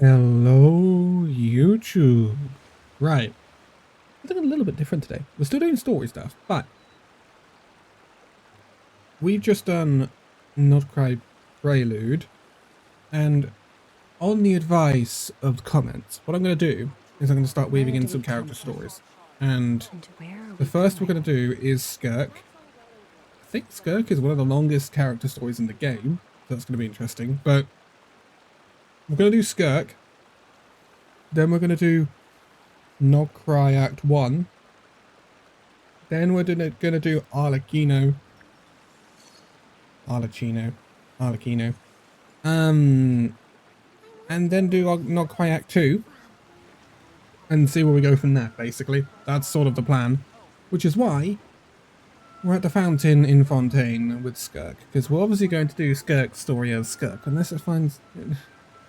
Hello, YouTube. Right, I think a little bit different today. We're still doing story stuff, but we've just done Not Cry Prelude, and on the advice of the comments, what I'm going to do is I'm going to start weaving in some character stories. And the first we're going to do is Skirk. I think Skirk is one of the longest character stories in the game, so that's going to be interesting. But we're going to do Skirk, then we're going to do Not Cry Act 1, then we're gonna do Arlecchino. And then do Not Quite Act 2 and see where we go from there, basically. That's sort of the plan. Which is why we're at the fountain in Fontaine with Skirk, because we're obviously going to do Skirk's story as Skirk, unless it finds...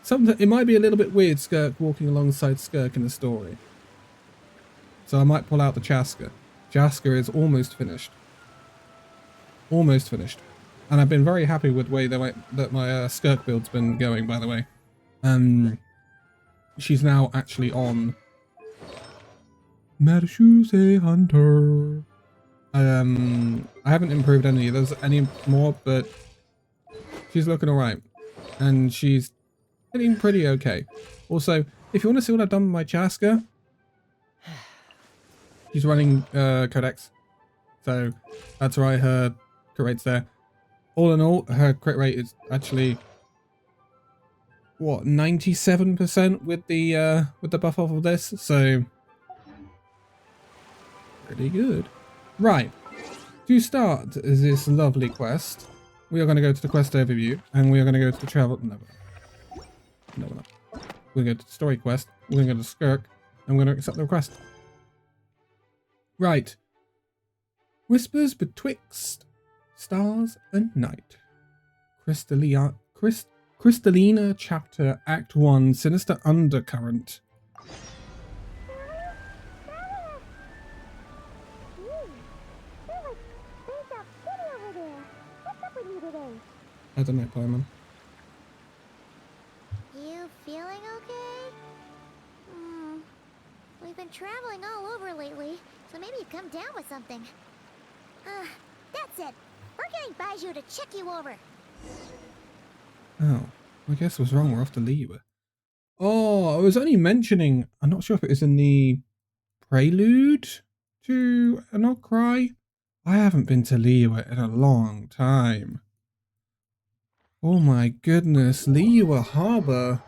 it might be a little bit weird, Skirk walking alongside Skirk in the story. So I might pull out the Chasker. Chasker is almost finished. Almost finished. And I've been very happy with the way that my Skirk build's been going, by the way. She's now actually on Mershuse Hunter. I haven't improved any of those anymore, but she's looking alright. And she's getting pretty okay. Also, if you want to see what I've done with my Chasker, she's running Codex. So that's right, her crit rate's there. All in all, her crit rate is actually what, 97% with the buff off of this, so pretty good. Right, to start this lovely quest, we are going to go to the quest overview, and we are going to go to the travel... No, we're not. We're going to go to the story quest, we're going to go to Skirk, and we're going to accept the request. Right. Whispers betwixt stars and night. Crystallina Chapter Act 1 Sinister Undercurrent. I don't know, Paimon. You feeling okay? We've been traveling all over lately, so maybe you come down with something. That's it. We're getting Baiju to check you over. Oh, I guess what's wrong, we're off to Liyue. Oh, I was only mentioning, I'm not sure if it was in the prelude to A Not Cry. I haven't been to Liyue in a long time. Oh my goodness, Liyue Harbor.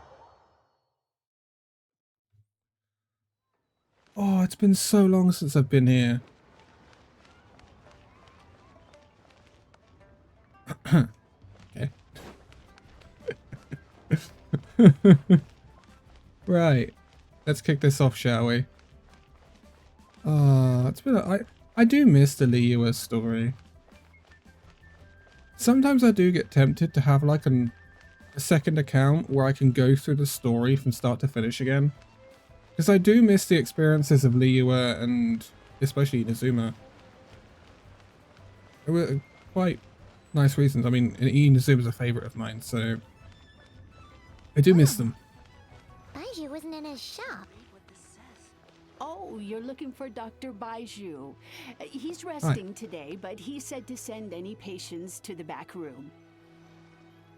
Oh, it's been so long since I've been here. Okay. Right. Let's kick this off, shall we? It's been I do miss the Liyue story. Sometimes I do get tempted to have like a second account where I can go through the story from start to finish again. Because I do miss the experiences of Liyue and especially Inazuma. They were quite nice reasons. I mean, Inazuma's a favourite of mine, so I do miss them. Baiju wasn't in his shop. Oh, you're looking for Dr. Baiju. He's resting today, but he said to send any patients to the back room.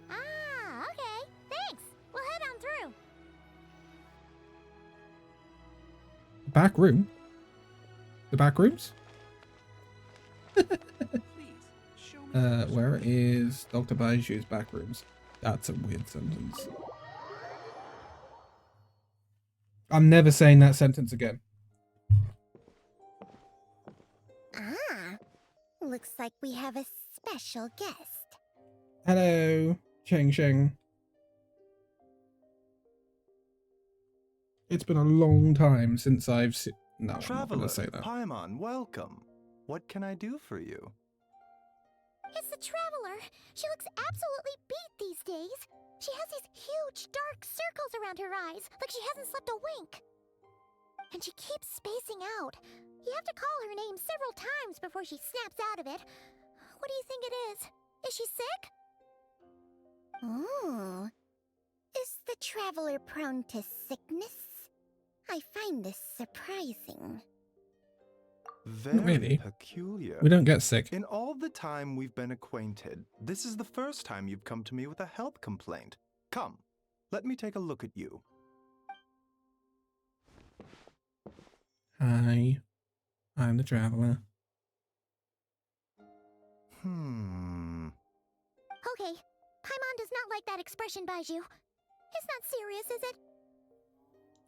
Ah, okay. Thanks. We'll head on through. Back room? The back rooms? Where is Dr. Baiju's back rooms? That's a weird sentence. I'm never saying that sentence again. Looks like we have a special guest. Hello, Cheng Sheng. It's been a long time since I've seen... No, I'm not going to say that. Paimon, welcome. What can I do for you? It's the Traveler. She looks absolutely beat these days. She has these huge dark circles around her eyes, like she hasn't slept a wink. And she keeps spacing out. You have to call her name several times before she snaps out of it. What do you think it is? Is she sick? Ooh. Is the traveler prone to sickness? I find this surprising. Very really. peculiar. We don't get sick. In all the time we've been acquainted, this is the first time you've come to me with a health complaint. Come, let me take a look at you. Hi, I'm the traveler. Okay, Paimon does not like that expression, Baiju. It's not serious, is it?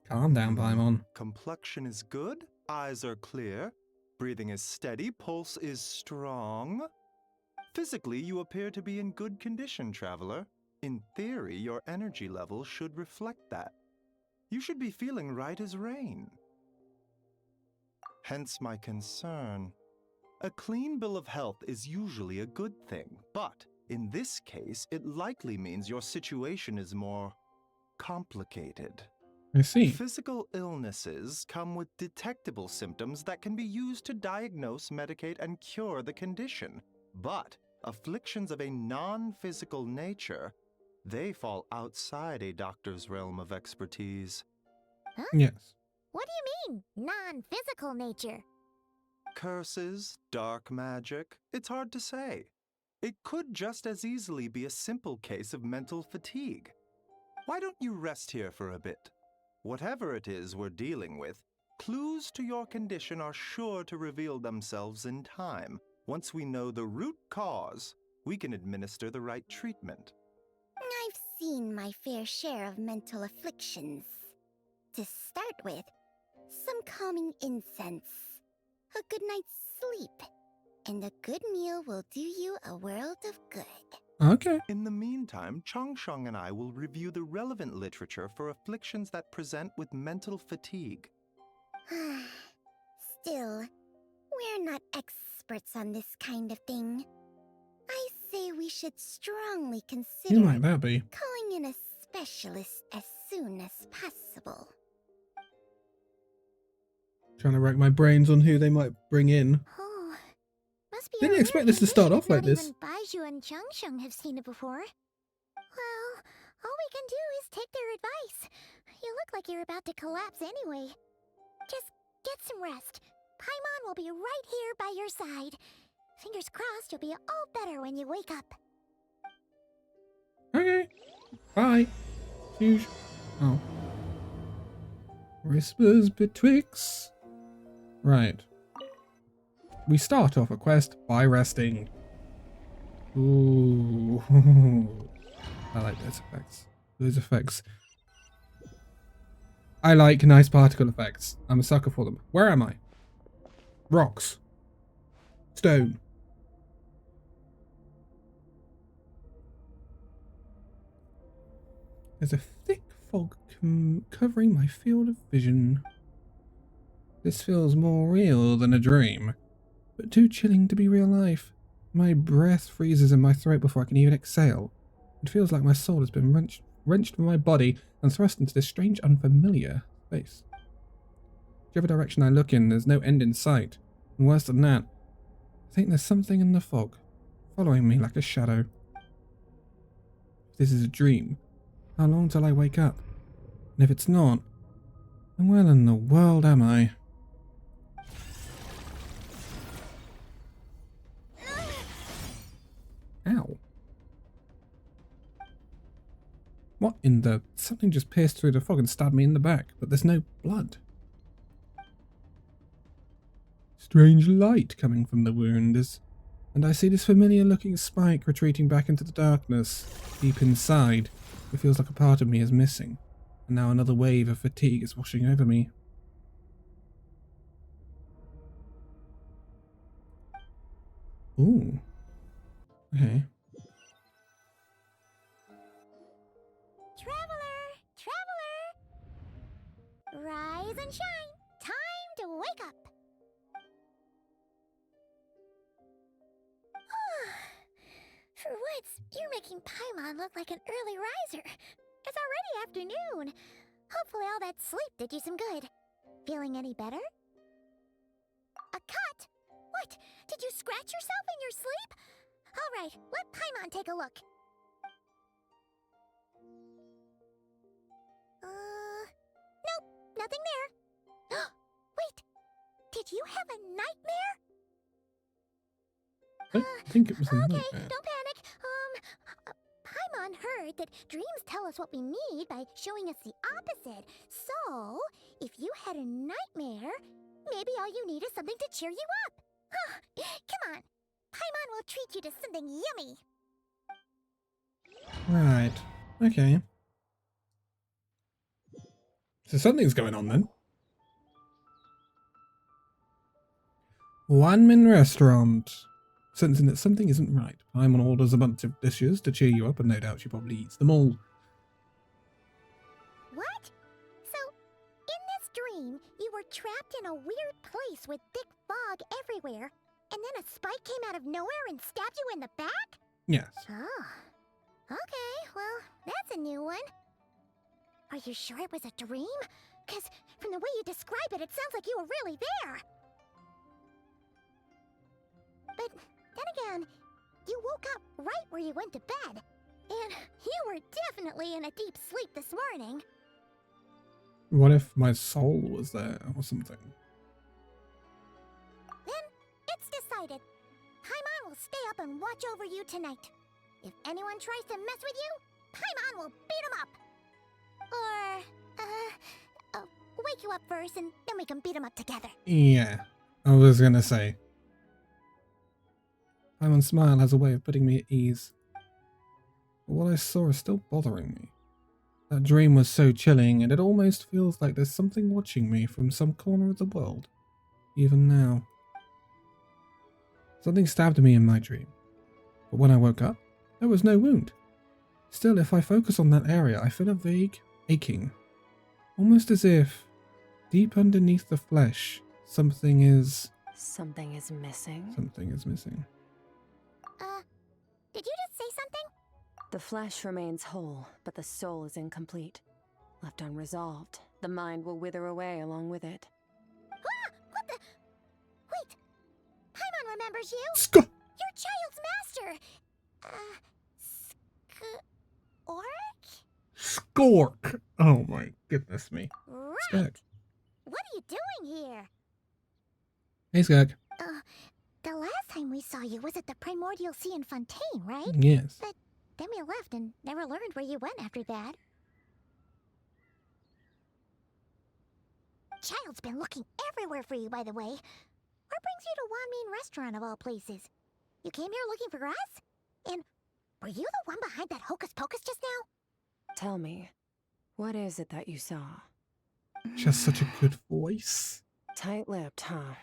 Calm down, Paimon. Complexion is good, eyes are clear, breathing is steady, pulse is strong. Physically, you appear to be in good condition, traveler. In theory, your energy level should reflect that. You should be feeling right as rain. Hence my concern. A clean bill of health is usually a good thing, but in this case, it likely means your situation is more complicated. I see. Physical illnesses come with detectable symptoms that can be used to diagnose, medicate, and cure the condition. But afflictions of a non-physical nature, they fall outside a doctor's realm of expertise. Huh? Yes. What do you mean, non-physical nature? Curses, dark magic, it's hard to say. It could just as easily be a simple case of mental fatigue. Why don't you rest here for a bit? Whatever it is we're dealing with, clues to your condition are sure to reveal themselves in time. Once we know the root cause, we can administer the right treatment. I've seen my fair share of mental afflictions. To start with, some calming incense, a good night's sleep, and a good meal will do you a world of good. Okay. In the meantime, Changsheng and I will review the relevant literature for afflictions that present with mental fatigue. Still, we're not experts on this kind of thing. I say we should strongly Who consider might that be? calling in a specialist as soon as possible. Trying to rack my brains on who they might bring in. Oh, must be Didn't a rare expect this to start condition off if like not this. Even Baiju and Changsheng have seen it before. Well, all we can do is take their advice. You look like you're about to collapse anyway. Just get some rest. Paimon will be right here by your side. Fingers crossed you'll be all better when you wake up. Okay. Bye. Huge. Oh. Whispers betwixt. Right. We start off a quest by resting. Ooh. I like those effects. Those effects. I like nice particle effects. I'm a sucker for them. Where am I? Rocks. Stone. There's a thick fog covering my field of vision. This feels more real than a dream, but too chilling to be real life. My breath freezes in my throat before I can even exhale. It feels like my soul has been wrenched from my body and thrust into this strange, unfamiliar space. Whichever direction I look in, there's no end in sight. And worse than that, I think there's something in the fog, following me like a shadow. If this is a dream, how long till I wake up? And if it's not, then where in the world am I? Ow. What in the... Something just pierced through the fog and stabbed me in the back, but there's no blood. Strange light coming from the wound, and I see this familiar looking spike retreating back into the darkness. Deep inside, it feels like a part of me is missing, and now another wave of fatigue is washing over me. Ooh. Okay. Traveler! Rise and shine! Time to wake up! For once, you're making Paimon look like an early riser. It's already afternoon. Hopefully all that sleep did you some good. Feeling any better? A cut? What? Did you scratch yourself in your sleep? All right, let Paimon take a look. Nope, nothing there. Wait, did you have a nightmare? I don't think it was a Okay, nightmare. don't panic. Paimon heard that dreams tell us what we need by showing us the opposite. So, if you had a nightmare, maybe all you need is something to cheer you up. Come on, Paimon will treat you to something yummy. Right. Okay. So something's going on then. One-man restaurant. Sensing that something isn't right, Paimon orders a bunch of dishes to cheer you up, and no doubt she probably eats them all. What? So, in this dream, you were trapped in a weird place with thick fog everywhere, and then a spike came out of nowhere and stabbed you in the back? Yes. Oh. Okay, well, that's a new one. Are you sure it was a dream? Because from the way you describe it, it sounds like you were really there. But then again, you woke up right where you went to bed. And you were definitely in a deep sleep this morning. What if my soul was there or something? Then it's decided. Paimon will stay up and watch over you tonight. If anyone tries to mess with you, Paimon will beat him up. Or, wake you up first and then we can beat him up together. Yeah, I was gonna say. Paimon's smile has a way of putting me at ease. But what I saw is still bothering me. That dream was so chilling, and it almost feels like there's something watching me from some corner of the world, even now. Something stabbed me in my dream, but when I woke up, there was no wound. Still, if I focus on that area, I feel a vague aching, almost as if, deep underneath the flesh, something is missing. Something is missing. Did you just say something? The flesh remains whole, but the soul is incomplete. Left unresolved, the mind will wither away along with it. Ah! What the? Wait! Paimon remembers you! Scork! Your child's master! Scork! Oh my goodness me. Right! Skirk. What are you doing here? Hey, Skirk. The last time we saw you was at the Primordial Sea in Fontaine, right? Yes. Then we left and never learned where you went after that. Child's been looking everywhere for you, by the way. What brings you to Wanmean Restaurant of all places? You came here looking for us? And were you the one behind that hocus pocus just now? Tell me, what is it that you saw? She has such a good voice. Tight-lipped, huh?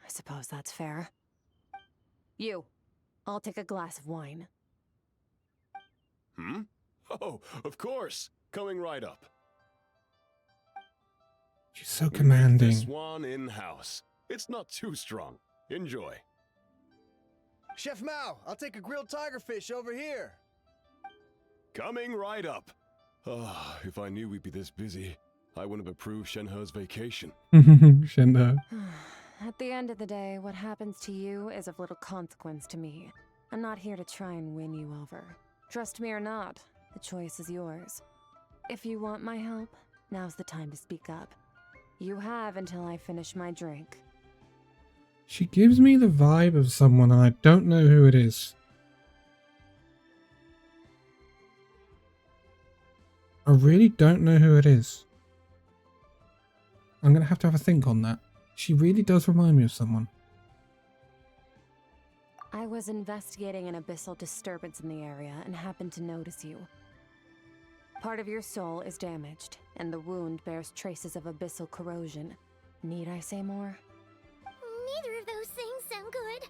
I suppose that's fair. You, I'll take a glass of wine. Hmm? Oh, of course. Coming right up. She's so We make commanding. this one in-house. It's not too strong. Enjoy. Chef Mao, I'll take a grilled tigerfish over here. Coming right up. Ah, if I knew we'd be this busy, I wouldn't have approved Shenhe's vacation. Shenda. At the end of the day, what happens to you is of little consequence to me. I'm not here to try and win you over. Trust me or not, the choice is yours. If you want my help, now's the time to speak up. You have until I finish my drink. She gives me the vibe of someone and I don't know who it is. I really don't know who it is. I'm going to have a think on that. She really does remind me of someone. I was investigating an abyssal disturbance in the area and happened to notice you. Part of your soul is damaged, and the wound bears traces of abyssal corrosion. Need I say more? Neither of those things sound good.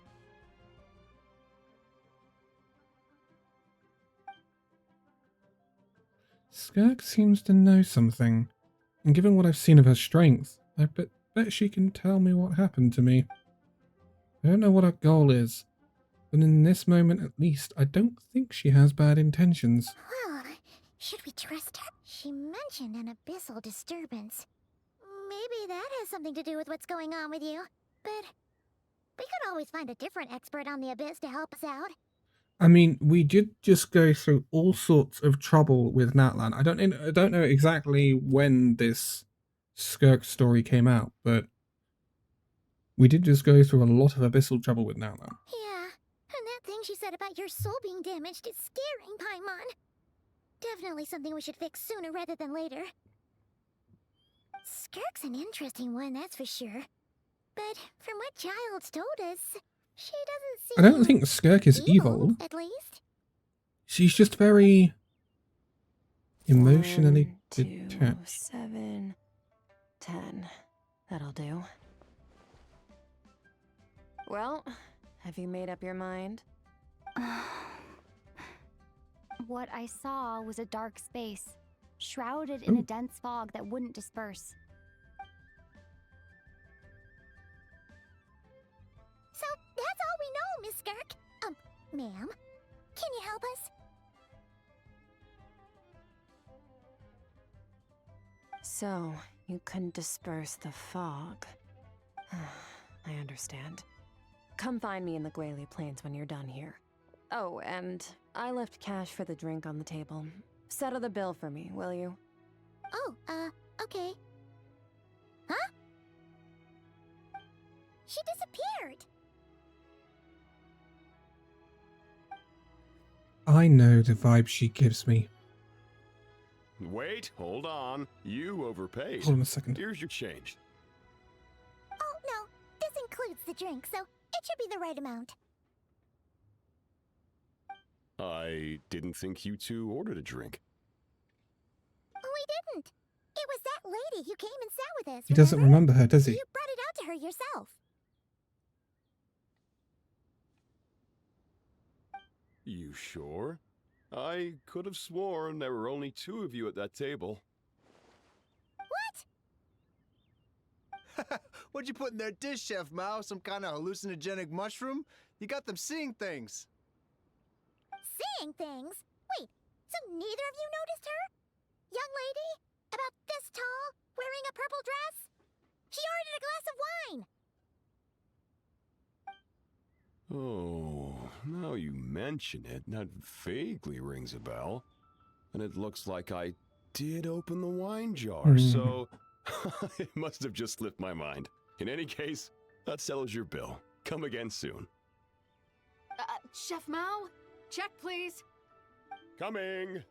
Skirk seems to know something, and given what I've seen of her strength, I bet she can tell me what happened to me. I don't know what her goal is, but in this moment at least, I don't think she has bad intentions. Well, should we trust her? She mentioned an abyssal disturbance. Maybe that has something to do with what's going on with you. But we could always find a different expert on the abyss to help us out. I mean, we did just go through all sorts of trouble with Natlan. I don't know exactly when this Skirk story came out, but we did just go through a lot of abyssal trouble with Natlan. Yeah, and that thing she said about your soul being damaged is scaring, Paimon. Definitely something we should fix sooner rather than later. Skirk's an interesting one, that's for sure. But from what Child's told us, she doesn't seem... I don't think Skirk is evil. At least. She's just very emotionally 1, 2, detached. 7, 10. That'll do. Well, have you made up your mind? What I saw was a dark space, shrouded in Ooh. a dense fog that wouldn't disperse. So that's all we know, Miss Skirk. Ma'am, can you help us? So, you couldn't disperse the fog. I understand. Come find me in the Guili Plains when you're done here. Oh, and I left cash for the drink on the table. Settle the bill for me, will you? Oh, okay. Huh? She disappeared. I know the vibe she gives me. Wait, hold on. You overpaid. Hold on a second. Here's your change. Oh, no. This includes the drink, so it should be the right amount. I didn't think you two ordered a drink. We didn't. It was that lady who came and sat with us. He doesn't remember her, does he? You brought it out to her yourself. You sure? I could have sworn there were only 2 of you at that table. What? What'd you put in their dish, Chef Mao? Some kind of hallucinogenic mushroom? You got them seeing things. Seeing things? Wait, so neither of you noticed her? Young lady? About this tall, wearing a purple dress? She ordered a glass of wine. Oh, now you mention it, that vaguely rings a bell. And it looks like I did open the wine jar, so it must have just slipped my mind. In any case, that settles your bill. Come again soon. Chef Mao? Check, please. Coming!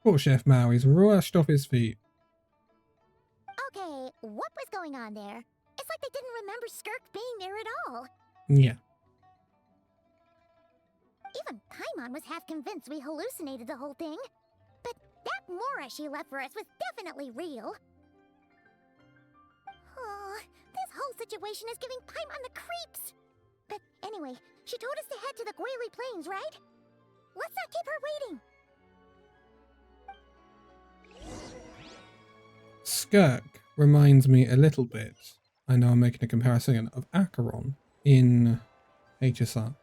Poor Chef Mao, he's rushed off his feet. Okay, what was going on there? It's like they didn't remember Skirk being there at all. Yeah. Even Paimon was half convinced we hallucinated the whole thing. But that Mora she left for us was definitely real. Oh, this whole situation is giving Paimon the creeps. But anyway, she told us to head to the Guili Plains, right? Let's not keep her waiting. Skirk reminds me a little bit, I know I'm making a comparison, of Acheron in HSR.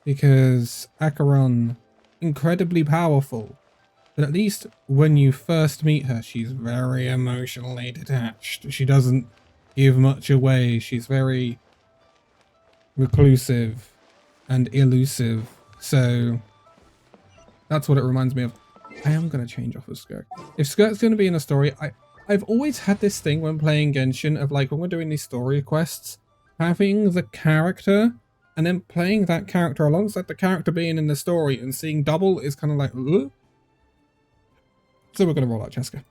Because Acheron, incredibly powerful, but at least when you first meet her, she's very emotionally detached. She doesn't give much away. She's very reclusive and elusive. So that's what it reminds me of. I am going to change off of Skirk. If Skirk's going to be in a story, I've always had this thing when playing Genshin of like when we're doing these story quests, having the character and then playing that character alongside the character being in the story and seeing double is kind of like, ugh. So we're going to roll out Jessica.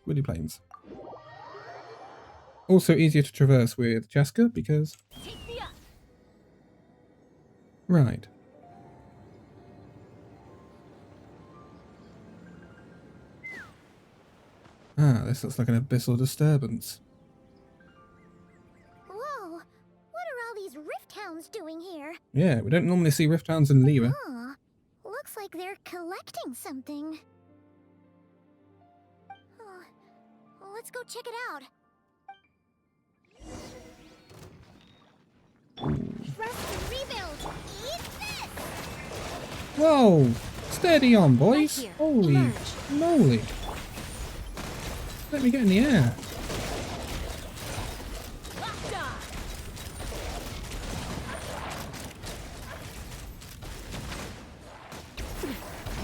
Woody Plains. Also easier to traverse with Jessica because... Right. Ah, this looks like an abyssal disturbance. Whoa, what are all these rift hounds doing here? Yeah, we don't normally see rift hounds in Liyue. Huh, looks like they're collecting something. Oh, let's go check it out. Trust and rebuild. Eat this! Whoa! Steady on, boys! Right here. Holy Emerge. moly! Let me get in the air.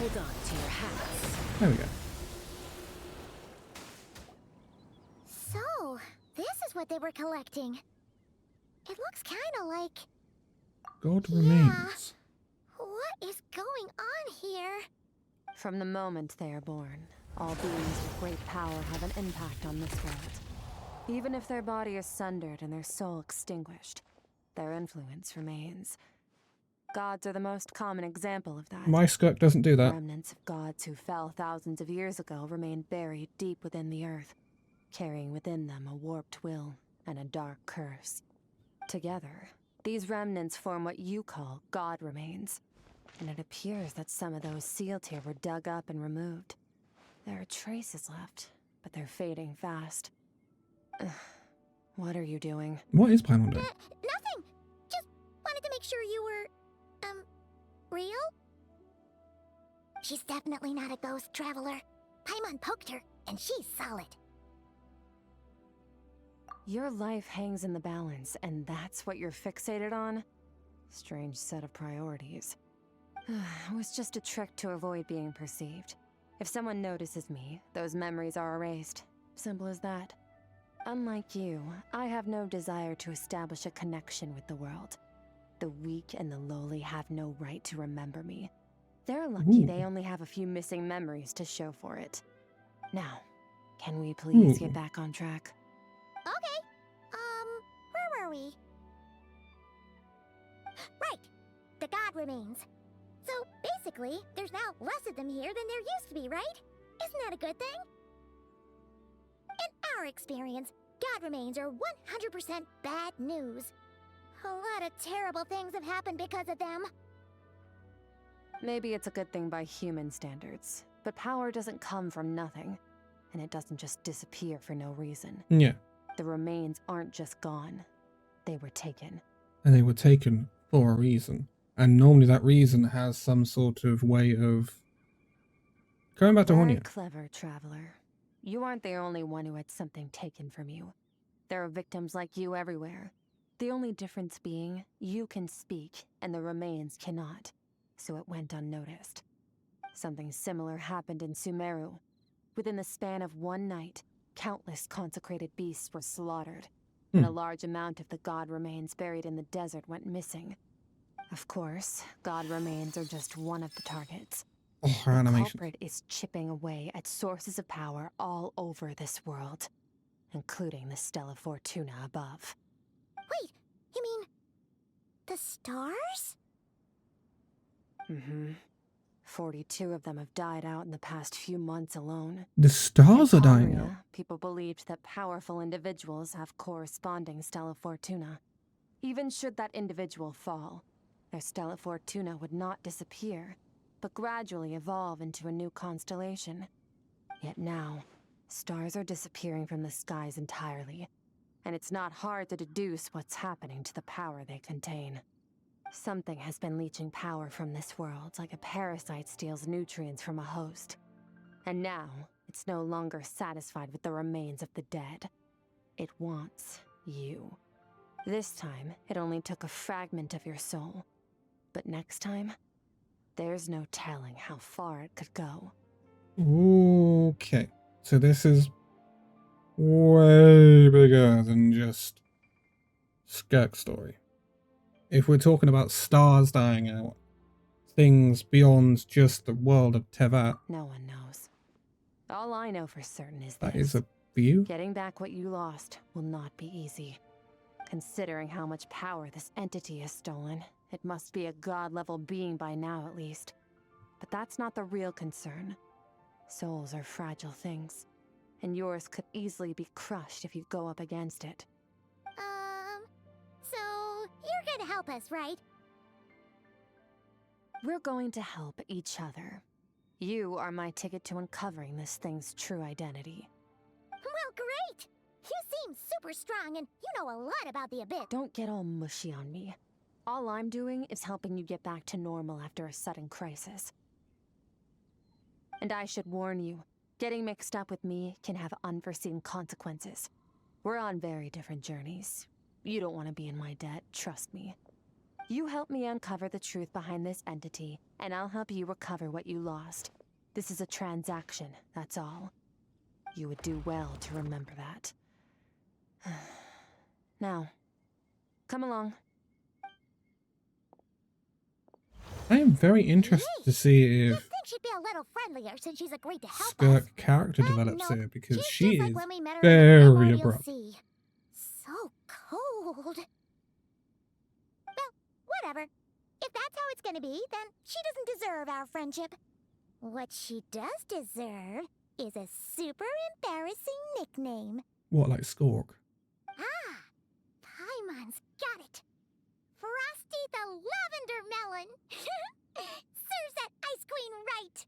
Hold on to your hats. There we go. So, this is what they were collecting. It looks kinda like... God Yeah. remains. What is going on here? From the moment they are born, all beings with great power have an impact on this world. Even if their body is sundered and their soul extinguished, their influence remains. Gods are the most common example of that. My Skirk doesn't do that. Remnants of gods who fell thousands of years ago remain buried deep within the earth, carrying within them a warped will and a dark curse. Together, these remnants form what you call God remains, and it appears that some of those sealed here were dug up and removed. There are traces left, but they're fading fast. What are you doing? What is Paimon doing? Nothing! Just wanted to make sure you were... real? She's definitely not a ghost traveler. Paimon poked her, and she's solid. Your life hangs in the balance, and that's what you're fixated on? Strange set of priorities. It was just a trick to avoid being perceived. If someone notices me, those memories are erased. Simple as that. Unlike you, I have no desire to establish a connection with the world. The weak and the lowly have no right to remember me. They're lucky they only have a few missing memories to show for it. Now, can we please get back on track? Okay. Where were we? Right. The God remains. So, basically, there's now less of them here than there used to be, right? Isn't that a good thing? In our experience, God remains are 100% bad news. A lot of terrible things have happened because of them. Maybe it's a good thing by human standards, but power doesn't come from nothing, and it doesn't just disappear for no reason. Yeah. The remains aren't just gone. They were taken. And they were taken for a reason. And normally that reason has some sort of way of... Going back to Very Hornia. clever, traveler. You aren't the only one who had something taken from you. There are victims like you everywhere. The only difference being, you can speak, and the remains cannot. So it went unnoticed. Something similar happened in Sumeru. Within the span of one night, countless consecrated beasts were slaughtered, and a large amount of the god remains buried in the desert went missing. Of course, god remains are just one of the targets. Oh, her The animation. culprit is chipping away at sources of power all over this world, including the Stella Fortuna above. Wait, you mean... the stars? Mm-hmm. 42 of them have died out in the past few months alone. The stars are dying Danconia, out. people believed that powerful individuals have corresponding Stella Fortuna. Even should that individual fall, their Stella Fortuna would not disappear, but gradually evolve into a new constellation. Yet now, stars are disappearing from the skies entirely, and it's not hard to deduce what's happening to the power they contain. Something has been leeching power from this world like a parasite steals nutrients from a host. And now, it's no longer satisfied with the remains of the dead. It wants you. This time, it only took a fragment of your soul. But next time, there's no telling how far it could go. Okay. So this is way bigger than just Skirk story. If we're talking about stars dying out, things beyond just the world of Teyvat, No one knows. All I know for certain is that this. is a view. Getting back what you lost will not be easy. Considering how much power this entity has stolen, it must be a god-level being by now at least. But that's not the real concern. Souls are fragile things, and yours could easily be crushed if you go up against it. So you're gonna help us, right? We're going to help each other. You are my ticket to uncovering this thing's true identity. Well, great! You seem super strong and you know a lot about the Abyss. Don't get all mushy on me. All I'm doing is helping you get back to normal after a sudden crisis. And I should warn you, getting mixed up with me can have unforeseen consequences. We're on very different journeys. You don't want to be in my debt, trust me. You help me uncover the truth behind this entity, and I'll help you recover what you lost. This is a transaction, that's all. You would do well to remember that. Now, come along. I am very interested to see You'd if think she'd be a little friendlier since she's agreed to help us. Skirk character But develops nope, here, because she's she just like is when we met her in the very primordial abrupt. sea. So cold. Well, whatever. If that's how it's gonna be, then she doesn't deserve our friendship. What she does deserve is a super embarrassing nickname. What, like Skork? Ah, Paimon's got it. Frosty the Lavender Melon. Serves that ice queen right.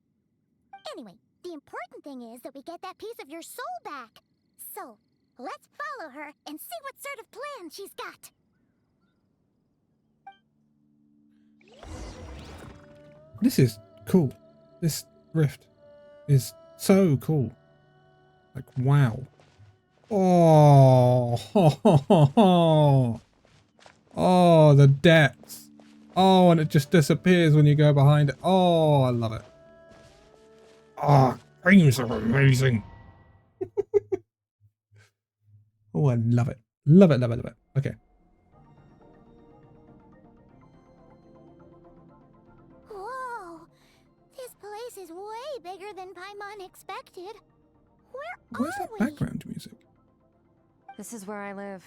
Anyway, the important thing is that we get that piece of your soul back. So, let's follow her and see what sort of plan she's got. This is cool. This rift is so cool. Like, wow. Oh, oh, the depths. Oh, and it just disappears when you go behind it. Oh, I love it. Oh, games are amazing. Oh, I love it. Love it, love it, love it. Okay. Whoa, this place is way bigger than Paimon expected. Where's Where that are we? background music? This is where I live.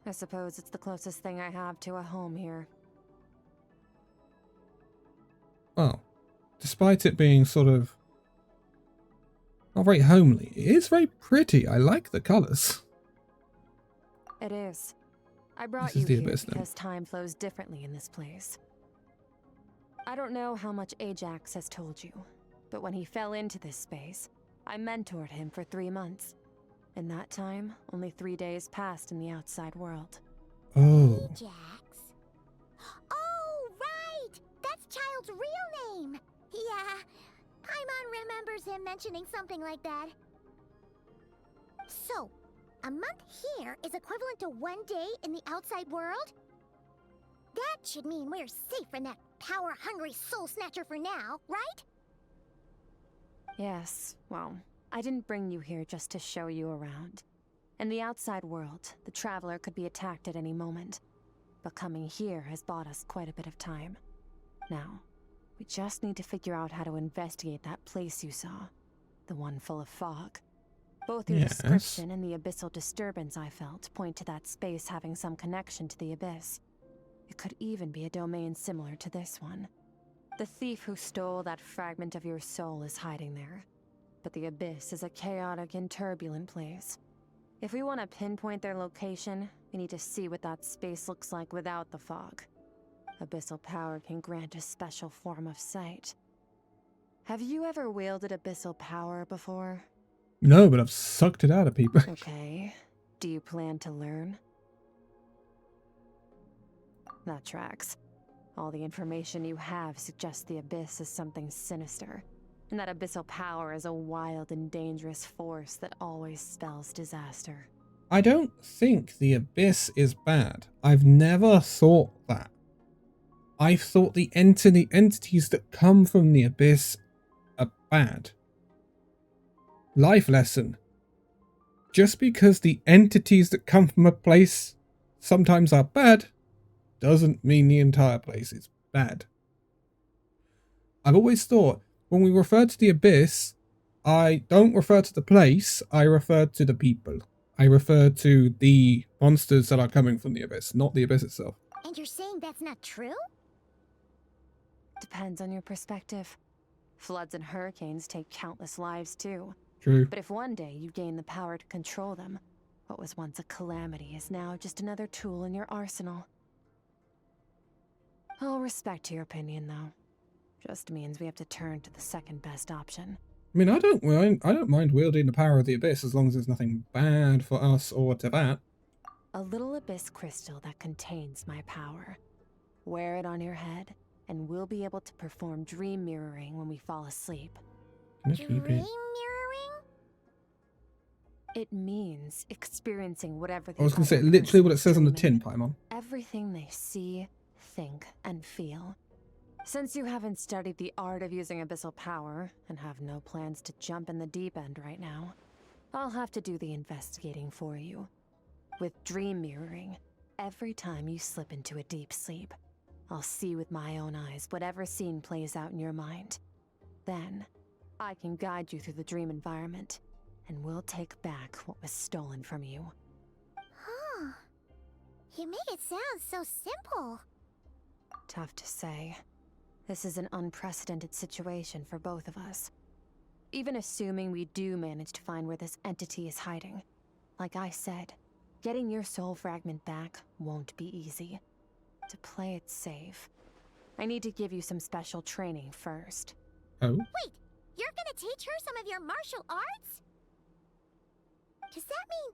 I suppose it's the closest thing I have to a home here. Well, despite it being sort of not very homely, it is very pretty. I like the colours. It is. I brought This is you the here abyss then. because time flows differently in this place. I don't know how much Ajax has told you, but when he fell into this space, I mentored him for 3 months. In that time, only 3 days passed in the outside world. Oh, Ajax. Oh, right! That's Child's real name. Yeah, Paimon remembers him mentioning something like that. So, a month here is equivalent to 1 day in the outside world? That should mean we're safe from that power-hungry soul snatcher for now, right? Yes, well, I didn't bring you here just to show you around. In the outside world, the Traveler could be attacked at any moment. But coming here has bought us quite a bit of time. Now, we just need to figure out how to investigate that place you saw. The one full of fog. Both your Yes. description and the abyssal disturbance I felt point to that space having some connection to the abyss. It could even be a domain similar to this one. The thief who stole that fragment of your soul is hiding there. But the abyss is a chaotic and turbulent place. If we want to pinpoint their location, we need to see what that space looks like without the fog. Abyssal power can grant a special form of sight. Have you ever wielded abyssal power before? no, but I've sucked it out of people. Okay. Do you plan to learn? That tracks. All the information you have suggests the abyss is something sinister. And that abyssal power is a wild and dangerous force that always spells disaster. I don't think the abyss is bad. I've never thought that. I've thought the entities that come from the abyss are bad. Life lesson. Just because the entities that come from a place sometimes are bad, doesn't mean the entire place is bad. I've always thought, when we refer to the abyss, I don't refer to the place, I refer to the people. I refer to the monsters that are coming from the abyss, not the abyss itself. And you're saying that's not true? Depends on your perspective. Floods and hurricanes take countless lives too. True. But if one day you gain the power to control them, what was once a calamity is now just another tool in your arsenal. I'll respect your opinion, though. Just means we have to turn to the second best option. I mean, I don't mind wielding the power of the abyss as long as there's nothing bad for us or Teyvat. A little abyss crystal that contains my power. Wear it on your head, and we'll be able to perform dream mirroring when we fall asleep. Can I keep Dream it? mirroring? It means experiencing whatever the I was going to say other literally what it person says on the is dreaming. tin, Paimon. Everything they see, think and feel. Since you haven't studied the art of using abyssal power and have no plans to jump in the deep end right now, I'll have to do the investigating for you. With dream mirroring, every time you slip into a deep sleep, I'll see with my own eyes whatever scene plays out in your mind. Then, I can guide you through the dream environment, and we'll take back what was stolen from you. Huh. You make it sound so simple. Tough to say. This is an unprecedented situation for both of us. Even assuming we do manage to find where this entity is hiding, like I said, getting your soul fragment back won't be easy. To play it safe, I need to give you some special training first. Oh? Wait, you're gonna teach her some of your martial arts? Does that mean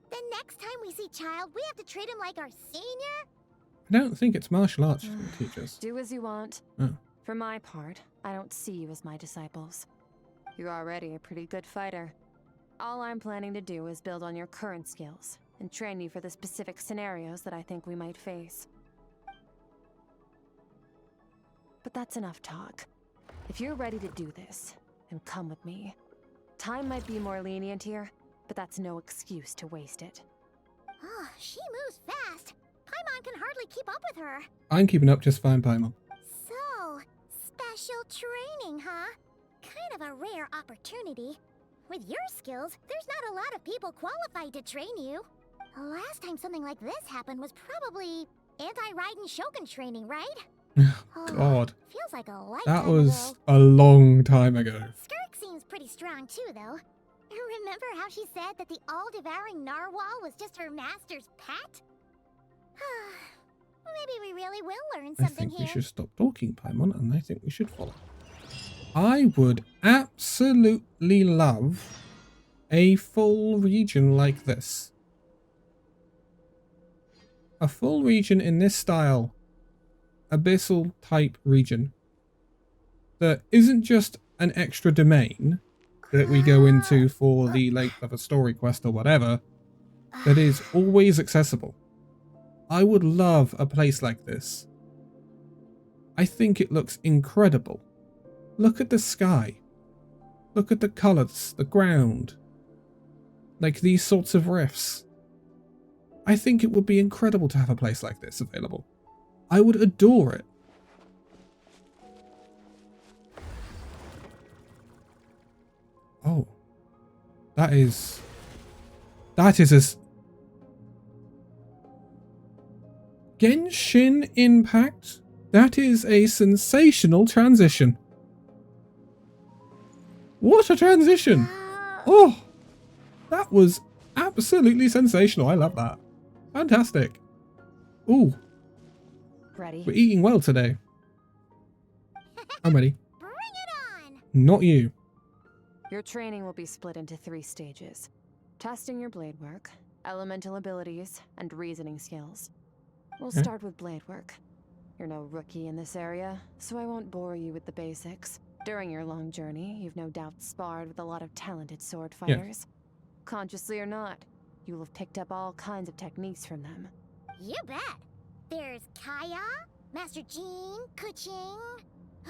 the next time we see Child, we have to treat him like our senior? I don't think it's martial arts she's going to teach us. Do as you want. Oh. For my part, I don't see you as my disciples. You're already a pretty good fighter. All I'm planning to do is build on your current skills and train you for the specific scenarios that I think we might face. But that's enough talk. If you're ready to do this, then come with me. Time might be more lenient here, but that's no excuse to waste it. Oh, she moves fast. Paimon can hardly keep up with her. I'm keeping up just fine, Paimon. So, special training, huh? Kind of a rare opportunity. With your skills, there's not a lot of people qualified to train you. The last time something like this happened was probably anti-Raiden Shogun training, right? Oh, God. Feels like a lifetime That was ago. a long time ago. Skirk seems pretty strong too, though. Remember how she said that the all-devouring narwhal was just her master's pet? Maybe we really will learn I something think we here. should stop talking, Paimon, and I think we should follow. I would absolutely love a full region like this. A full region in this style. Abyssal type region. That isn't just an extra domain that we go into for the length of a story quest or whatever. That is always accessible. I would love a place like this. I think it looks incredible. Look at the sky. Look at the colours, the ground. Like these sorts of rifts. I think it would be incredible to have a place like this available. I would adore it. Oh. That is as... Genshin Impact? That is a sensational transition. What a transition! Oh! That was absolutely sensational. I love that. Fantastic. Ooh. Ready? We're eating well today. I'm ready. Bring it on! Not you. Your training will be split into 3 stages. Testing your blade work, elemental abilities, and reasoning skills. We'll Okay. start with blade work. You're no rookie in this area, so I won't bore you with the basics. During your long journey, you've no doubt sparred with a lot of talented sword fighters. Consciously or not, you will have picked up all kinds of techniques from them. You bet. There's Kaya, Master Jean, Kuching.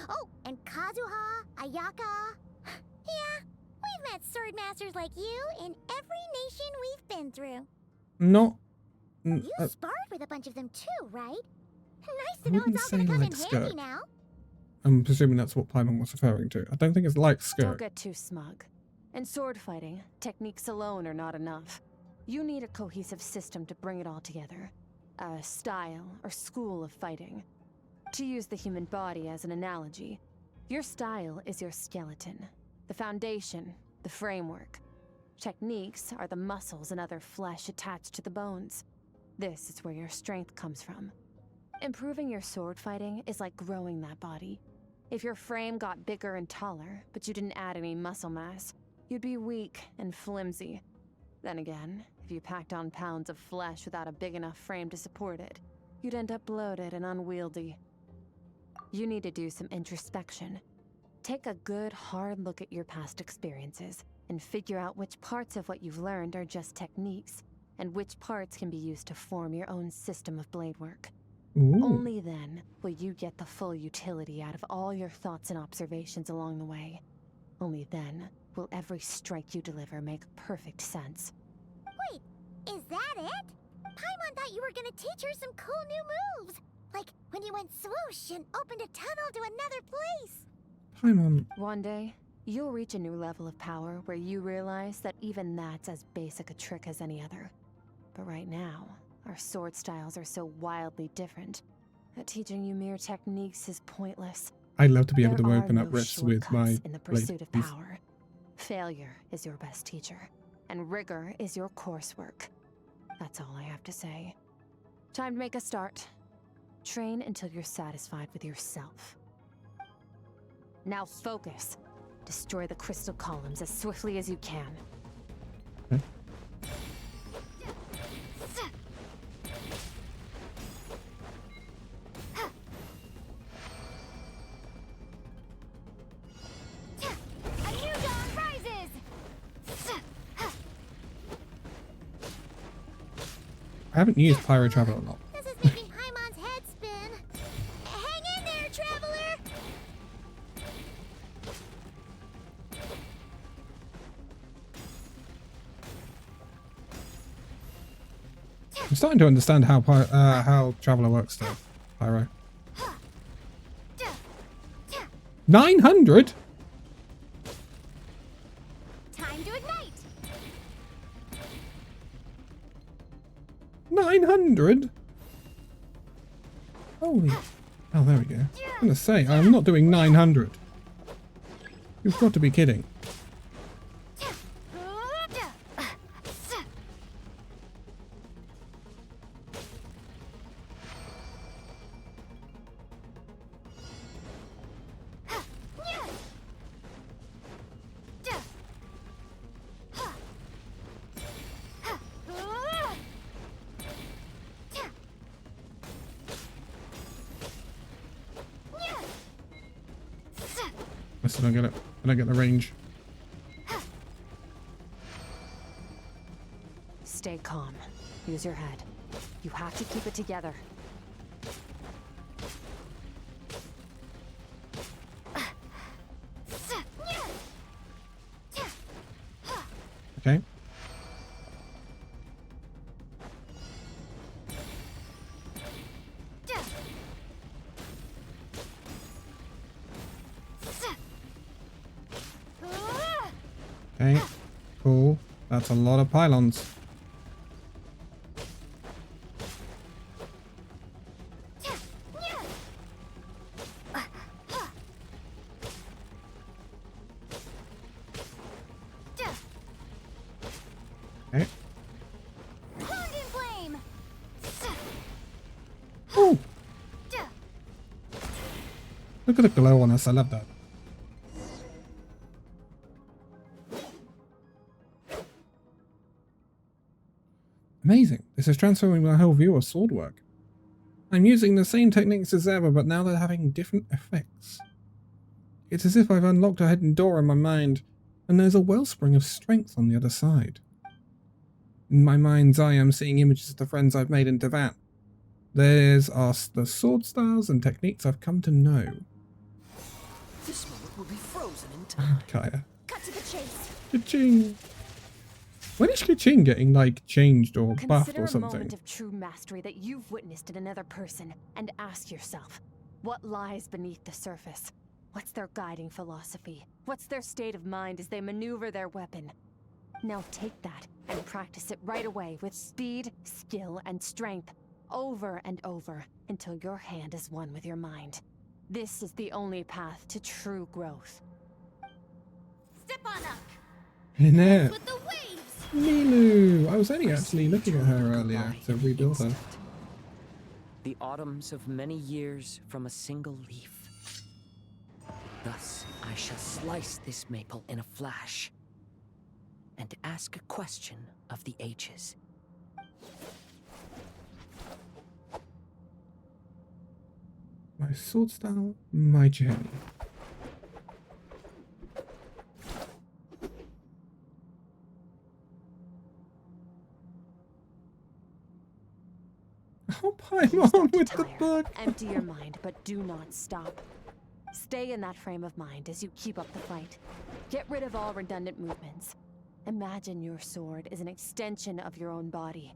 Oh, and Kazuha, Ayaka. Yeah, we've met sword masters like you in every nation we've been through. Not... You sparred with a bunch of them too, right? Nice to I know wouldn't it's all gonna say come like in handy Skirk. now. I'm presuming that's what Paimon was referring to. I don't think it's like Don't Skirk. get too smug. In sword fighting, techniques alone are not enough. You need a cohesive system to bring it all together. A style or school of fighting. To use the human body as an analogy, your style is your skeleton, the foundation, the framework. Techniques are the muscles and other flesh attached to the bones. This is where your strength comes from. Improving your sword fighting is like growing that body. If your frame got bigger and taller, but you didn't add any muscle mass, you'd be weak and flimsy. Then again, if you packed on pounds of flesh without a big enough frame to support it, you'd end up bloated and unwieldy. You need to do some introspection. Take a good, hard look at your past experiences and figure out which parts of what you've learned are just techniques, and which parts can be used to form your own system of blade work. Ooh. Only then will you get the full utility out of all your thoughts and observations along the way. Only then will every strike you deliver make perfect sense. Wait, is that it? Paimon thought you were gonna teach her some cool new moves. Like when you went swoosh and opened a tunnel to another place. Paimon. One day, you'll reach a new level of power where you realize that even that's as basic a trick as any other. But right now, our sword styles are so wildly different that teaching you mere techniques is pointless. I'd love to be able There to are open up no rifts with shortcuts my in the blade. pursuit of power. Failure is your best teacher, and rigor is your coursework. That's all I have to say. Time to make a start. Train until you're satisfied with yourself. Now focus. Destroy the crystal columns as swiftly as you can. Okay. A new dawn rises! I haven't used Pyro Travel a lot. This is making Paimon's head spin. Hang in there, traveler! I'm starting to understand how Traveler works though. Pyro. 900? Time to ignite! 900? Holy. Oh, there we go. I'm gonna say, I'm not doing 900. You've got to be kidding. I still don't get it. I don't get the range. Stay calm. Use your head. You have to keep it together. Okay. Okay. Cool. That's a lot of pylons. Okay. Pound in flame! Ooh. Look at the glow on us. I love that. Amazing. This is transforming my whole view of sword work. I'm using the same techniques as ever, but now they're having different effects. It's as if I've unlocked a hidden door in my mind, and there's a wellspring of strength on the other side. In my mind's eye, I'm seeing images of the friends I've made in Teyvat. There's the sword styles and techniques I've come to know. This moment will be frozen in time. Kaya. Cut to the chase! Ka-ching! When is Ka-ching getting, like, changed or buffed Consider or a something? moment of true mastery that you've witnessed in another person, and ask yourself, what lies beneath the surface? What's their guiding philosophy? What's their state of mind as they maneuver their weapon? Now take that and practice it right away with speed, skill, and strength, over and over, until your hand is one with your mind. This is the only path to true growth. Step on up! Lynette. With the waves! Milu! I was only actually looking at her earlier to rebuild her. The autumns of many years from a single leaf. Thus, I shall slice this maple in a flash and ask a question of the ages. My sword style, my journey. How You start Paimon to with the tire. book. Empty your mind, but do not stop. Stay in that frame of mind as you keep up the fight. Get rid of all redundant movements. Imagine your sword is an extension of your own body.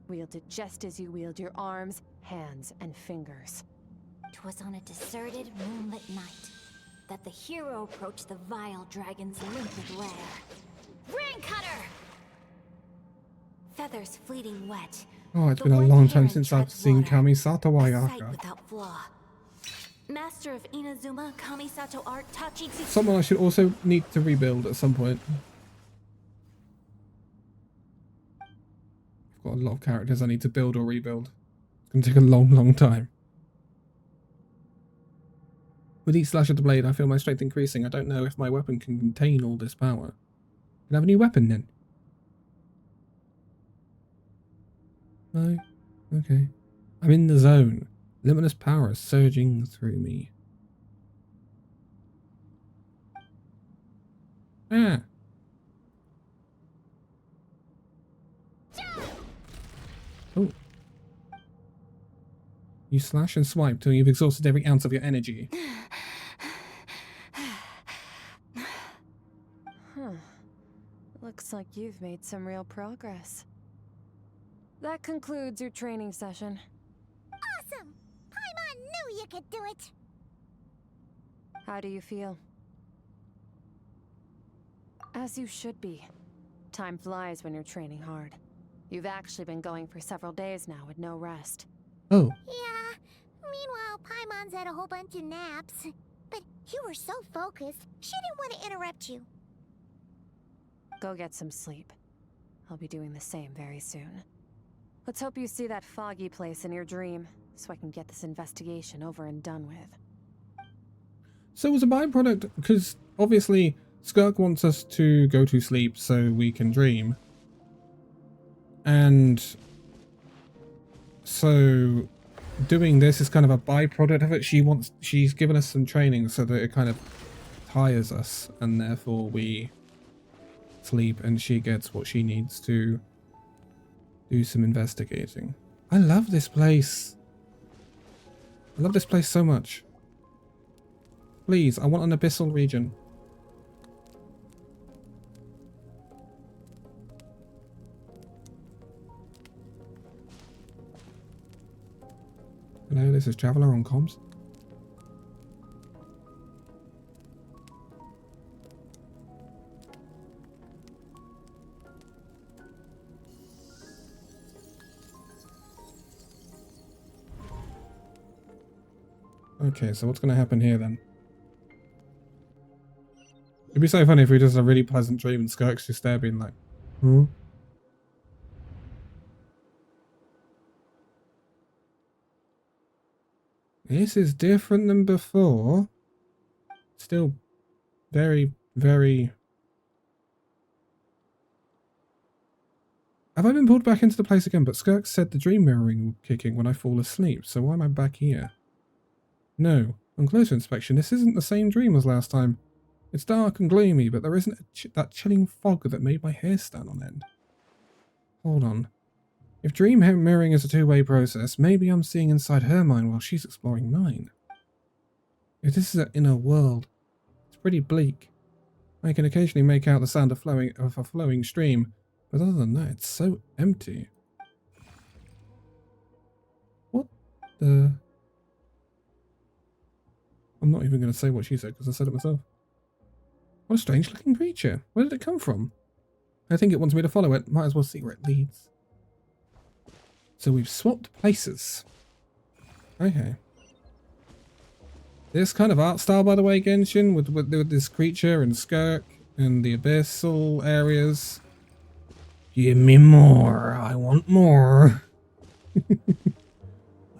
Wield it just as you wield your arms, hands, and fingers. 'Twas on a deserted, moonlit night that the hero approached the vile dragon's limpid lair. Ring cutter! Feathers fleeting wet. Oh, it's the been a white long time heron since I've treads seen water. Kamisato A sight Ayaka. without flaw. Master of Inazuma Kamisato art Tachitsu. Someone I should also need to rebuild at some point. I've got a lot of characters I need to build or rebuild. It's going to take a long, long time. With each slash of the blade, I feel my strength increasing. I don't know if my weapon can contain all this power. Can I have a new weapon then? No? Okay. I'm in the zone. Limitless power is surging through me. Ah. Oh. You slash and swipe till you've exhausted every ounce of your energy. Huh. Looks like you've made some real progress. That concludes your training session. Awesome! Paimon knew you could do it! How do you feel? As you should be. Time flies when you're training hard. You've actually been going for several days now with no rest. Oh. Yeah, meanwhile Paimon's had a whole bunch of naps. But you were so focused, she didn't want to interrupt you. Go get some sleep. I'll be doing the same very soon. Let's hope you see that foggy place in your dream, so I can get this investigation over and done with. So as a byproduct, because obviously Skirk wants us to go to sleep so we can dream. And so doing this is kind of a byproduct of it. She's given us some training so that it kind of tires us, and therefore we sleep and she gets what she needs to do some investigating. I love this place. I love this place so much. Please, I want an abyssal region. Hello, this is Traveller on comms. Okay, so what's going to happen here then? It'd be so funny if we just had a really pleasant dream and Skirk's just there being like, hmm? This is different than before. Still very, very... Have I been pulled back into the place again? But Skirk said the dream mirroring will kick in when I fall asleep, so why am I back here? No, on closer inspection, this isn't the same dream as last time. It's dark and gloomy, but there isn't that chilling fog that made my hair stand on end. Hold on. If dream mirroring is a two-way process, maybe I'm seeing inside her mind while she's exploring mine. If this is an inner world, it's pretty bleak. I can occasionally make out the sound of a flowing stream, but other than that, it's so empty. What the... I'm not even going to say what she said because I said it myself. What a strange looking creature. Where did it come from? I think it wants me to follow it. Might as well see where it leads. So we've swapped places. Okay. This kind of art style, by the way, Genshin, with this creature and Skirk and the abyssal areas. Give me more. I want more.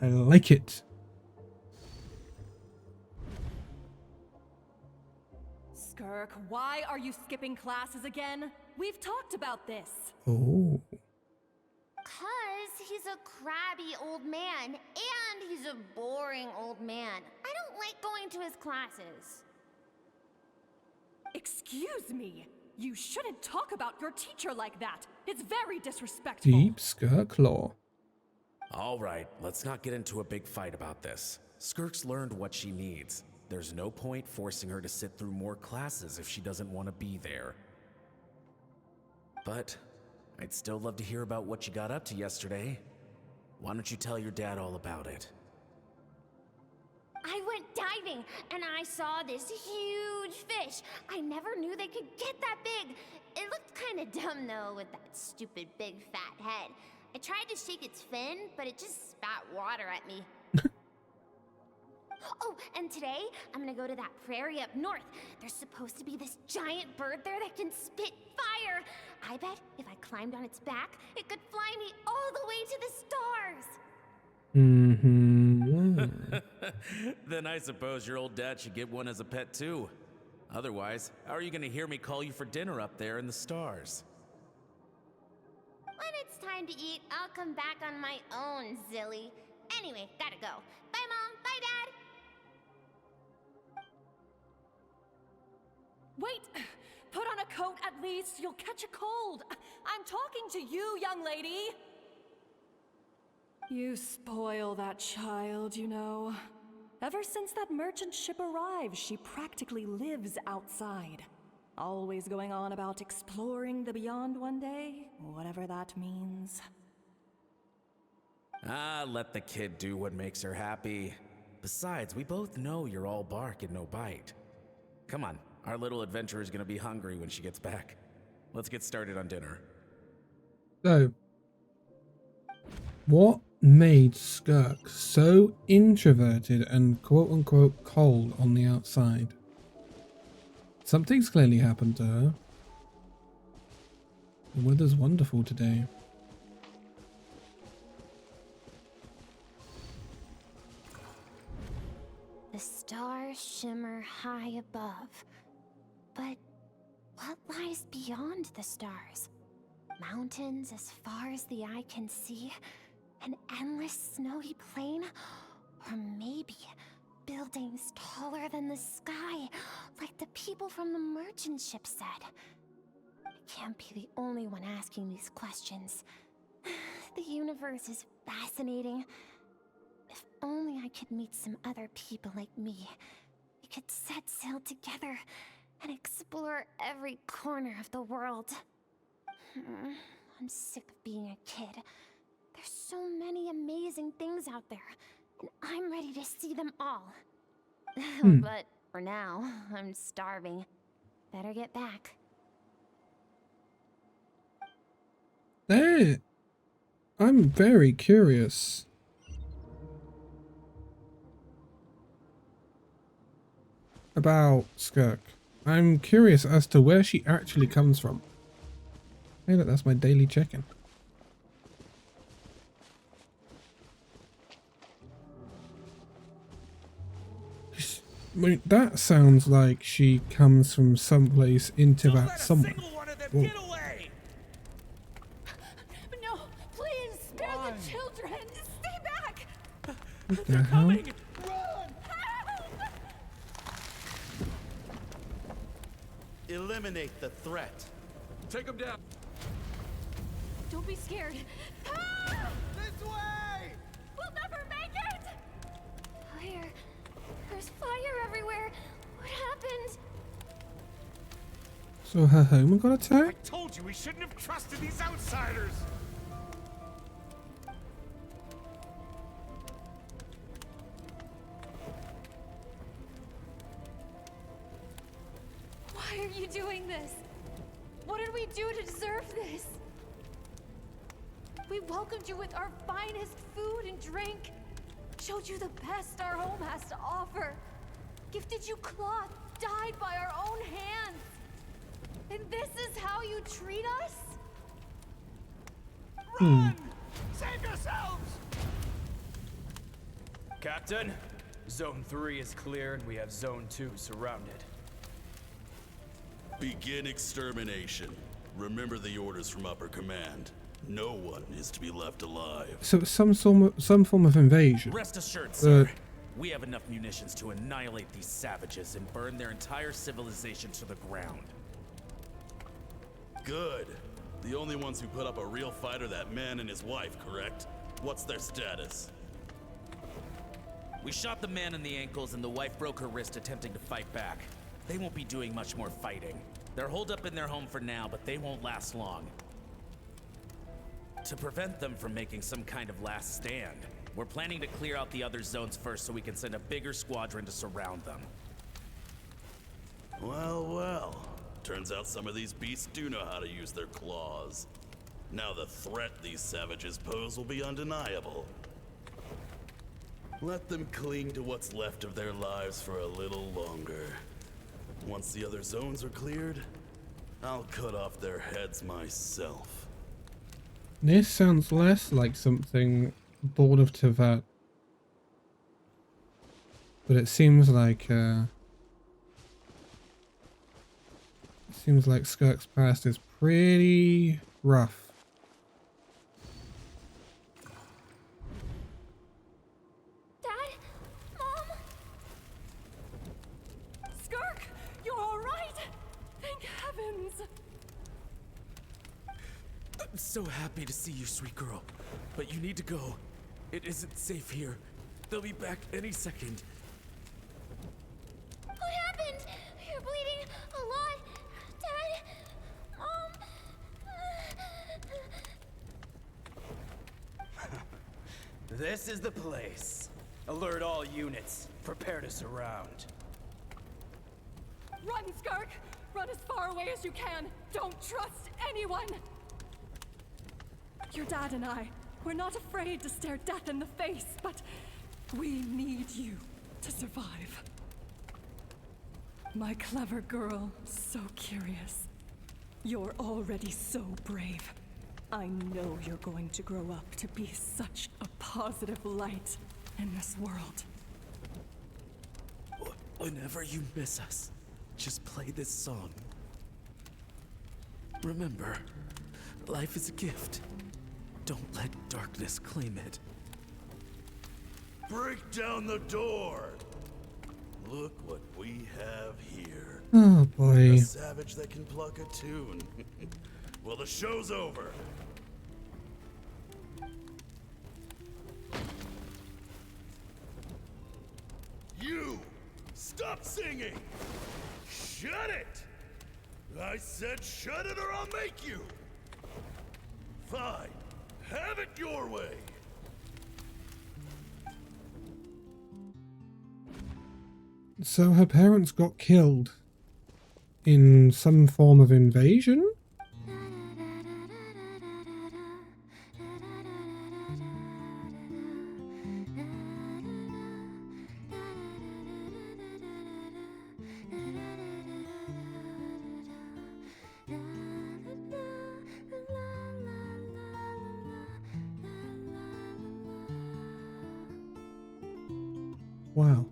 I like it. Skirk, why are you skipping classes again? We've talked about this. Oh. 'Cause he's a crabby old man, and he's a boring old man. I don't like going to his classes. Excuse me. You shouldn't talk about your teacher like that. It's very disrespectful. Deep Skirk lore. All right, let's not get into a big fight about this. Skirk's learned what she needs. There's no point forcing her to sit through more classes if she doesn't want to be there. But I'd still love to hear about what you got up to yesterday. Why don't you tell your dad all about it? I went diving and I saw this huge fish. I never knew they could get that big. It looked kind of dumb though with that stupid big fat head. I tried to shake its fin, but it just spat water at me. Oh, and today I'm gonna go to that prairie up north. There's supposed to be this giant bird there that can spit fire. I bet if I climbed on its back, it could fly me all the way to the stars. Then I suppose your old dad should get one as a pet too. Otherwise, how are you gonna hear me call you for dinner up there in the stars? When it's time to eat, I'll come back on my own, Zilly. Anyway, gotta go. Bye, Mom. Bye, Dad. Wait! Put on a coat at least. You'll catch a cold. I'm talking to you, young lady. You spoil that child, you know. Ever since that merchant ship arrived, she practically lives outside. Always going on about exploring the beyond one day, whatever that means. Let the kid do what makes her happy. Besides, we both know you're all bark and no bite. Come on, our little adventurer is gonna be hungry when she gets back. Let's get started on dinner. So, what made Skirk so introverted and quote-unquote cold on the outside? Something's clearly happened to her. The weather's wonderful today. The stars shimmer high above. But what lies beyond the stars? Mountains as far as the eye can see? An endless snowy plain? Or maybe buildings taller than the sky, like the people from the merchant ship said? I can't be the only one asking these questions. The universe is fascinating. If only I could meet some other people like me. We could set sail together and explore every corner of the world. I'm sick of being a kid. There's so many amazing things out there, and I'm ready to see them all. But for now, I'm starving. Better get back. Hey, I'm very curious. About Skirk. I'm curious as to where she actually comes from. Hey, look, that's my daily check-in. I mean, that sounds like she comes from someplace in Teyvat somewhere. Get away! No, please, spare the children! Stay back! What the hell? Run! Eliminate the threat. Take him down. Don't be scared. This way! We'll never make it! Fire. There's fire everywhere. What happened? So her home got I attacked? told you we shouldn't have trusted these outsiders. Why are you doing this? What did we do to deserve this? We welcomed you with our finest food and drink, showed you the best our home has to offer, gifted you cloth dyed by our own hands. And this is how you treat us? Run! Save yourselves! Captain, Zone 3 is clear and we have Zone 2 surrounded. Begin extermination. Remember the orders from upper command. No one is to be left alive. So it's some form of invasion. Rest assured, sir. We have enough munitions to annihilate these savages and burn their entire civilization to the ground. Good. The only ones who put up a real fight are that man and his wife, correct? What's their status? We shot the man in the ankles and the wife broke her wrist attempting to fight back. They won't be doing much more fighting. They're holed up in their home for now, but they won't last long. To prevent them from making some kind of last stand, we're planning to clear out the other zones first so we can send a bigger squadron to surround them. Well, well. Turns out some of these beasts do know how to use their claws. Now the threat these savages pose will be undeniable. Let them cling to what's left of their lives for a little longer. Once the other zones are cleared, I'll cut off their heads myself. This sounds less like something born of Teyvat, but it seems like Skirk's past is pretty rough. Dad? Mom? Skirk, you're all right? Thank heavens. I'm so happy to see you, sweet girl. But you need to go. It isn't safe here. They'll be back any second. What happened? You're bleeding a lot. Dad? Mom? This is the place. Alert all units. Prepare to surround. Run, Skirk! Run as far away as you can. Don't trust anyone. Your dad and I, we're not afraid to stare death in the face, but we need you to survive. My clever girl, so curious. You're already so brave. I know you're going to grow up to be such a positive light in this world. Whenever you miss us, just play this song. Remember, life is a gift. Don't let darkness claim it. Break down the door! Look what we have here. Oh boy. A savage that can pluck a tune. Well, the show's over. You! Stop singing! Shut it! I said shut it or I'll make you! Fine. Have it your way! So her parents got killed in some form of invasion? Wow.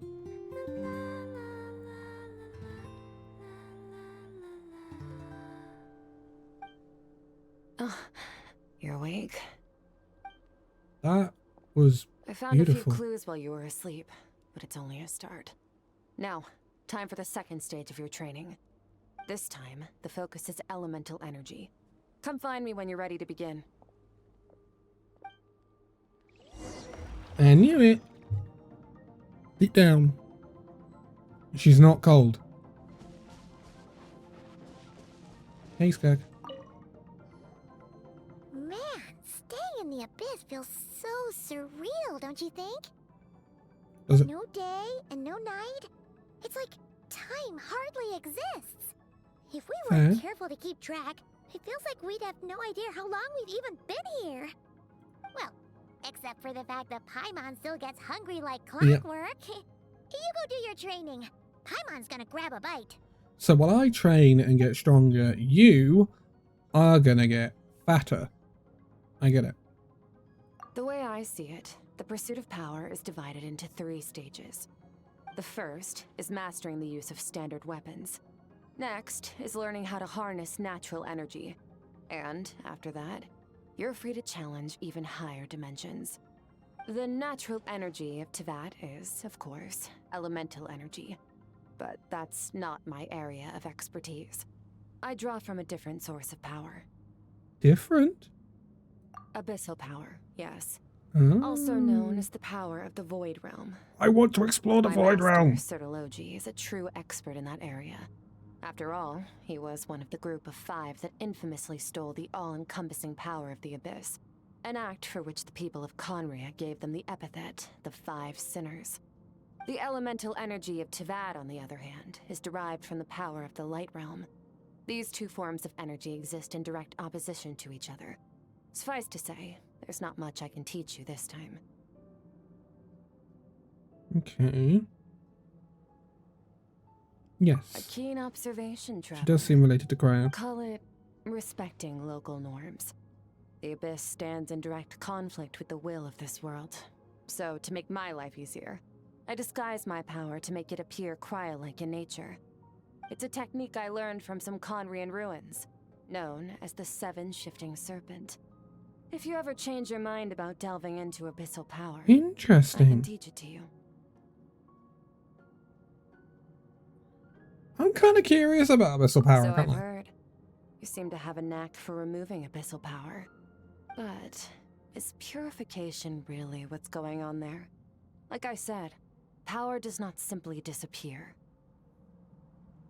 Oh, you're awake. That was I found beautiful. a few clues while you were asleep, but it's only a start. Now, time for the second stage of your training. This time, the focus is elemental energy. Come find me when you're ready to begin. I knew it. Deep down. She's not cold. Hey, Skirk. Man, staying in the abyss feels so surreal, don't you think? Does it? No day and no night. It's like time hardly exists. If we weren't careful to keep track, it feels like we'd have no idea how long we've even been here. Well, except for the fact that Paimon still gets hungry like clockwork. You go do your training. Paimon's gonna grab a bite. So while I train and get stronger, you are gonna get fatter. I get it. The way I see it, the pursuit of power is divided into 3 stages. The first is mastering the use of standard weapons. Next is learning how to harness natural energy. And after that, you're free to challenge even higher dimensions. The natural energy of Teyvat is, of course, elemental energy. But that's not my area of expertise. I draw from a different source of power. Different? Abyssal power, yes. Also known as the power of the Void Realm. I want to explore the My Void Realm. master, Sertologi, is a true expert in that area. After all, he was one of the group of 5 that infamously stole the all-encompassing power of the Abyss, an act for which the people of Conria gave them the epithet, the 5 Sinners. The elemental energy of Teyvat, on the other hand, is derived from the power of the Light Realm. These 2 forms of energy exist in direct opposition to each other. Suffice to say, there's not much I can teach you this time. Okay. A Yes. keen observation, Trevor. She does seem related to Cryo. Call it respecting local norms. The Abyss stands in direct conflict with the will of this world. So, to make my life easier, I disguise my power to make it appear cryo-like in nature. It's a technique I learned from some Conrian ruins, known as the 7 Shifting Serpent. If you ever change your mind about delving into abyssal power, I can Interesting. teach it to you. I'm kind of curious about abyssal power. So I can't I've lie. heard. You seem to have a knack for removing abyssal power. But is purification really what's going on there? Like I said, power does not simply disappear.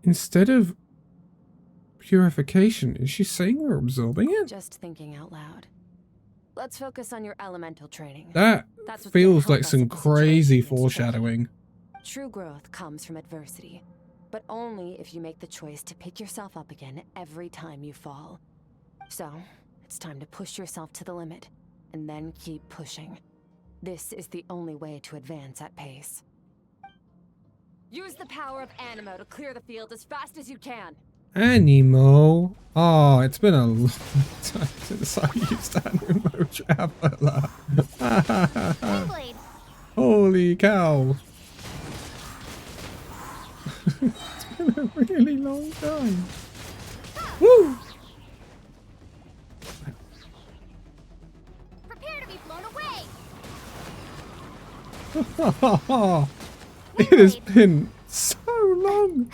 Instead of purification, is she saying we're absorbing it? Just thinking out loud. Let's focus on your elemental training. That That's what's gonna feels help like us some if the situation crazy gets tricky. foreshadowing. True growth comes from adversity, but only if you make the choice to pick yourself up again every time you fall. So, it's time to push yourself to the limit, and then keep pushing. This is the only way to advance at pace. Use the power of Animo to clear the field as fast as you can. Animo. Oh, it's been a long time since I used Animo Traveler. Windblade. Holy cow. It's been a really long time. Woo! Prepare to be blown away. It has been so long.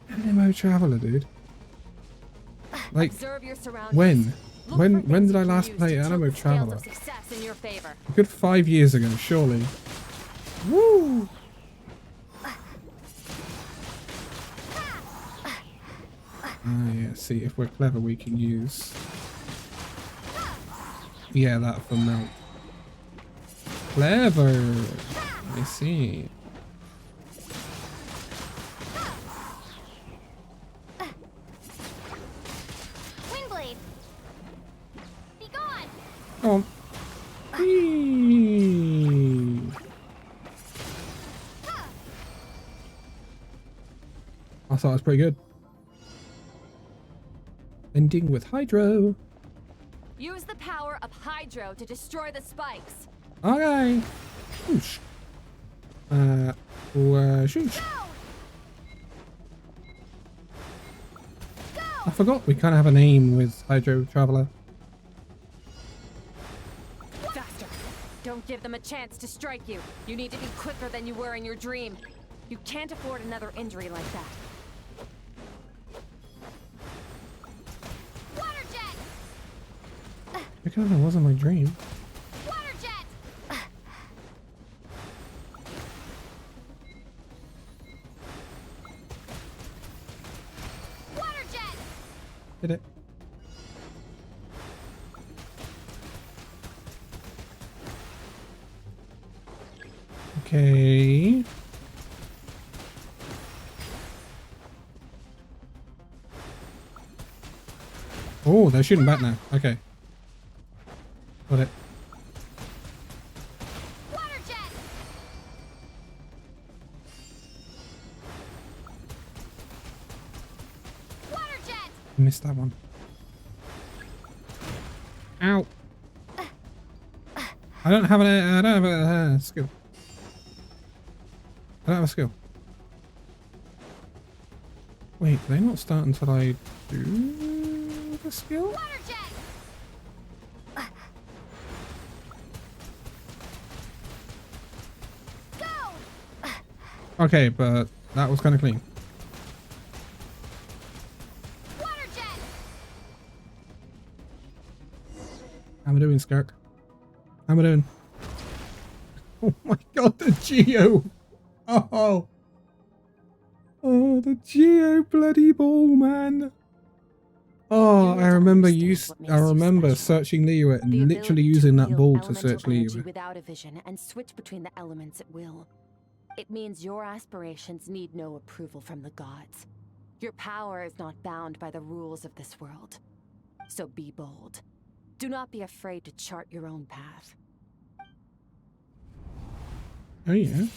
Animo Traveler, dude. Like, Observe your surroundings. when? Look When for things did I you can last use play to tilt Animo the scales Traveler? of success in your favor. A good 5 years ago, surely. Woo! Ah, yeah, see, if we're clever, we can use... Yeah, that for melt. Clever! I see. Windblade. Be gone. Come on. Whee! I thought it was pretty good. Ending with Hydro. Use the power of Hydro to destroy the spikes. Okay. Whoosh. Shoosh. I forgot we kind of have a name with Hydro Traveler. Faster. Don't give them a chance to strike you. You need to be quicker than you were in your dream. You can't afford another injury like that. Water jet. Because it wasn't my dream. Water jet. Water jet. Did it? Okay. Oh, they're shooting back now. Okay. Got it. Water jet. Water jet. Missed that one. Ow. I don't have a skill. I don't have a skill. Wait, they not start until I do the skill? Water jet. Go. Okay, but that was kind of clean. Water jet. How am I doing, Skirk? How am I doing? Oh my god, the Geo! Oh! Oh, the Geo bloody ball, man! Oh, I remember I remember searching Liyue and literally using that ball to search Liyue. Without a vision and switch between the elements at will. It means your aspirations need no approval from the gods. Your power is not bound by the rules of this world. So be bold. Do not be afraid to chart your own path. Oh yeah.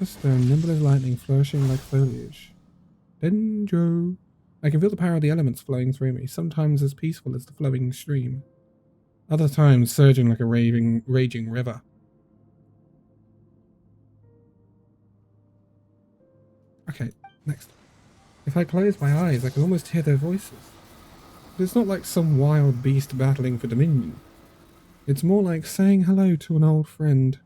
Stone, nimble as lightning, flourishing like foliage. Dendro. I can feel the power of the elements flowing through me, sometimes as peaceful as the flowing stream. Other times surging like a raging river. Okay, next. If I close my eyes, I can almost hear their voices. But it's not like some wild beast battling for dominion. It's more like saying hello to an old friend.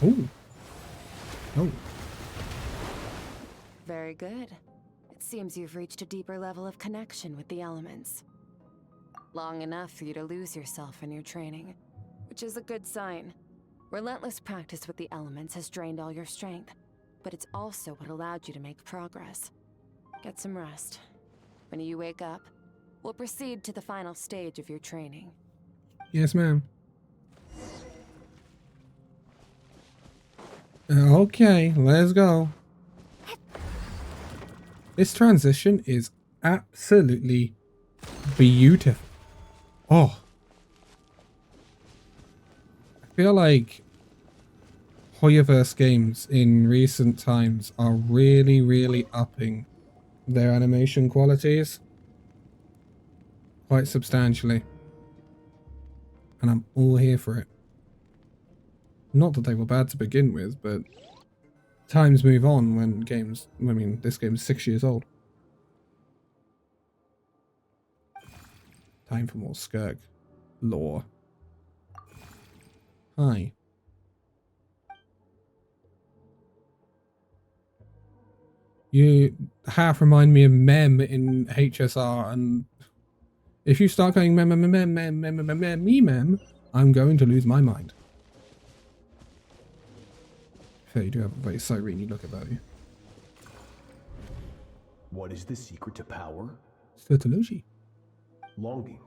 Oh. Oh. Very good. It seems you've reached a deeper level of connection with the elements. Long enough for you to lose yourself in your training, which is a good sign. Relentless practice with the elements has drained all your strength, but it's also what allowed you to make progress. Get some rest. When you wake up, we'll proceed to the final stage of your training. Yes, ma'am. Okay, let's go. This transition is absolutely beautiful. Oh. I feel like Hoyoverse games in recent times are really upping their animation qualities quite substantially. And I'm all here for it. Not that they were bad to begin with, but times move on when games... I mean, this game's 6 years old. Time for more Skirk lore. Hi. You half remind me of Mem in HSR, and if you start going mem, I'm going to lose my mind. So you do have a very siren look about you. What is the secret to power? Certalogy. Longing.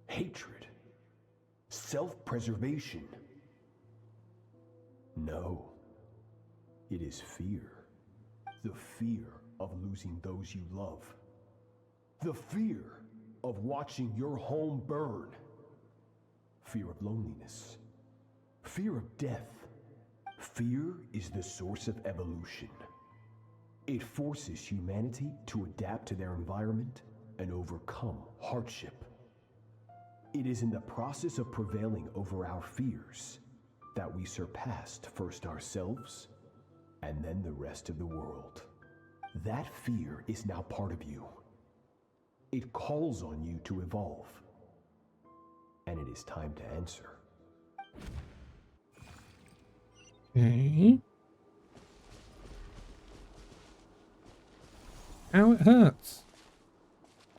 Hatred. Self-preservation. No. It is fear. The fear of losing those you love. The fear of watching your home burn. Fear of loneliness. Fear of death. Fear is the source of evolution. It forces humanity to adapt to their environment and overcome hardship. It is in the process of prevailing over our fears that we surpassed first ourselves and then the rest of the world. That fear is now part of you. It calls on you to evolve. And it is time to answer. Okay. Ow, it hurts.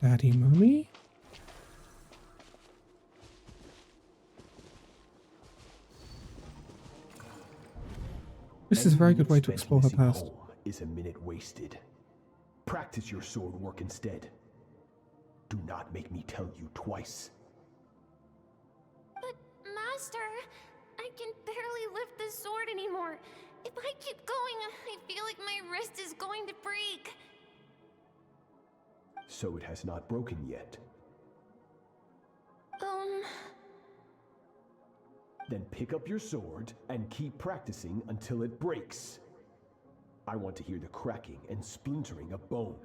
Daddy, mummy? This is a very good way to explore her past. Is a minute wasted. Practice your sword work instead. Do not make me tell you twice. But, Master, I can barely lift the sword anymore. If I keep going, I feel like my wrist is going to break. So it has not broken yet. Then pick up your sword and keep practicing until it breaks. I want to hear the cracking and splintering of bone.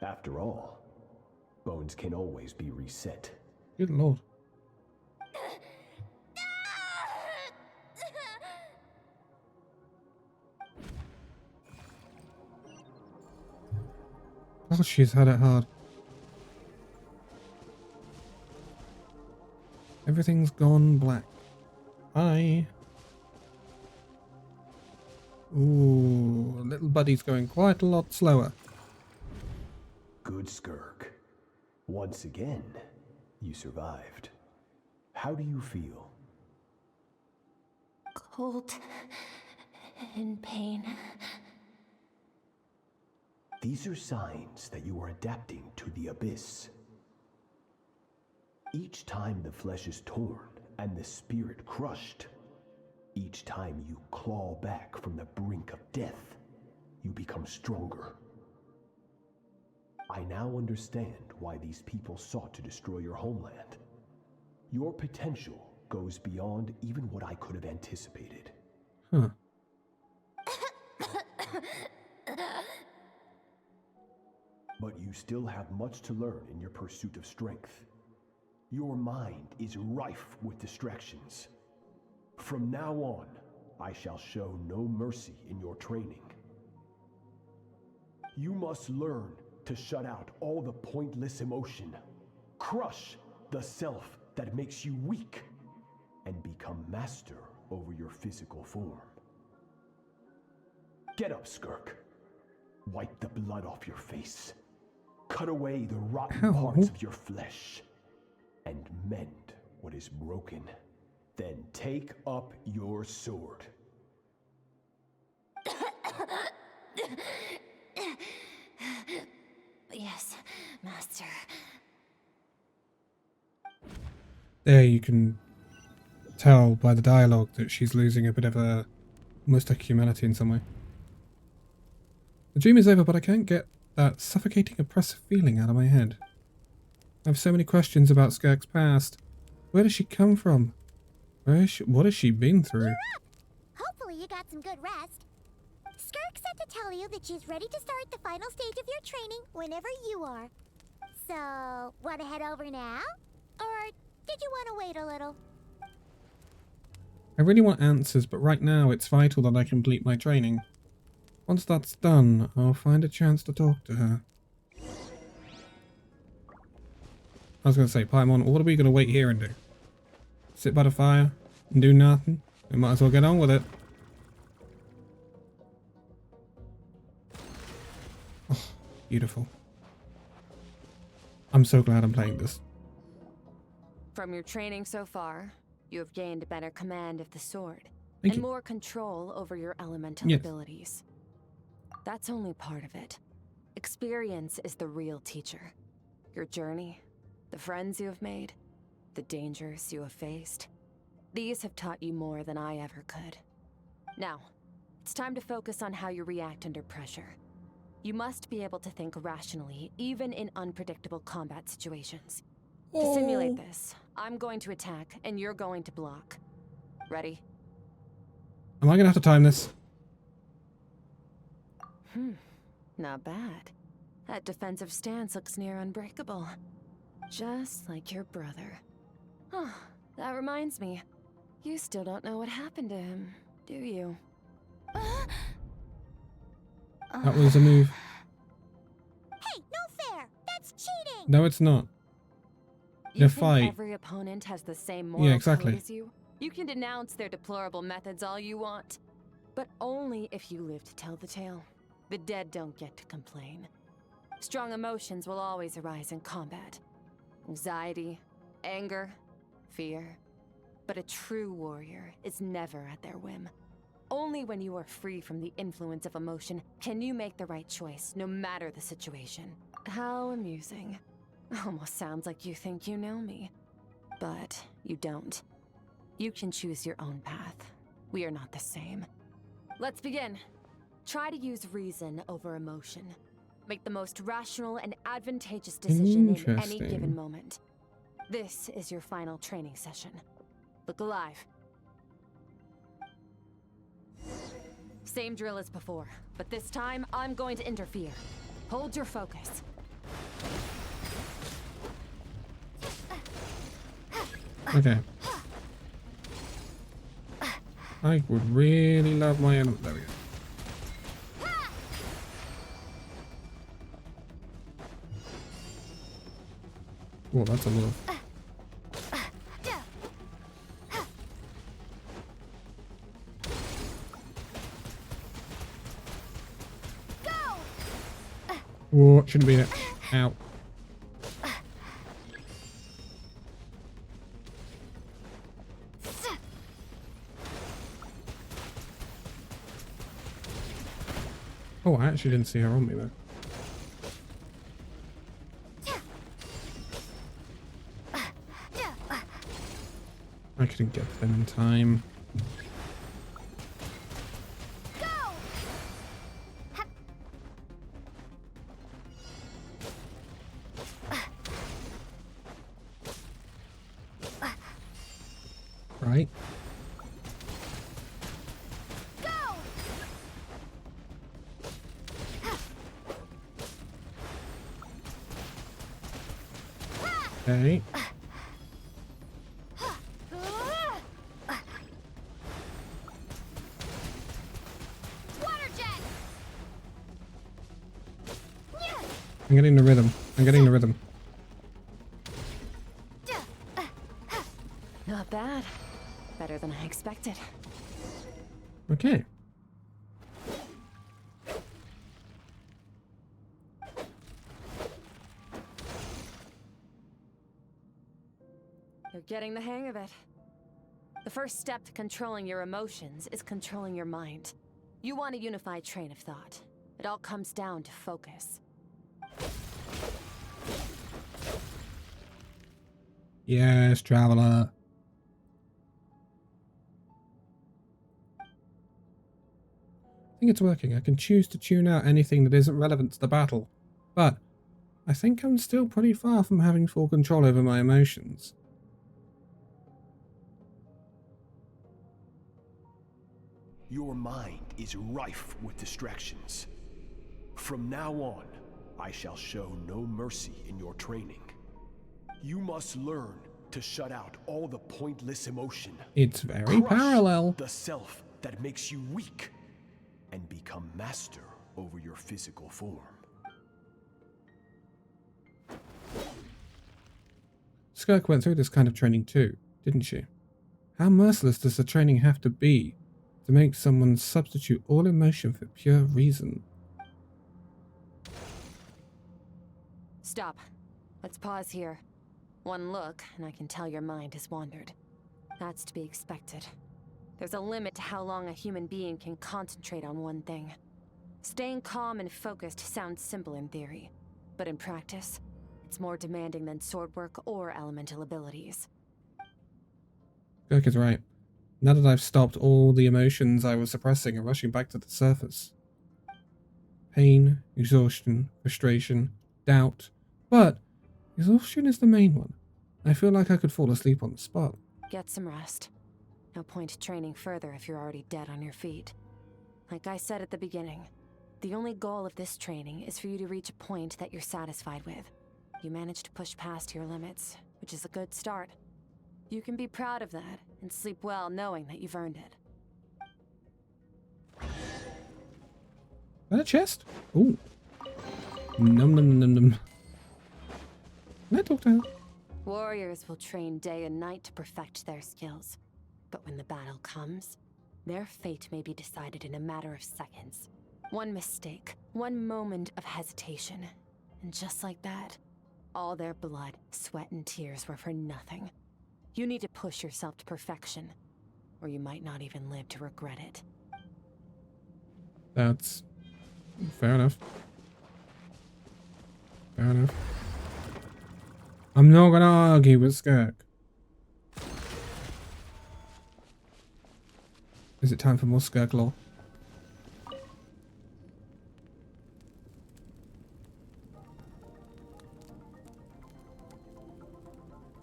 After all, bones can always be reset. Good lord. Oh, she's had it hard. Everything's gone black. Hi. Ooh, little buddy's going quite a lot slower. Good, Skirk. Once again, you survived. How do you feel? Cold. In pain. These are signs that you are adapting to the abyss. Each time the flesh is torn and the spirit crushed, each time you claw back from the brink of death, you become stronger. I now understand why these people sought to destroy your homeland. Your potential goes beyond even what I could have anticipated. Huh. But you still have much to learn in your pursuit of strength. Your mind is rife with distractions. From now on, I shall show no mercy in your training. You must learn to shut out all the pointless emotion, crush the self that makes you weak, and become master over your physical form. Get up, Skirk. Wipe the blood off your face. Cut away the rotten parts of your flesh. And mend what is broken. Then take up your sword. Yes, Master. There you can tell by the dialogue that she's losing a bit of a almost like humanity in some way. The dream is over, but I can't get that suffocating oppressive feeling out of my head. I have so many questions about Skirk's past. Where does she come from? What has she been through? You're up! Hopefully you got some good rest. Skirk said to tell you that she's ready to start the final stage of your training whenever you are. So, want to head over now? Or did you want to wait a little? I really want answers, but right now it's vital that I complete my training. Once that's done, I'll find a chance to talk to her. I was going to say, Paimon, what are we going to wait here and do? Sit by the fire and do nothing? We might as well get on with it. Oh, beautiful. I'm so glad I'm playing this. From your training so far, you have gained a better command of the sword Thank and you. more control over your elemental Yes. abilities. That's only part of it. Experience is the real teacher. Your journey, the friends you have made, the dangers you have faced. These have taught you more than I ever could. Now, it's time to focus on how you react under pressure. You must be able to think rationally, even in unpredictable combat situations. To simulate this, I'm going to attack and you're going to block. Ready? Am I going to have to time this? Not bad. That defensive stance looks near unbreakable. Just like your brother. Oh, that reminds me. You still don't know what happened to him, do you? That was a move. Hey, no fair! That's cheating! No, it's not. You In a think fight. every opponent has the same moral exactly. code as you? You can denounce their deplorable methods all you want, but only if you live to tell the tale. The dead don't get to complain. Strong emotions will always arise in combat. Anxiety, anger, fear. But a true warrior is never at their whim. Only when you are free from the influence of emotion can you make the right choice, no matter the situation. How amusing. Almost sounds like you think you know me. But you don't. You can choose your own path. We are not the same. Let's begin. Try to use reason over emotion. Make the most rational and advantageous decision in any given Interesting. moment. This is your final training session. Look alive. Same drill as before, but this time I'm going to interfere. Hold your focus. Okay. I would really love my element. There we go. Oh, that's a lot of... Whoa, shouldn't be it. Ow. Oh, I actually didn't see her on me though. I couldn't get to them in time. Right. Okay. I'm getting the rhythm. I'm getting the rhythm. Not bad. Better than I expected. Okay. You're getting the hang of it. The first step to controlling your emotions is controlling your mind. You want a unified train of thought. It all comes down to focus. Yes, traveler. I think it's working. I can choose to tune out anything that isn't relevant to the battle. But I think I'm still pretty far from having full control over my emotions. Your mind is rife with distractions. From now on, I shall show no mercy in your training. You must learn to shut out all the pointless emotion. It's very Crush parallel. the self that makes you weak, and become master over your physical form. Skirk went through this kind of training too, didn't she? How merciless does the training have to be to make someone substitute all emotion for pure reason? Stop. Let's pause here. One look, and I can tell your mind has wandered. That's to be expected. There's a limit to how long a human being can concentrate on one thing. Staying calm and focused sounds simple in theory, but in practice, it's more demanding than sword work or elemental abilities. Skirk is right. Now that I've stopped, all the emotions I was suppressing are rushing back to the surface. Pain, exhaustion, frustration, doubt. But exhaustion is the main one. I feel like I could fall asleep on the spot. Get some rest. No point training further if you're already dead on your feet. Like I said at the beginning, the only goal of this training is for you to reach a point that you're satisfied with. You managed to push past your limits, which is a good start. You can be proud of that and sleep well knowing that you've earned it. Is that a chest? Ooh. Num num num num. Can I talk to her? Warriors will train day and night to perfect their skills. But when the battle comes, their fate may be decided in a matter of seconds. One mistake, one moment of hesitation, and just like that, all their blood, sweat, and tears were for nothing. You need to push yourself to perfection, or you might not even live to regret it. That's fair enough. Fair enough. I'm not gonna argue with Skirk. Is it time for more Skirk lore?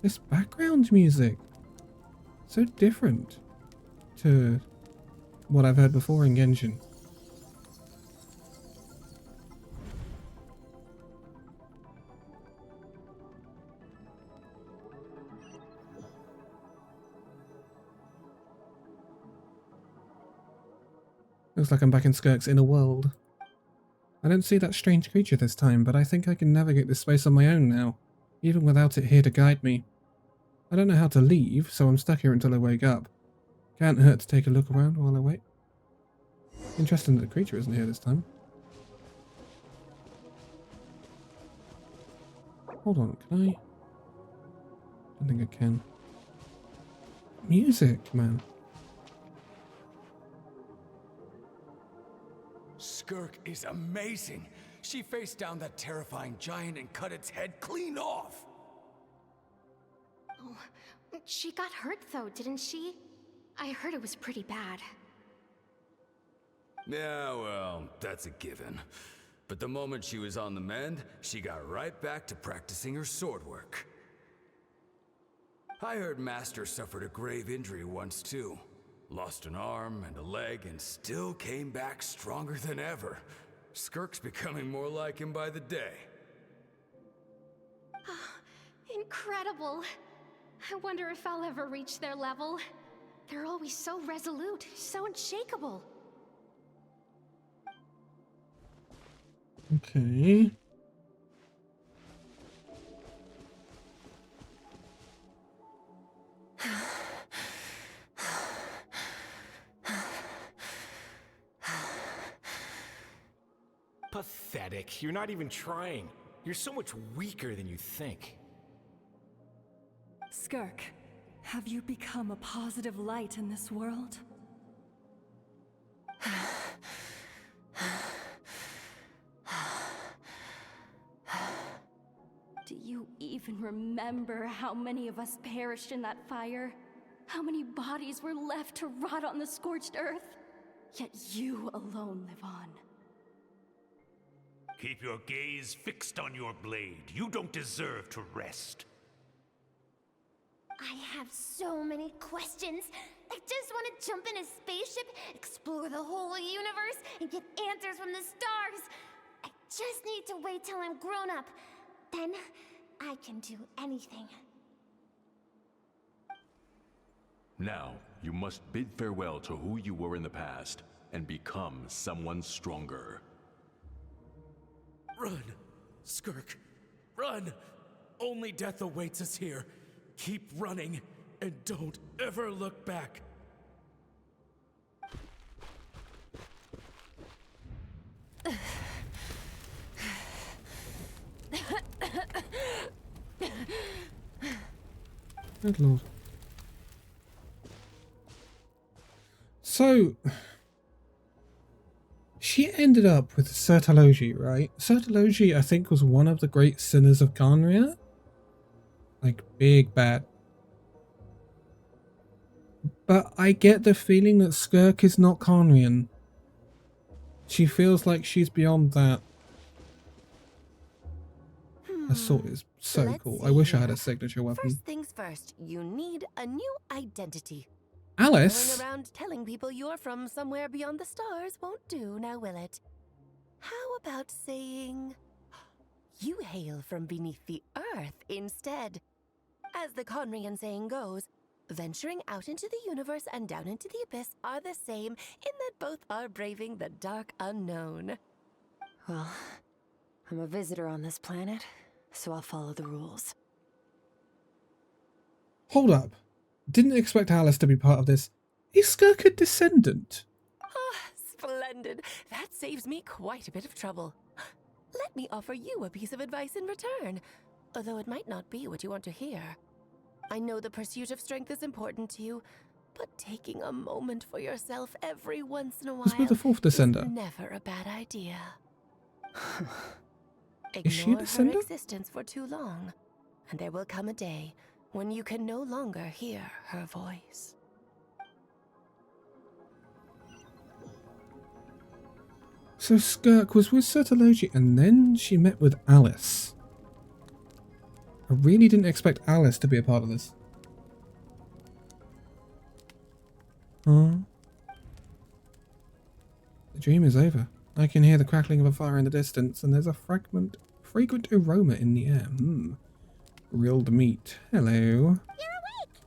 This background music, so different to what I've heard before in Genshin. Looks like I'm back in Skirk's inner world. I don't see that strange creature this time, but I think I can navigate this space on my own now, even without it here to guide me. I don't know how to leave, so I'm stuck here until I wake up. Can't hurt to take a look around while I wait. Interesting that the creature isn't here this time. Hold on, can I? I don't think I can. Music, man. Skirk is amazing. She faced down that terrifying giant and cut its head clean off. Oh, she got hurt though, didn't she? I heard it was pretty bad. Yeah, well, that's a given. But the moment she was on the mend, she got right back to practicing her sword work. I heard Master suffered a grave injury once too. Lost an arm and a leg and still came back stronger than ever. Skirk's becoming more like him by the day. Incredible. I wonder if I'll ever reach their level. They're always so resolute, so unshakable. Okay. Pathetic. You're not even trying. You're so much weaker than you think. Skirk, have you become a positive light in this world? Do you even remember how many of us perished in that fire? How many bodies were left to rot on the scorched earth? Yet you alone live on. Keep your gaze fixed on your blade. You don't deserve to rest. I have so many questions. I just want to jump in a spaceship, explore the whole universe, and get answers from the stars. I just need to wait till I'm grown up. Then I can do anything. Now, you must bid farewell to who you were in the past and become someone stronger. Run, Skirk, run! Only death awaits us here. Keep running, and don't ever look back. Good lord. So, she ended up with Sertalogi, right? Sertalogi, I think, was one of the great sinners of Khaenri'ah. Like, big bad. But I get the feeling that Skirk is not Khaenri'an. She feels like she's beyond that. Her sword is so cool. I wish I had a signature weapon. First things first, you need a new identity. Alice? Going around telling people you're from somewhere beyond the stars won't do, now will it? How about saying you hail from beneath the earth instead? As the Khaenri'an saying goes, venturing out into the universe and down into the abyss are the same in that both are braving the dark unknown. Well, I'm a visitor on this planet, so I'll follow the rules. Hold up. Didn't expect Alice to be part of this. Is Skirk a descendant? Ah, splendid. That saves me quite a bit of trouble. Let me offer you a piece of advice in return, although it might not be what you want to hear. I know the pursuit of strength is important to you, but taking a moment for yourself every once in a while Must be the fourth descender. is never a bad idea. Is she a Ignore her descender? existence for too long, and there will come a day when you can no longer hear her voice. So Skirk was with Sertalogi and then she met with Alice. I really didn't expect Alice to be a part of this. Huh? The dream is over. I can hear the crackling of a fire in the distance and there's a fragrant aroma in the air. Grilled meat. Hello. You're awake!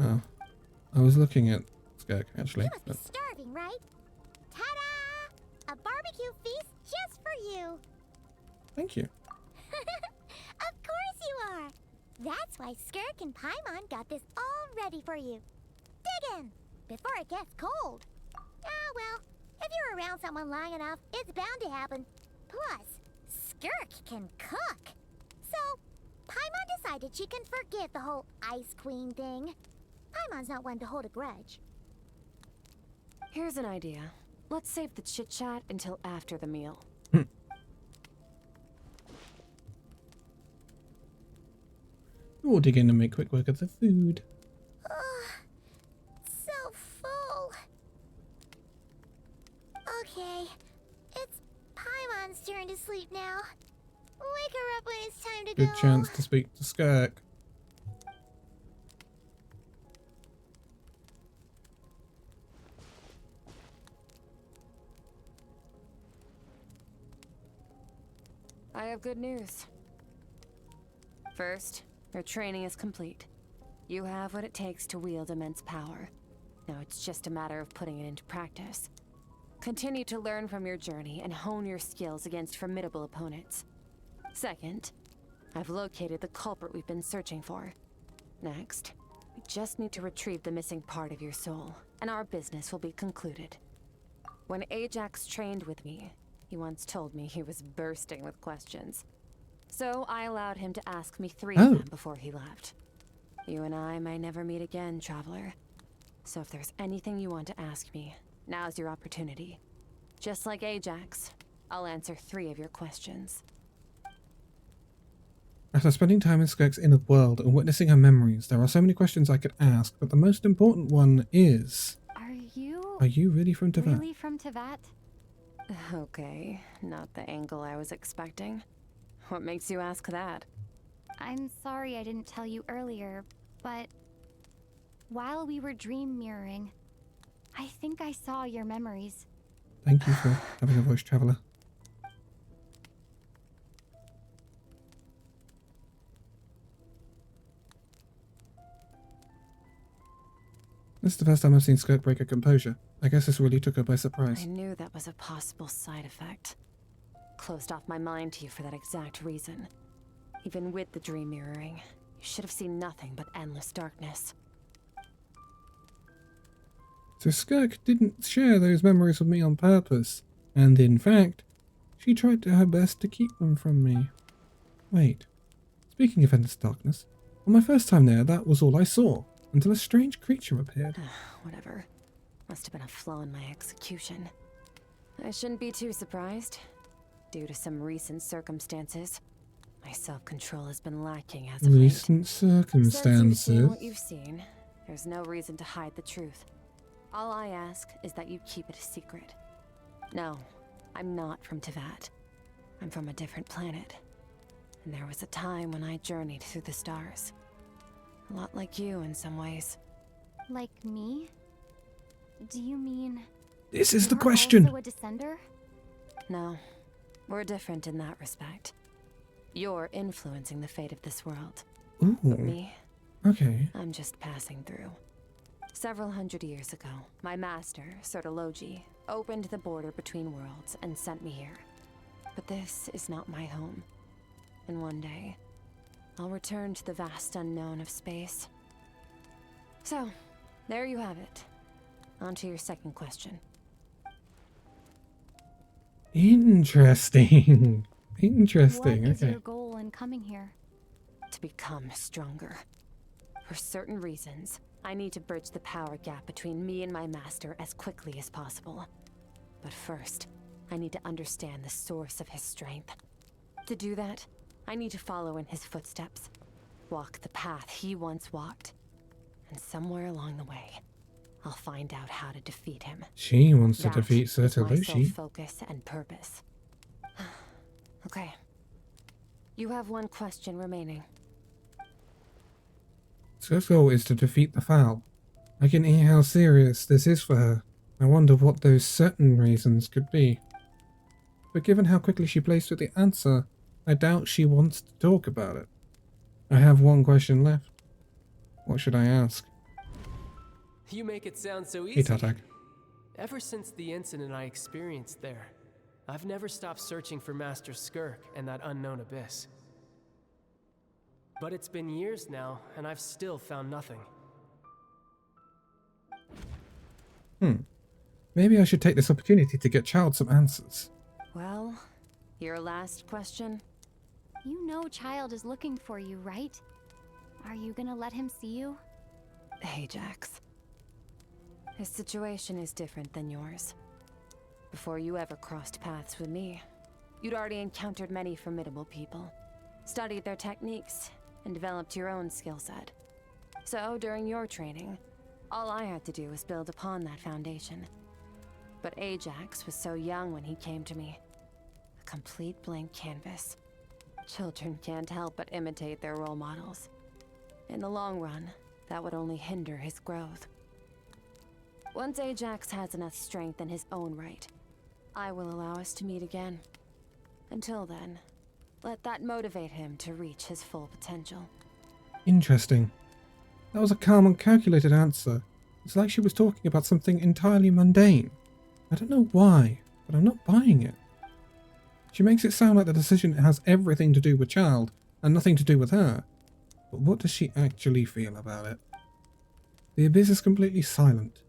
Oh. I was looking at Skirk, actually. You must be starving, right? Ta-da! A barbecue feast just for you. Thank you. Of course you are. That's why Skirk and Paimon got this all ready for you. Dig in, before it gets cold. Ah, well, if you're around someone long enough, it's bound to happen. Plus, Skirk can cook. So, Paimon decided she can forget the whole Ice Queen thing. Paimon's not one to hold a grudge. Here's an idea. Let's save the chit-chat until after the meal. We'll dig in and make quick work of the food. So full. Okay, it's Paimon's turn to sleep now. Wake her up when it's time to go. Good chance to speak to Skirk. I have good news. First, your training is complete. You have what it takes to wield immense power. Now it's just a matter of putting it into practice. Continue to learn from your journey and hone your skills against formidable opponents. Second, I've located the culprit we've been searching for. Next, we just need to retrieve the missing part of your soul, and our business will be concluded. When Ajax trained with me, he once told me he was bursting with questions. So I allowed him to ask me 3 of them before he left. You and I may never meet again, Traveler. So if there's anything you want to ask me, now's your opportunity. Just like Ajax, I'll answer 3 of your questions. After spending time in Skirk's inner world and witnessing her memories, there are so many questions I could ask, but the most important one is... Are you really from Teyvat? Really from Teyvat? Okay, not the angle I was expecting. What makes you ask that? I'm sorry I didn't tell you earlier, but while we were dream mirroring, I think I saw your memories. Thank you for having a voice, Traveler. This is the first time I've seen Skirk break her composure. I guess this really took her by surprise. I knew that was a possible side effect. Closed off my mind to you for that exact reason. Even with the dream mirroring, you should have seen nothing but endless darkness. So Skirk didn't share those memories with me on purpose, and in fact, she tried her best to keep them from me. Wait, speaking of endless darkness, on my first time there, that was all I saw, until a strange creature appeared. Whatever. Must have been a flaw in my execution. I shouldn't be too surprised. Due to some recent circumstances, my self-control has been lacking as of late. Recent circumstances? Since you've seen what you've seen, there's no reason to hide the truth. All I ask is that you keep it a secret. No, I'm not from Teyvat. I'm from a different planet. And there was a time when I journeyed through the stars. A lot like you in some ways. Like me? Do you mean... This is the you're question! Also a descender? No, we're different in that respect. You're influencing the fate of this world. Ooh. But me? Okay. I'm just passing through. Several hundred years ago, my master, Sertologi, opened the border between worlds and sent me here. But this is not my home. And one day, I'll return to the vast unknown of space. So, there you have it. On to your second question. Interesting. Interesting, What is okay. your goal in coming here? To become stronger. For certain reasons, I need to bridge the power gap between me and my master as quickly as possible. But first, I need to understand the source of his strength. To do that, I need to follow in his footsteps. Walk the path he once walked. And somewhere along the way, I'll find out how to defeat him. She wants to That defeat is my sole Sertologi. focus and purpose. Okay. You have one question remaining. Skirk's goal is to defeat the Foul. I can hear how serious this is for her. I wonder what those certain reasons could be. But given how quickly she placed with the answer, I doubt she wants to talk about it. I have one question left. What should I ask? You make it sound so Hey, easy. Tatak. Ever since the incident I experienced there, I've never stopped searching for Master Skirk and that unknown abyss. But it's been years now, and I've still found nothing. Maybe I should take this opportunity to get Child some answers. Well, your last question? You know Child is looking for you, right? Are you gonna let him see you? Ajax. His situation is different than yours. Before you ever crossed paths with me, you'd already encountered many formidable people, studied their techniques, and developed your own skill set. So, during your training, all I had to do was build upon that foundation. But Ajax was so young when he came to me. A complete blank canvas. Children can't help but imitate their role models. In the long run, that would only hinder his growth. Once Ajax has enough strength in his own right, I will allow us to meet again. Until then, let that motivate him to reach his full potential. Interesting. That was a calm and calculated answer. It's like she was talking about something entirely mundane. I don't know why, but I'm not buying it. She makes it sound like the decision has everything to do with Child and nothing to do with her. But what does she actually feel about it? The Abyss is completely silent.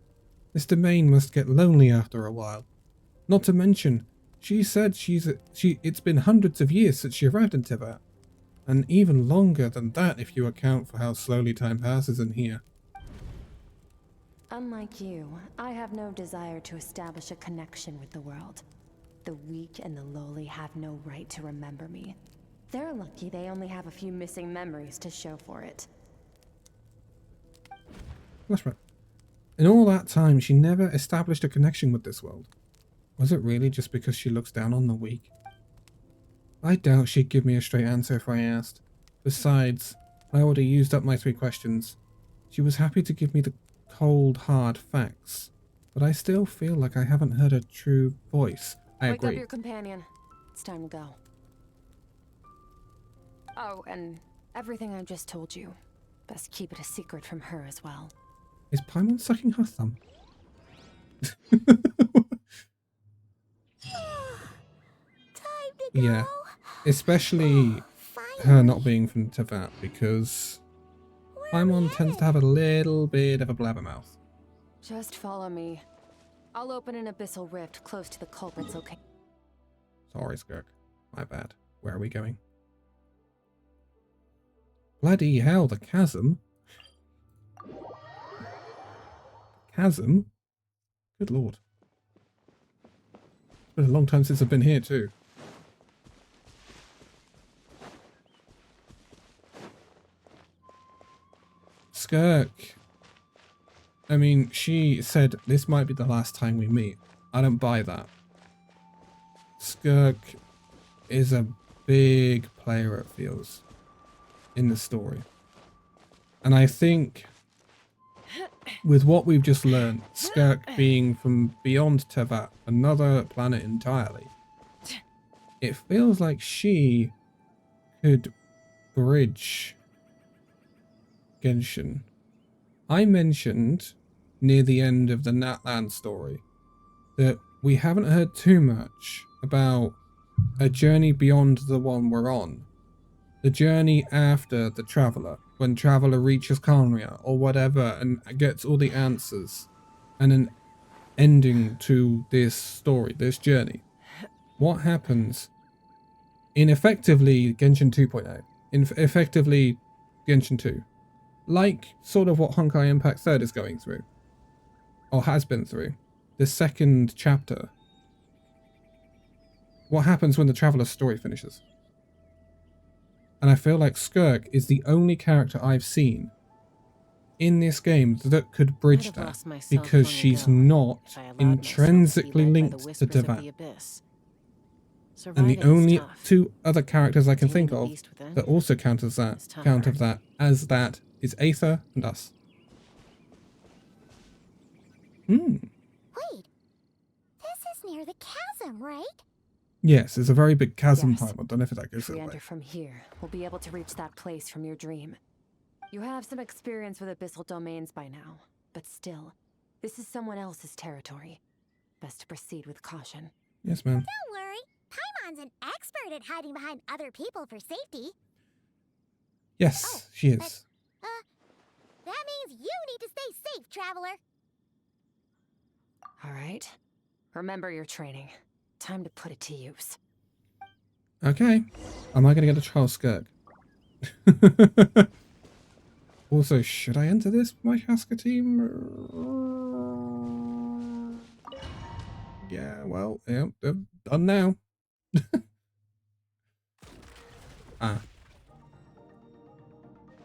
This domain must get lonely after a while. Not to mention, she said it's been hundreds of years since she arrived in Teyvat. And even longer than that if you account for how slowly time passes in here. Unlike you, I have no desire to establish a connection with the world. The weak and the lowly have no right to remember me. They're lucky they only have a few missing memories to show for it. That's right. In all that time, she never established a connection with this world. Was it really just because she looks down on the weak? I doubt she'd give me a straight answer if I asked. Besides, I already used up my 3 questions. She was happy to give me the cold, hard facts, but I still feel like I haven't heard her true voice. I agree. Wake up your companion. It's time to go. Oh, and everything I just told you, best keep it a secret from her as well. Is Paimon sucking her thumb? Yeah, especially her not being from Teyvat, because Paimon tends to have a little bit of a blabbermouth. Just follow me. I'll open an abyssal rift close to the culprit's location. Sorry, Skirk. My bad. Where are we going? Bloody hell, the chasm. Chasm? Good lord. It's been a long time since I've been here too. Skirk. I mean, she said this might be the last time we meet. I don't buy that. Skirk is a big player, it feels, in the story. And I think with what we've just learned, Skirk being from beyond Teyvat, another planet entirely, it feels like she could bridge Genshin. I mentioned near the end of the Natlan story that we haven't heard too much about a journey beyond the one we're on. The journey after the Traveler, when Traveler reaches Danconia or whatever and gets all the answers and an ending to this story, this journey. What happens in effectively Genshin 2.0, in effectively Genshin 2? Like sort of what Honkai Impact 3rd is going through, or has been through, the second chapter. What happens when the Traveler's story finishes? And I feel like Skirk is the only character I've seen in this game that could bridge that, because she's not intrinsically linked to Teyvat. And the only 2 other characters I can think of that also count as that is Aether and us. Wait, this is near the chasm, right? Yes, it's a very big chasm Yes. pipe. I don't know if that goes If we that way. enter from here, we'll be able to reach that place from your dream. You have some experience with abyssal domains by now, but still, this is someone else's territory. Best to proceed with caution. Yes, ma'am. Don't worry, Paimon's an expert at hiding behind other people for safety. Yes, she is. That means you need to stay safe, Traveler. All right. Remember your training. Time to put it to use. Okay. Am I going to get a trial Skirk? Also, should I enter this with my Hasker team? Yeah, well, yeah, they're done now. Ah.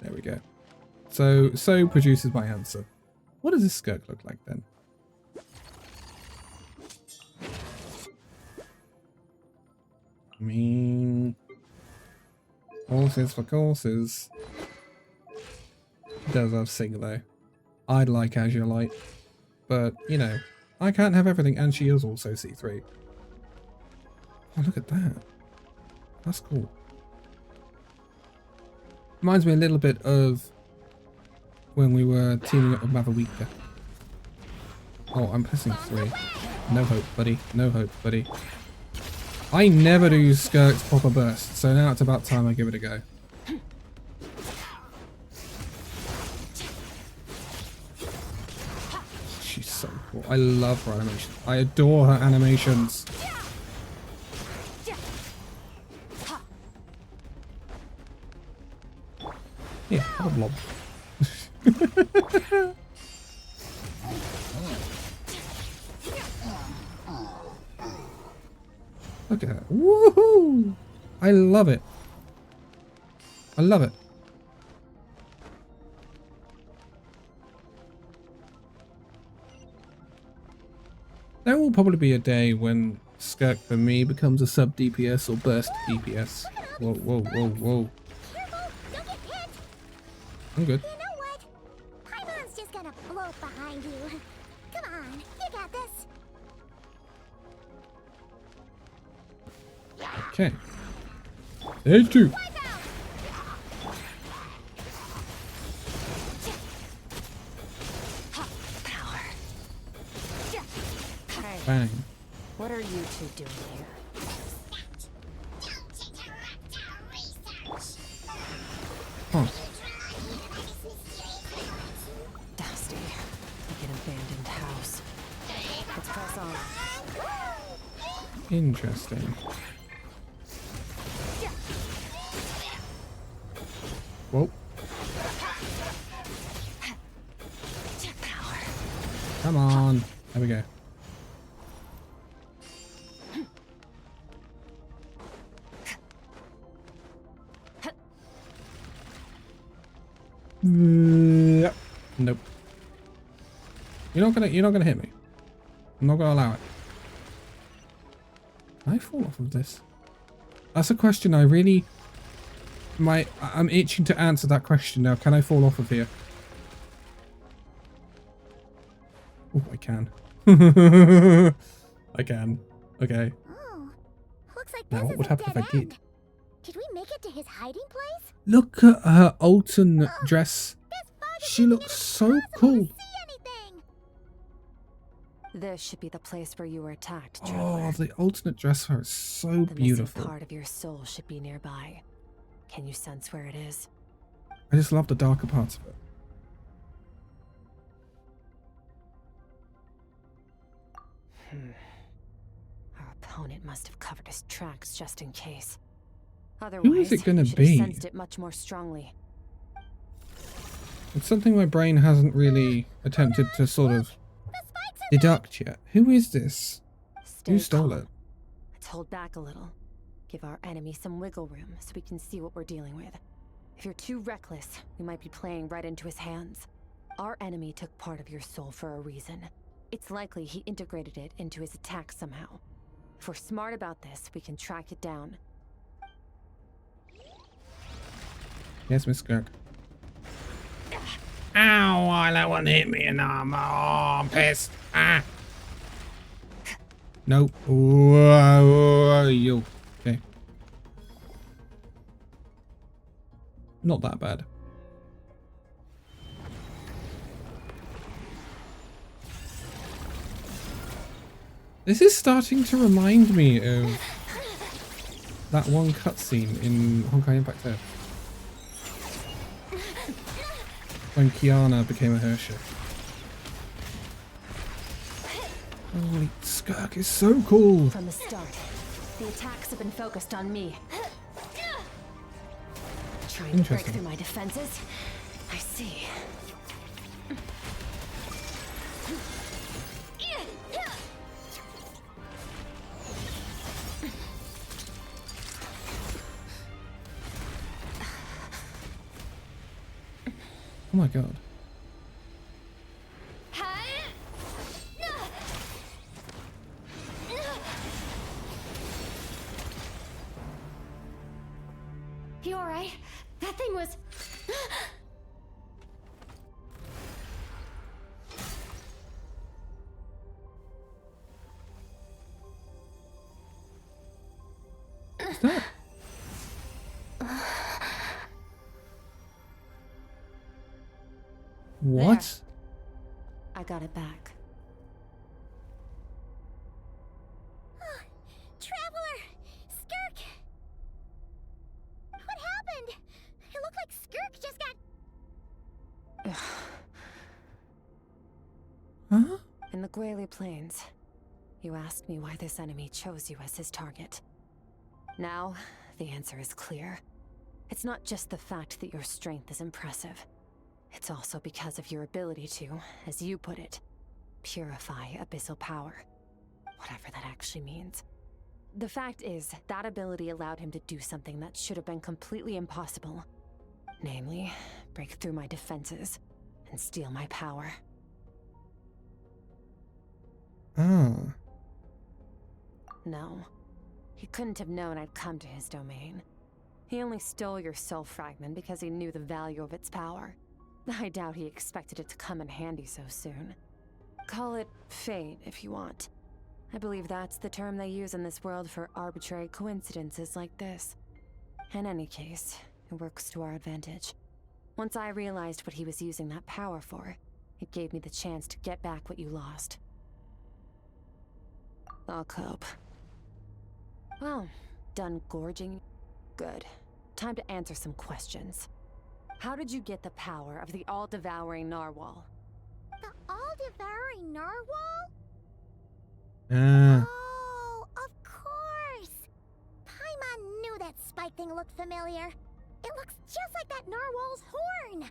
There we go. So produces my answer. What does this Skirk look like then? I mean, horses for courses. It does have Sing though. I'd like Azure Light, but you know, I can't have everything, and she is also C3. Oh, look at that. That's cool. Reminds me a little bit of when we were teaming up with Mavericka. Oh, I'm pressing 3. No hope, buddy. No hope, buddy. I never do Skirk's proper burst, so now it's about time I give it a go. She's so cool. I love her animations. I adore her animations. Yeah, have a blob. Look at her. Woohoo! I love it. I love it. There will probably be a day when Skirk for me becomes a sub DPS or burst DPS. Whoa, whoa, whoa, whoa. I'm good. You know what? Paimon's just gonna float behind you. Come on, you got this. Okay. Stage 2. Bang. What are you two doing here? Huh. Dusty, like an abandoned house. Let's press on. Interesting. Whoa. Come on. There we go. Nope. You're not gonna hit me. I'm not gonna allow it. Can I fall off of this? That's a question I really... I'm itching to answer that question now. Can I fall off of here? Oh, I can. I can. Okay. Oh, looks like Now, this what is would a happen if dead I did? end. Did we make it to his hiding place? Look at her alternate dress. She looks so cool. This should be the place where you were attacked, Oh, traveler. the alternate dress for her is so The beautiful. missing part of your soul should be nearby. Can you sense where it is? I just love the darker parts of it. Our opponent must have covered his tracks just in case. Who Otherwise, is it gonna you should have be? sensed it much more strongly. It's something my brain hasn't really attempted to sort of deduct yet. Who is this? Who stole it? Let's hold back a little. Give our enemy some wiggle room so we can see what we're dealing with. If you're too reckless, we might be playing right into his hands. Our enemy took part of your soul for a reason. It's likely he integrated it into his attack somehow. If we're smart about this, we can track it down. Yes, Miss Skirk. Ow, that one hit me in the arm. Oh, I'm pissed. Ah. Nope. Whoa, yo. Okay. Not that bad. This is starting to remind me of that one cutscene in Honkai Impact 2. When Kiana became a Hershey. Holy, Skirk is so cool! From the start, The attacks have been focused on me. Trying to break through my defenses? I see. Oh my god. You alright? That thing was... What's that? What? There. I got it back. Traveler! Skirk! What happened? It looked like Skirk just got... Huh? In the Guili Plains, you asked me why this enemy chose you as his target. Now, the answer is clear. It's not just the fact that your strength is impressive. It's also because of your ability to, as you put it, purify abyssal power. Whatever that actually means. The fact is, that ability allowed him to do something that should have been completely impossible. Namely, break through my defenses and steal my power. Ah. No. He couldn't have known I'd come to his domain. He only stole your soul fragment because he knew the value of its power. I doubt he expected it to come in handy so soon. Call it fate if you want. I believe that's the term they use in this world for arbitrary coincidences like this. In any case, it works to our advantage. Once I realized what he was using that power for, it gave me the chance to get back what you lost. I'll cope. Well, done gorging? Good. Time to answer some questions. How did you get the power of the all-devouring narwhal? The all-devouring narwhal? Ah. Oh, of course! Paimon knew that spike thing looked familiar. It looks just like that narwhal's horn!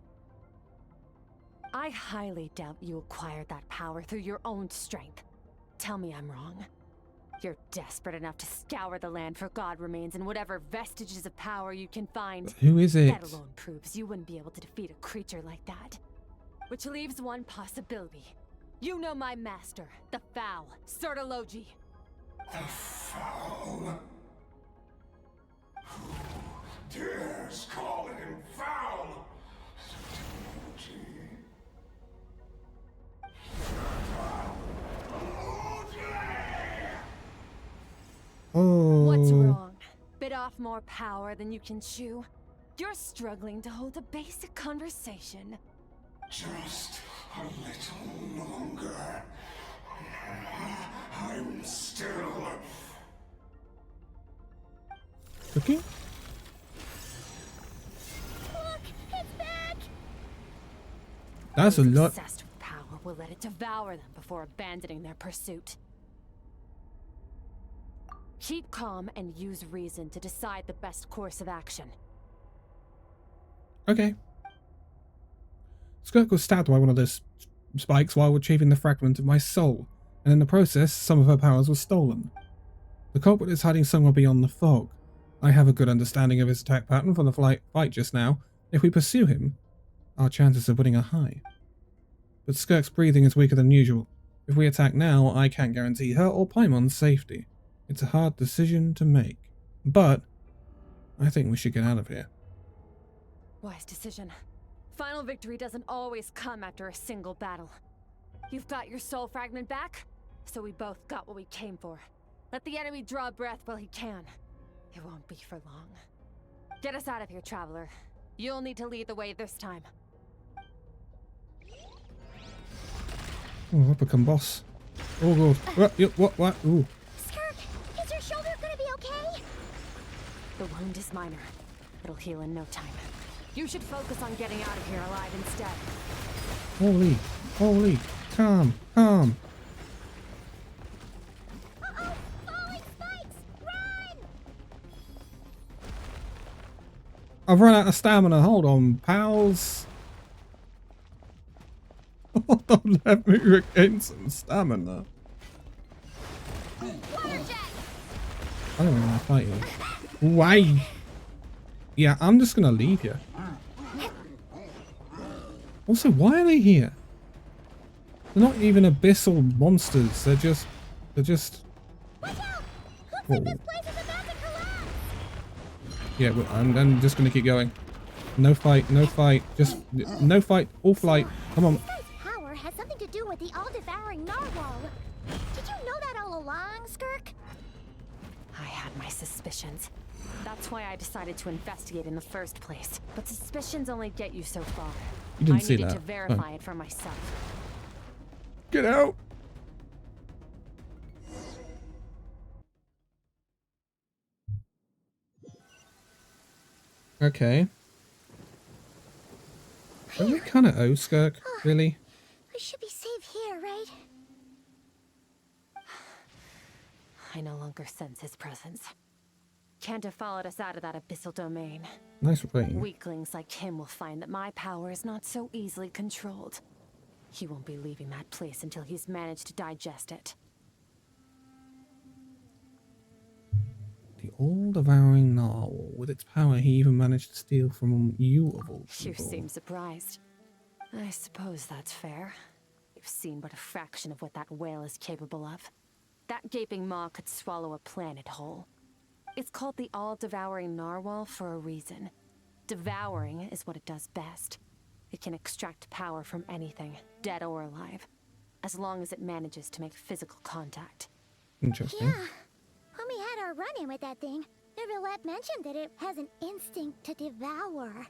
I highly doubt you acquired that power through your own strength. Tell me I'm wrong. You're desperate enough to scour the land for god remains and whatever vestiges of power you can find. Who is it? That alone proves you wouldn't be able to defeat a creature like that. Which leaves one possibility. You know my master, the Foul, Sertologi. The Foul? Who dares call him foul? Oh. What's wrong? Bit off more power than you can chew? You're struggling to hold a basic conversation. Just a little longer. I'm still... Cookie? Look, it's back! That's a lot. Obsessed with power will let it devour them before abandoning their pursuit. Keep calm and use reason to decide the best course of action. Okay. Skirk was stabbed by one of those spikes while retrieving the fragment of my soul, and in the process, some of her powers were stolen. The culprit is hiding somewhere beyond the fog. I have a good understanding of his attack pattern from the fight just now. If we pursue him, our chances of winning are high. But Skirk's breathing is weaker than usual. If we attack now, I can't guarantee her or Paimon's safety. It's a hard decision to make, but I think we should get out of here. Wise decision. Final victory doesn't always come after a single battle. You've got your soul fragment back, so we both got what we came for. Let the enemy draw breath while he can. It won't be for long. Get us out of here, traveler. You'll need to lead the way this time. Oh, I've become boss. Oh god. What? Ooh. Skirk, is your shoulder gonna be okay? The wound is minor. It'll heal in no time. You should focus on getting out of here alive instead. Holy. Calm. Uh-oh, falling spikes! Run! I've run out of stamina. Hold on, pals. Hold on, let me regain some stamina. I don't really want to fight you. Why? Yeah, I'm just gonna leave you. Also, why are they here? They're not even abyssal monsters. They're just. Whoa. Yeah, I'm just gonna keep going. No fight, no fight. Just no fight. All flight. Come on. This guy's power has something to do with the all-devouring narwhal. Did you know that all along, Skirk? I had my suspicions. That's why I decided to investigate in the first place. But suspicions only get you so far. You didn't see I needed that. to verify it for myself. Get out. Okay. Are we kind of owe Skirk, really? We should be safe here, right? I no longer sense his presence. Can't have followed us out of that abyssal domain. Nice rain. Weaklings like him will find that my power is not so easily controlled. He won't be leaving that place until he's managed to digest it. The all-devouring narwhal. With its power, he even managed to steal from you of all You people. seem surprised. I suppose that's fair. You've seen but a fraction of what that whale is capable of. That gaping maw could swallow a planet whole. It's called the all-devouring narwhal for a reason. Devouring is what it does best. It can extract power from anything, dead or alive, as long as it manages to make physical contact. Interesting. Yeah. When we had our run-in with that thing, Neverlet mentioned that it has an instinct to devour.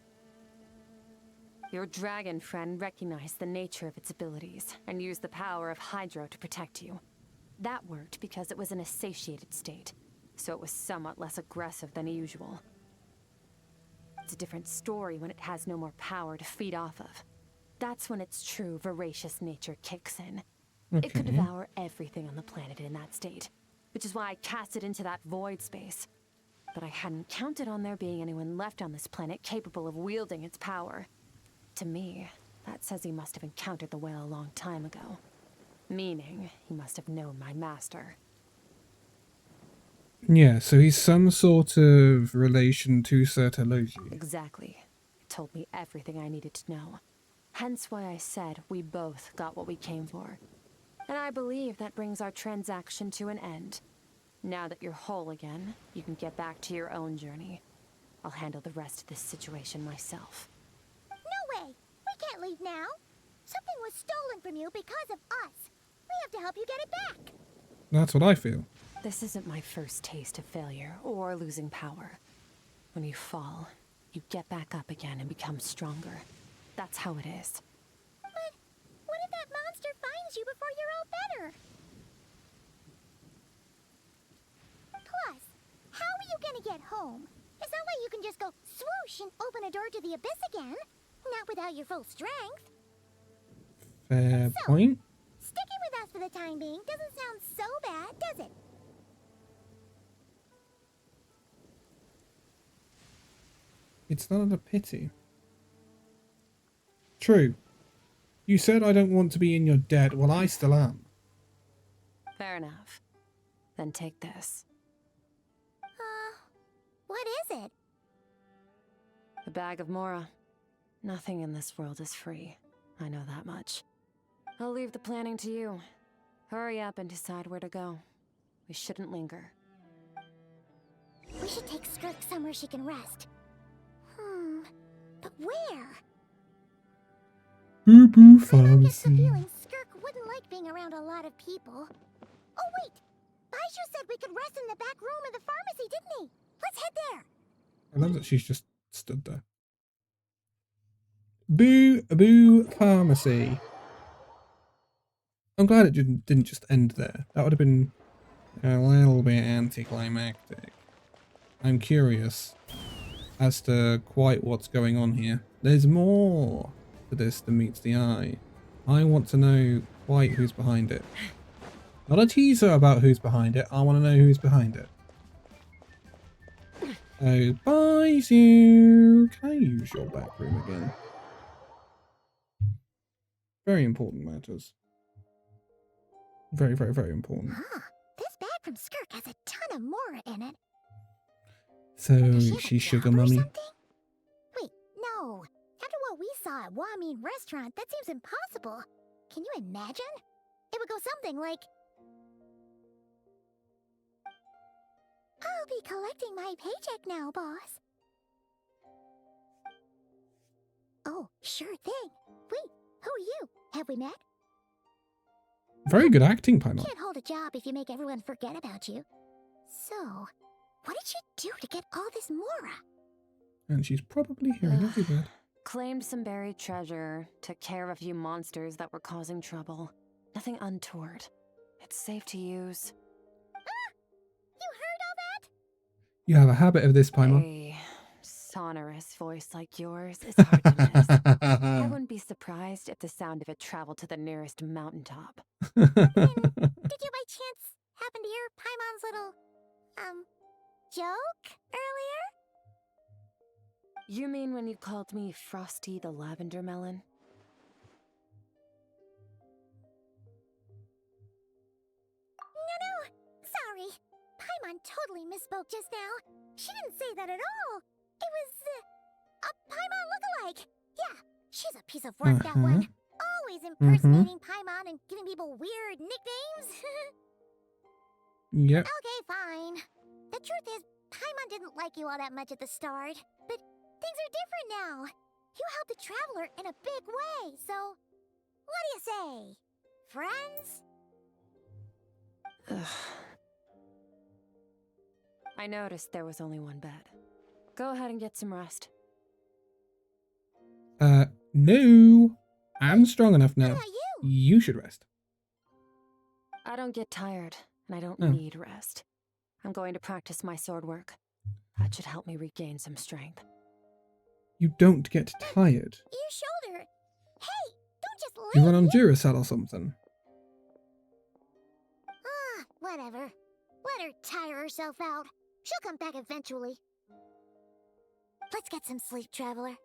Your dragon friend recognized the nature of its abilities and used the power of Hydro to protect you. That worked because it was in a satiated state, so it was somewhat less aggressive than usual. It's a different story when it has no more power to feed off of. That's when its true voracious nature kicks in. It could devour everything on the planet in that state, which is why I cast it into that void space. But I hadn't counted on there being anyone left on this planet capable of wielding its power. To me, that says he must have encountered the whale a long time ago. Meaning, he must have known my master. Yeah, so he's some sort of relation to Sertologi. Exactly. It told me everything I needed to know. Hence why I said we both got what we came for. And I believe that brings our transaction to an end. Now that you're whole again, you can get back to your own journey. I'll handle the rest of this situation myself. No way! We can't leave now! Something was stolen from you because of us! We have to help you get it back! That's what I feel. This isn't my first taste of failure or losing power. When you fall, you get back up again and become stronger. That's how it is. But what if that monster finds you before you're all better? Plus, how are you gonna get home? It's not like you can just go swoosh and open a door to the abyss again. Not without your full strength. Fair point. Sticking with us for the time being doesn't sound so bad, does it? It's not a pity. True. You said I don't want to be in your debt. Well, I still am. Fair enough. Then take this. What is it? A bag of Mora. Nothing in this world is free. I know that much. I'll leave the planning to you. Hurry up and decide where to go. We shouldn't linger. We should take Skirk somewhere she can rest. But where? Boo-boo I get the pharmacy. feeling Skirk wouldn't like being around a lot of people. Oh wait! Baiju said we could rest in the back room of the pharmacy, didn't he? Let's head there! I love that she's just stood there. Boo pharmacy. I'm glad it didn't just end there. That would have been a little bit anticlimactic. I'm curious as to quite what's going on here. There's more to this than meets the eye. I want to know quite who's behind it. Not a teaser about who's behind it. I want to know who's behind it. Oh, Baizu! Can I use your back room again? Very important matters. Very, very, very important. Huh. This bag from Skirk has a ton of Mora in it. So, Does she have a she's job sugar or mummy. something? Wait, no. After what we saw at Wamin Restaurant, that seems impossible. Can you imagine? It would go something like... I'll be collecting my paycheck now, boss. Oh, sure thing. Wait, who are you? Have we met? Very good acting, Paimon. Can't hold a job if you make everyone forget about you. So, what did you do to get all this Mora? And she's probably hearing every word. Claimed some buried treasure, took care of a few monsters that were causing trouble. Nothing untoward. It's safe to use. Ah! You heard all that? You have a habit of this, Paimon. A sonorous voice like yours is hard to miss. I wouldn't be surprised if the sound of it traveled to the nearest mountaintop. Did you by chance happen to hear Paimon's little, joke earlier? You mean when you called me Frosty the Lavender Melon? No, sorry. Paimon totally misspoke just now. She didn't say that at all. It was, a Paimon lookalike. Yeah, she's a piece of work, that one. Always impersonating Paimon and giving people weird nicknames. Yep. Okay, fine. The truth is, Paimon didn't like you all that much at the start, but things are different now. You helped the Traveler in a big way, so what do you say? Friends? Ugh. I noticed there was only one bed. Go ahead and get some rest. No. I'm strong enough now. You should rest. I don't get tired, and I don't Oh. need rest. I'm going to practice my sword work. That should help me regain some strength. You don't get tired. Your shoulder. Hey, don't just You lay run on here. Duracell or something. Ah, whatever. Let her tire herself out. She'll come back eventually. Let's get some sleep, Traveler.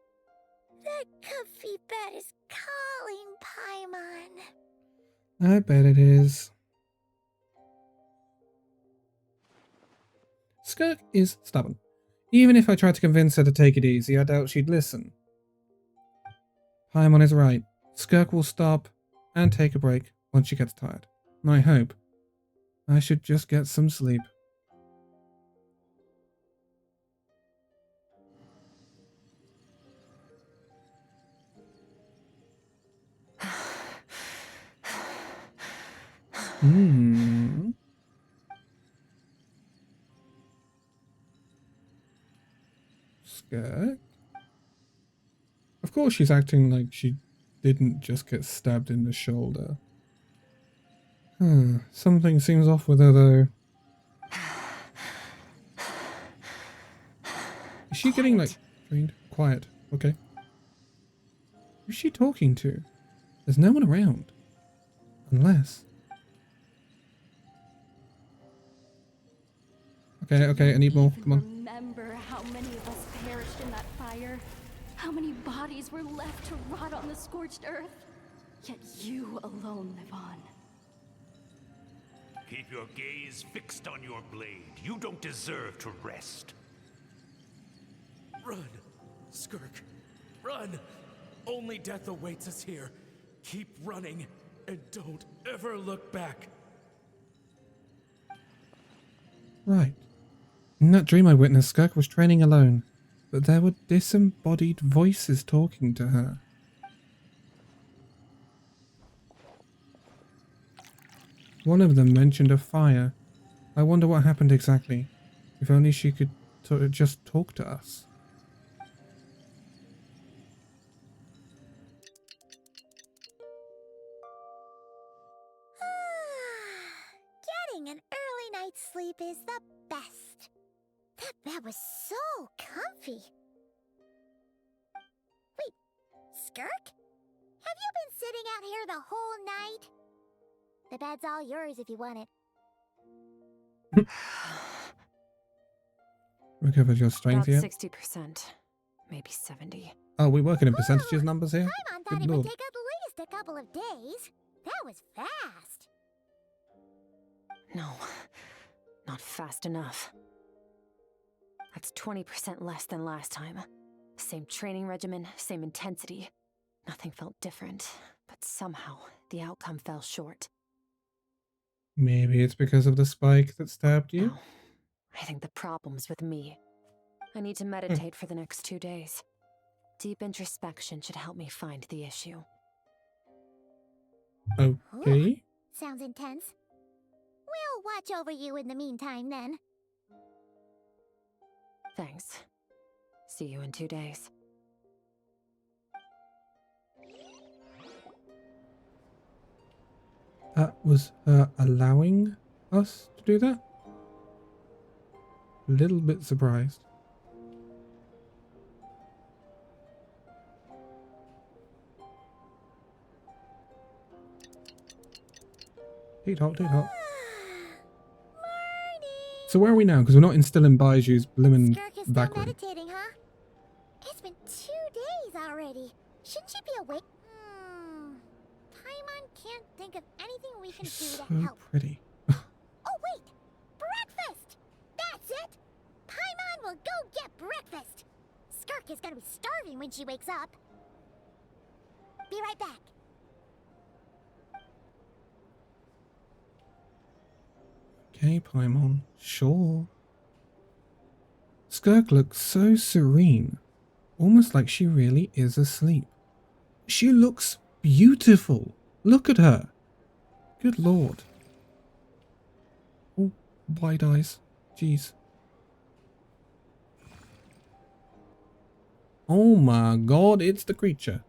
That comfy bed is calling, Paimon. I bet it is. Skirk is stubborn. Even if I tried to convince her to take it easy, I doubt she'd listen. Paimon is right. Skirk will stop and take a break once she gets tired. I hope. I should just get some sleep. Skirk? Of course she's acting like she didn't just get stabbed in the shoulder. Something seems off with her though. Is she getting like trained? Quiet. Okay. Who's she talking to? There's no one around. Unless... Okay, I need more. Come on. Remember how many of us perished in that fire? How many bodies were left to rot on the scorched earth? Yet you alone live on. Keep your gaze fixed on your blade. You don't deserve to rest. Run, Skirk. Run! Only death awaits us here. Keep running, and don't ever look back. Right. In that dream I witnessed, Skirk was training alone, but there were disembodied voices talking to her. One of them mentioned a fire. I wonder what happened exactly. If only she could just talk to us. Getting an early night's sleep is the best. That bed was so comfy. Wait, Skirk? Have you been sitting out here the whole night? The bed's all yours if you want it. Recovered your strength About yet? 60%, maybe 70. Oh, we working in percentages numbers here? Paimon thought Good it would lord. take at least a couple of days. That was fast. No, not fast enough. That's 20% less than last time. Same training regimen, same intensity. Nothing felt different, but somehow the outcome fell short. Maybe it's because of the spike that stabbed you? No, I think the problem's with me. I need to meditate for the next 2 days. Deep introspection should help me find the issue. Okay. Ooh, sounds intense. We'll watch over you in the meantime, then. Thanks. See you in 2 days. That was her allowing us to do that? A little bit surprised. Teet hot, teet hot. So where are we now? Because we're not still in Baiju's blimmin' Skirk is still back room. meditating, huh? It's been 2 days already. Shouldn't she be awake? Paimon can't think of anything we can do So to help. pretty. Oh, wait! Breakfast! That's it! Paimon will go get breakfast! Skirk is gonna be starving when she wakes up. Be right back. Okay, Paimon. Sure. Skirk looks so serene. Almost like she really is asleep. She looks beautiful. Look at her. Good lord. Oh, wide eyes. Jeez. Oh my god, it's the creature.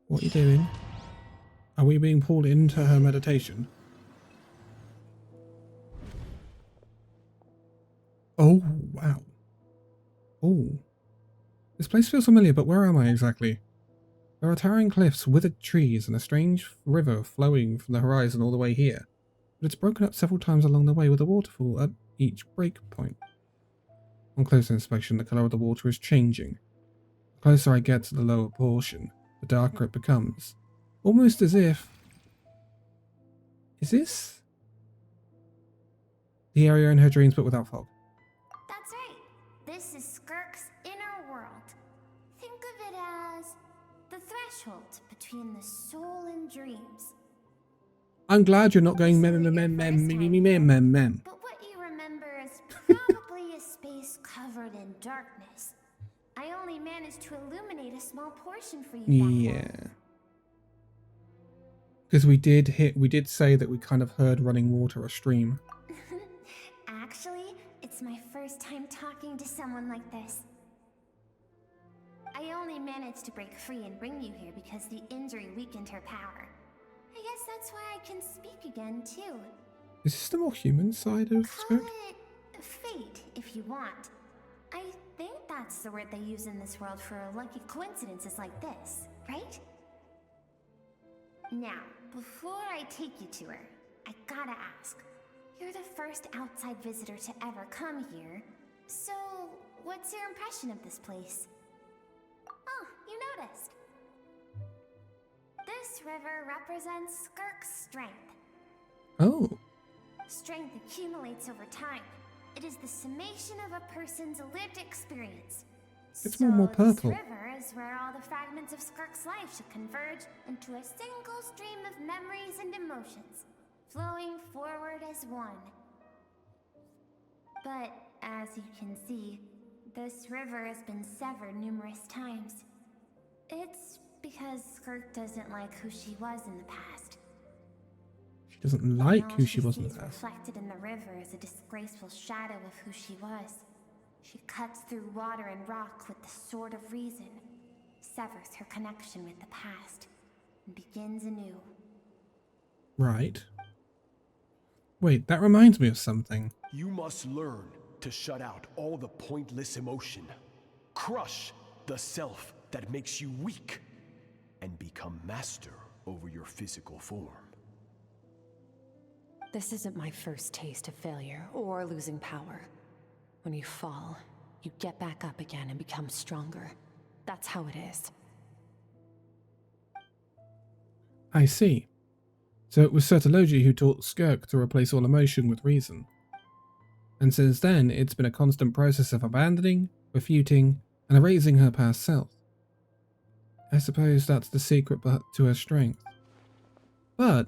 What are you doing? Are we being pulled into her meditation? Oh, wow. Oh. This place feels familiar, but where am I exactly? There are towering cliffs, withered trees, and a strange river flowing from the horizon all the way here. But it's broken up several times along the way with a waterfall at each break point. On closer inspection, the colour of the water is changing. The closer I get to the lower portion, the darker it becomes. Almost as if... Is this the area in her dreams but without fog? That's right. This is Skirk's inner world. Think of it as the threshold between the soul and dreams. I'm glad you're not going mem. But what you remember is probably a space covered in darkness. I only managed to illuminate a small portion for you back Yeah. Because we did say that we kind of heard running water or stream. Actually, it's my first time talking to someone like this. I only managed to break free and bring you here because the injury weakened her power. I guess that's why I can speak again, too. Is this the more human side of Call Skirk? it fate, if you want. I think that's the word they use in this world for lucky coincidences like this, right? Now, before I take you to her, I gotta ask. You're the first outside visitor to ever come here, so what's your impression of this place? Oh, you noticed. This river represents Skirk's strength. Oh. Strength accumulates over time. It is the summation of a person's lived experience. It's more purple. This river is where all the fragments of Skirk's life should converge into a single stream of memories and emotions, flowing forward as one. But, as you can see, this river has been severed numerous times. It's because Skirk doesn't like who she was in the past. She doesn't like who she was in the sees past. reflected in the river is a disgraceful shadow of who she was. She cuts through water and rock with the sword of reason, severs her connection with the past, and begins anew. Right. Wait, that reminds me of something. You must learn to shut out all the pointless emotion. Crush the self that makes you weak and become master over your physical form. This isn't my first taste of failure or losing power. When you fall, you get back up again and become stronger. That's how it is. I see. So it was Sertology who taught Skirk to replace all emotion with reason. And since then, it's been a constant process of abandoning, refuting, and erasing her past self. I suppose that's the secret to her strength. But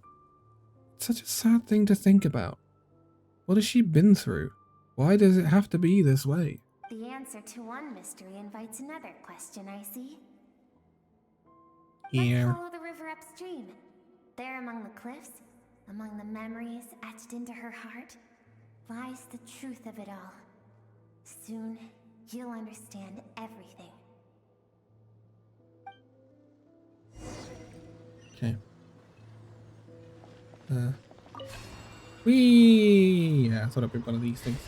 it's such a sad thing to think about. What has she been through? Why does it have to be this way? The answer to one mystery invites another question, I see. Yeah. Let's follow the river upstream. There among the cliffs, among the memories etched into her heart, lies the truth of it all. Soon, you'll understand everything. Okay. Whee! Yeah, I thought it'd be one of these things.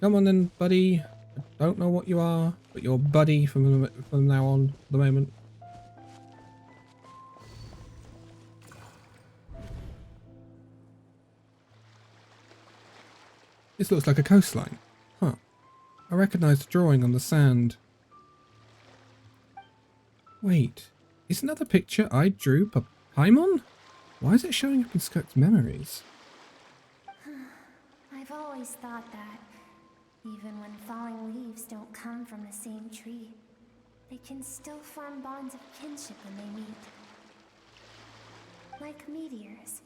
Come on then, buddy. I don't know what you are, but you're buddy from now on, for the moment. This looks like a coastline. Huh. I recognize the drawing on the sand. Wait, isn't that the picture I drew Paimon? Why is it showing up in Skirk's memories? I've always thought that, even when falling leaves don't come from the same tree, they can still form bonds of kinship when they meet. Like meteors,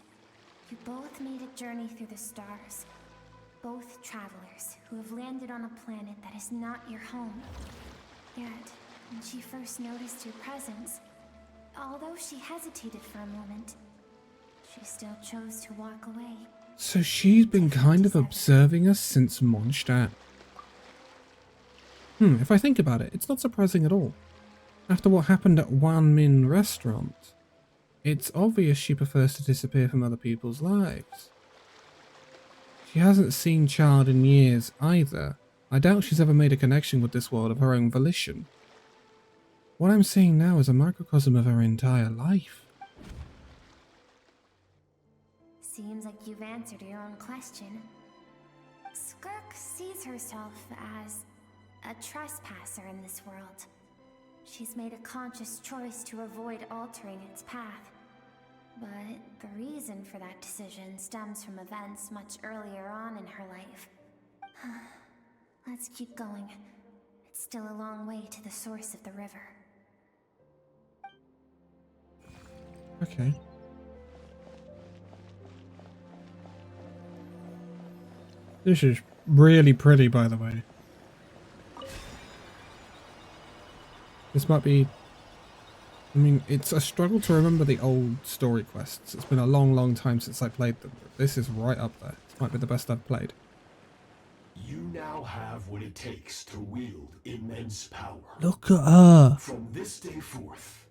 you both made a journey through the stars. Both travelers who have landed on a planet that is not your home. Yet, when she first noticed your presence, although she hesitated for a moment, she still chose to walk away. So she's been kind of observing us since Mondstadt. If I think about it, it's not surprising at all. After what happened at Wan Min Restaurant, it's obvious she prefers to disappear from other people's lives. She hasn't seen Chard in years either. I doubt she's ever made a connection with this world of her own volition. What I'm seeing now is a microcosm of her entire life. Seems like you've answered your own question. Skirk sees herself as a trespasser in this world. She's made a conscious choice to avoid altering its path. But the reason for that decision stems from events much earlier on in her life. Let's keep going. It's still a long way to the source of the river. Okay. This is really pretty, by the way. This might be... I mean, it's a struggle to remember the old story quests. It's been a long, long time since I played them. This is right up there. This might be the best I've played. You now have what it takes to wield immense power. Look at her. From this day forth,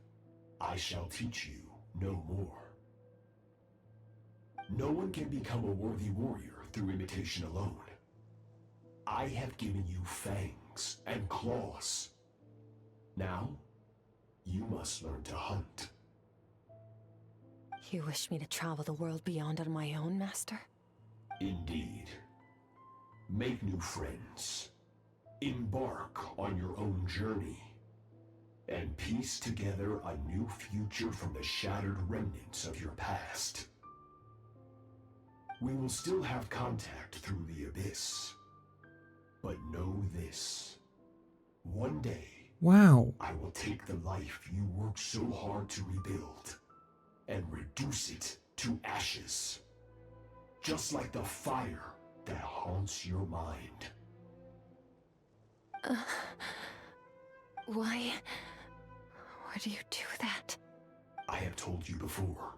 I shall teach you no more. No one can become a worthy warrior through imitation alone. I have given you fangs and claws. Now, you must learn to hunt. You wish me to travel the world beyond on my own, Master? Indeed. Make new friends. Embark on your own journey. And piece together a new future from the shattered remnants of your past. We will still have contact through the abyss. But know this. One day, wow, I will take the life you worked so hard to rebuild and reduce it to ashes. Just like the fire that haunts your mind. Why do you do that? I have told you before.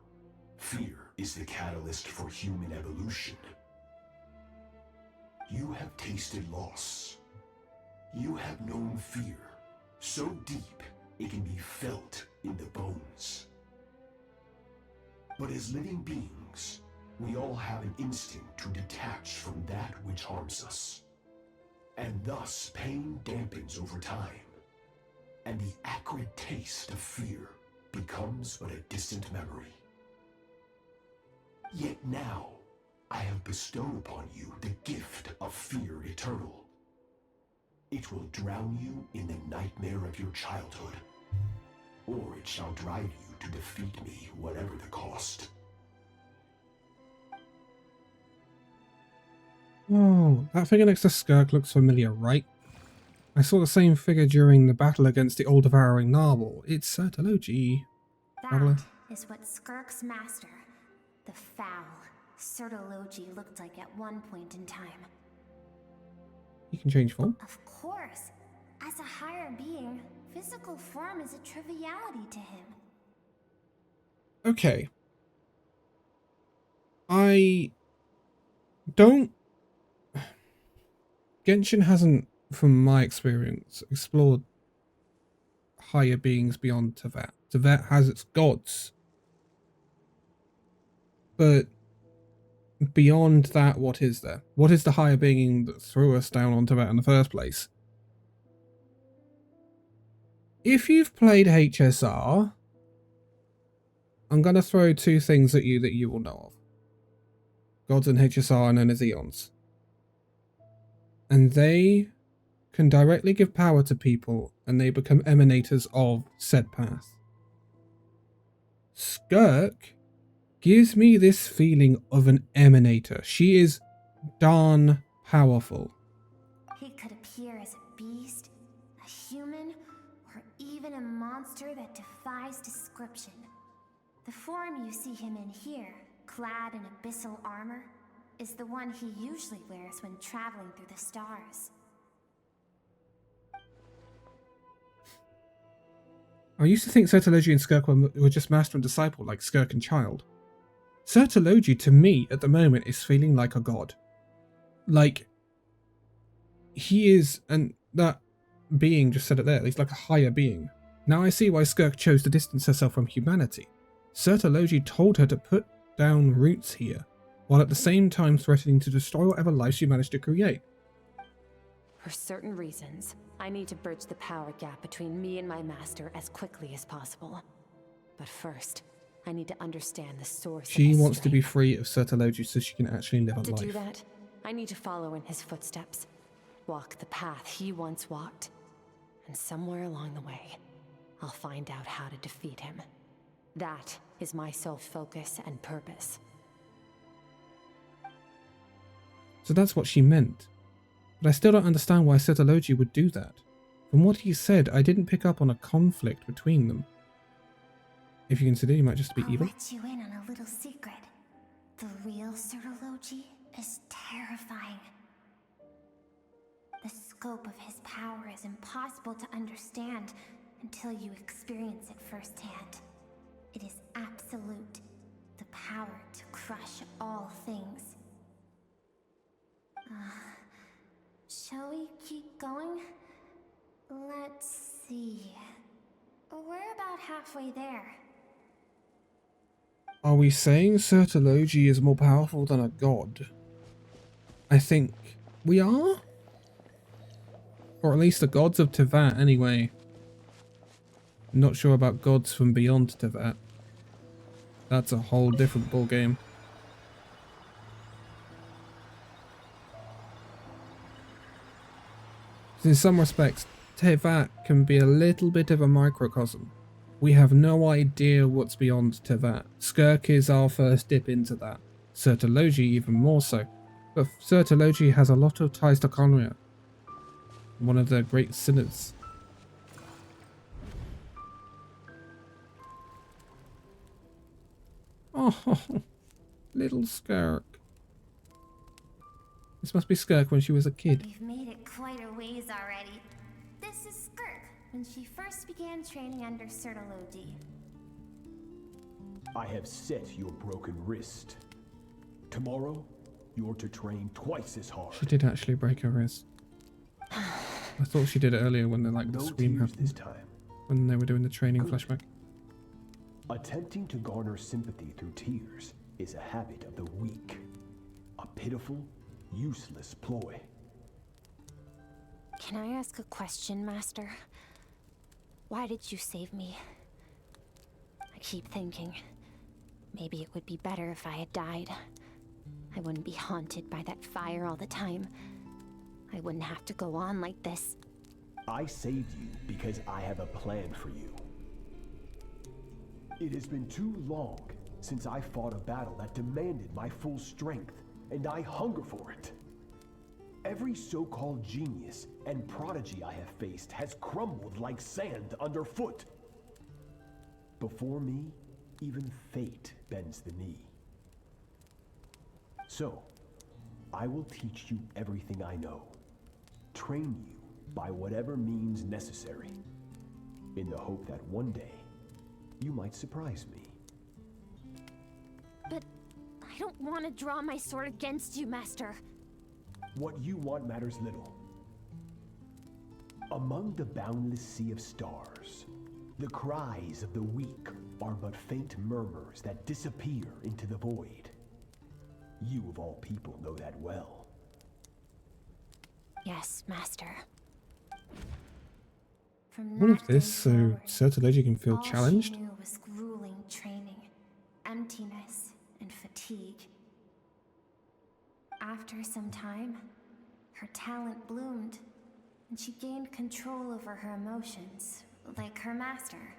Fear is the catalyst for human evolution. You have tasted loss. You have known fear, so deep it can be felt in the bones. But as living beings, we all have an instinct to detach from that which harms us. And thus pain dampens over time, and the acrid taste of fear becomes but a distant memory. Yet now, I have bestowed upon you the gift of fear eternal. It will drown you in the nightmare of your childhood, or it shall drive you to defeat me, whatever the cost. Oh, that figure next to Skirk looks familiar, right? I saw the same figure during the battle against the all-devouring Narwhal. It's Sertologi. Traveler. That is what Skirk's master, the foul Sertologi, looked like at one point in time. You can change form. Of course. As a higher being, physical form is a triviality to him. Okay. I don't... Genshin hasn't, from my experience, explored higher beings beyond Teyvat. Teyvat has its gods. But beyond that, what is there? What is the higher being that threw us down on Teyvat in the first place? If you've played HSR, I'm going to throw two things at you that you will know of. Gods in HSR are known as Eons. And they can directly give power to people, and they become emanators of said path. Skirk gives me this feeling of an emanator. She is darn powerful. He could appear as a beast, a human, or even a monster that defies description. The form you see him in here, clad in abyssal armor, is the one he usually wears when traveling through the stars. I used to think Sertologi and Skirk were just master and disciple, like Skirk and Child. Sertologi, to me, at the moment, is feeling like a god. Like, he is, and that being just said it there, he's like a higher being. Now I see why Skirk chose to distance herself from humanity. Sertologi told her to put down roots here, while at the same time threatening to destroy whatever life she managed to create. For certain reasons, I need to bridge the power gap between me and my master as quickly as possible. But first, I need to understand the source She of his wants to be strength. free of Sertologi so she can actually live a To life. do that, I need to follow in his footsteps, walk the path he once walked, and somewhere along the way, I'll find out how to defeat him. That is my sole focus and purpose. So that's what she meant. But I still don't understand why Sertologi would do that. From what he said, I didn't pick up on a conflict between them. If you consider he might just be I'll evil. let you in on a little secret. The real Sertologi is terrifying. The scope of his power is impossible to understand until you experience it firsthand. It is absolute, the power to crush all things. Shall we keep going? Let's see. We're about halfway there. Are we saying Sertologi is more powerful than a god? I think we are? Or at least the gods of Teyvat anyway. Not sure about gods from beyond Teyvat. That's a whole different ballgame. In some respects, Teyvat can be a little bit of a microcosm. We have no idea what's beyond Teyvat. Skirk is our first dip into that. Sertologi even more so. But Sertologi has a lot of ties to Danconia, one of the great sinners. Oh, little Skirk. This must be Skirk when she was a kid. We've made it quite a ways already. This is Skirk, when she first began training under Sertologi. I have set your broken wrist. Tomorrow, you're to train twice as hard. She did actually break her wrist. I thought she did it earlier when the No scream tears happened. this time. When they were doing the training Good. flashback. Attempting to garner sympathy through tears is a habit of the weak. A pitiful, useless ploy. Can I ask a question, Master? Why did you save me? I keep thinking, maybe it would be better if I had died. I wouldn't be haunted by that fire all the time. I wouldn't have to go on like this. I saved you because I have a plan for you. It has been too long since I fought a battle that demanded my full strength, and I hunger for it. Every so-called genius and prodigy I have faced has crumbled like sand underfoot. Before me, even fate bends the knee. So, I will teach you everything I know. Train you by whatever means necessary, in the hope that one day, you might surprise me. But I don't want to draw my sword against you, Master. What you want matters little. Among the boundless sea of stars, the cries of the weak are but faint murmurs that disappear into the void. You of all people know that well. Yes, Master. All of this so Certology can feel challenged? All she knew was grueling training, emptiness, and fatigue. After some time, her talent bloomed, and she gained control over her emotions, like her master.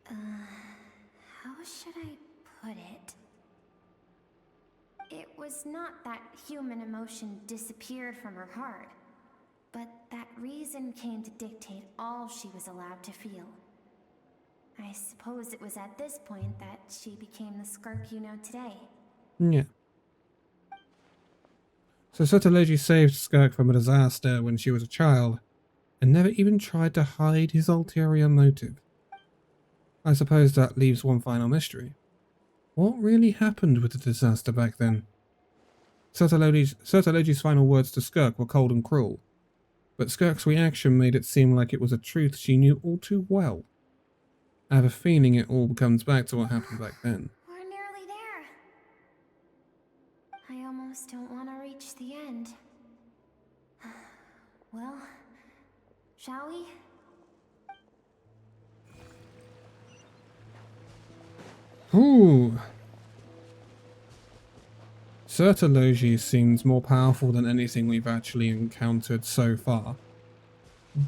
How should I put it? It was not that human emotion disappeared from her heart, but that reason came to dictate all she was allowed to feel. I suppose it was at this point that she became the Skirk you know today. Yeah. So Certology saved Skirk from a disaster when she was a child, and never even tried to hide his ulterior motive. I suppose that leaves one final mystery. What really happened with the disaster back then? Certology's final words to Skirk were cold and cruel, but Skirk's reaction made it seem like it was a truth she knew all too well. I have a feeling it all comes back to what happened back then. We're nearly there. I almost don't want to reach the end. Well, shall we? Ooh. Certology seems more powerful than anything we've actually encountered so far.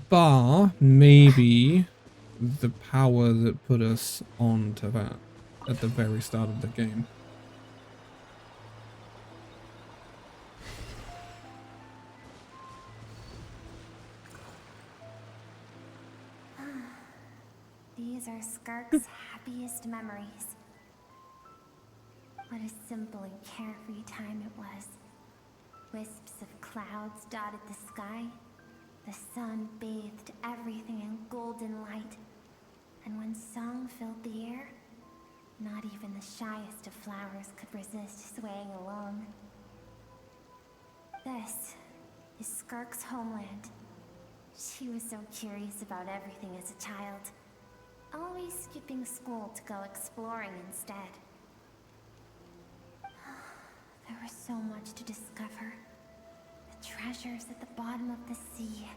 Bar, maybe, the power that put us on Teyvat at the very start of the game. These are Skirk's happiest memories. What a simple and carefree time it was. Wisps of clouds dotted the sky. The sun bathed everything in golden light. And when song filled the air, not even the shyest of flowers could resist swaying along. This is Skirk's homeland. She was so curious about everything as a child, always skipping school to go exploring instead. There was so much to discover. The treasures at the bottom of the sea,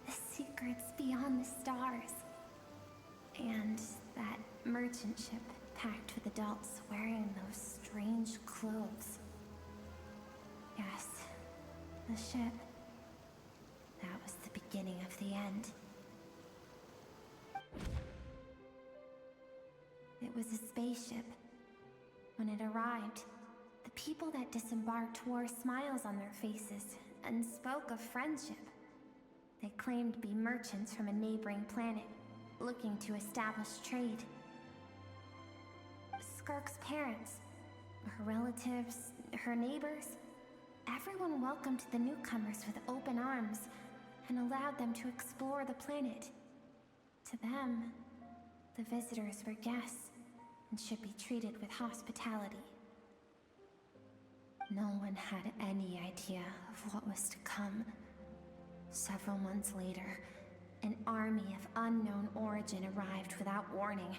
the secrets beyond the stars, and that merchant ship packed with adults wearing those strange clothes. Yes, the ship. That was the beginning of the end. It was a spaceship. When it arrived, the people that disembarked wore smiles on their faces and spoke of friendship. They claimed to be merchants from a neighboring planet, looking to establish trade. Skirk's parents, her relatives, her neighbors, everyone welcomed the newcomers with open arms and allowed them to explore the planet. To them, the visitors were guests and should be treated with hospitality. No one had any idea of what was to come. Several months later, an army of unknown origin arrived without warning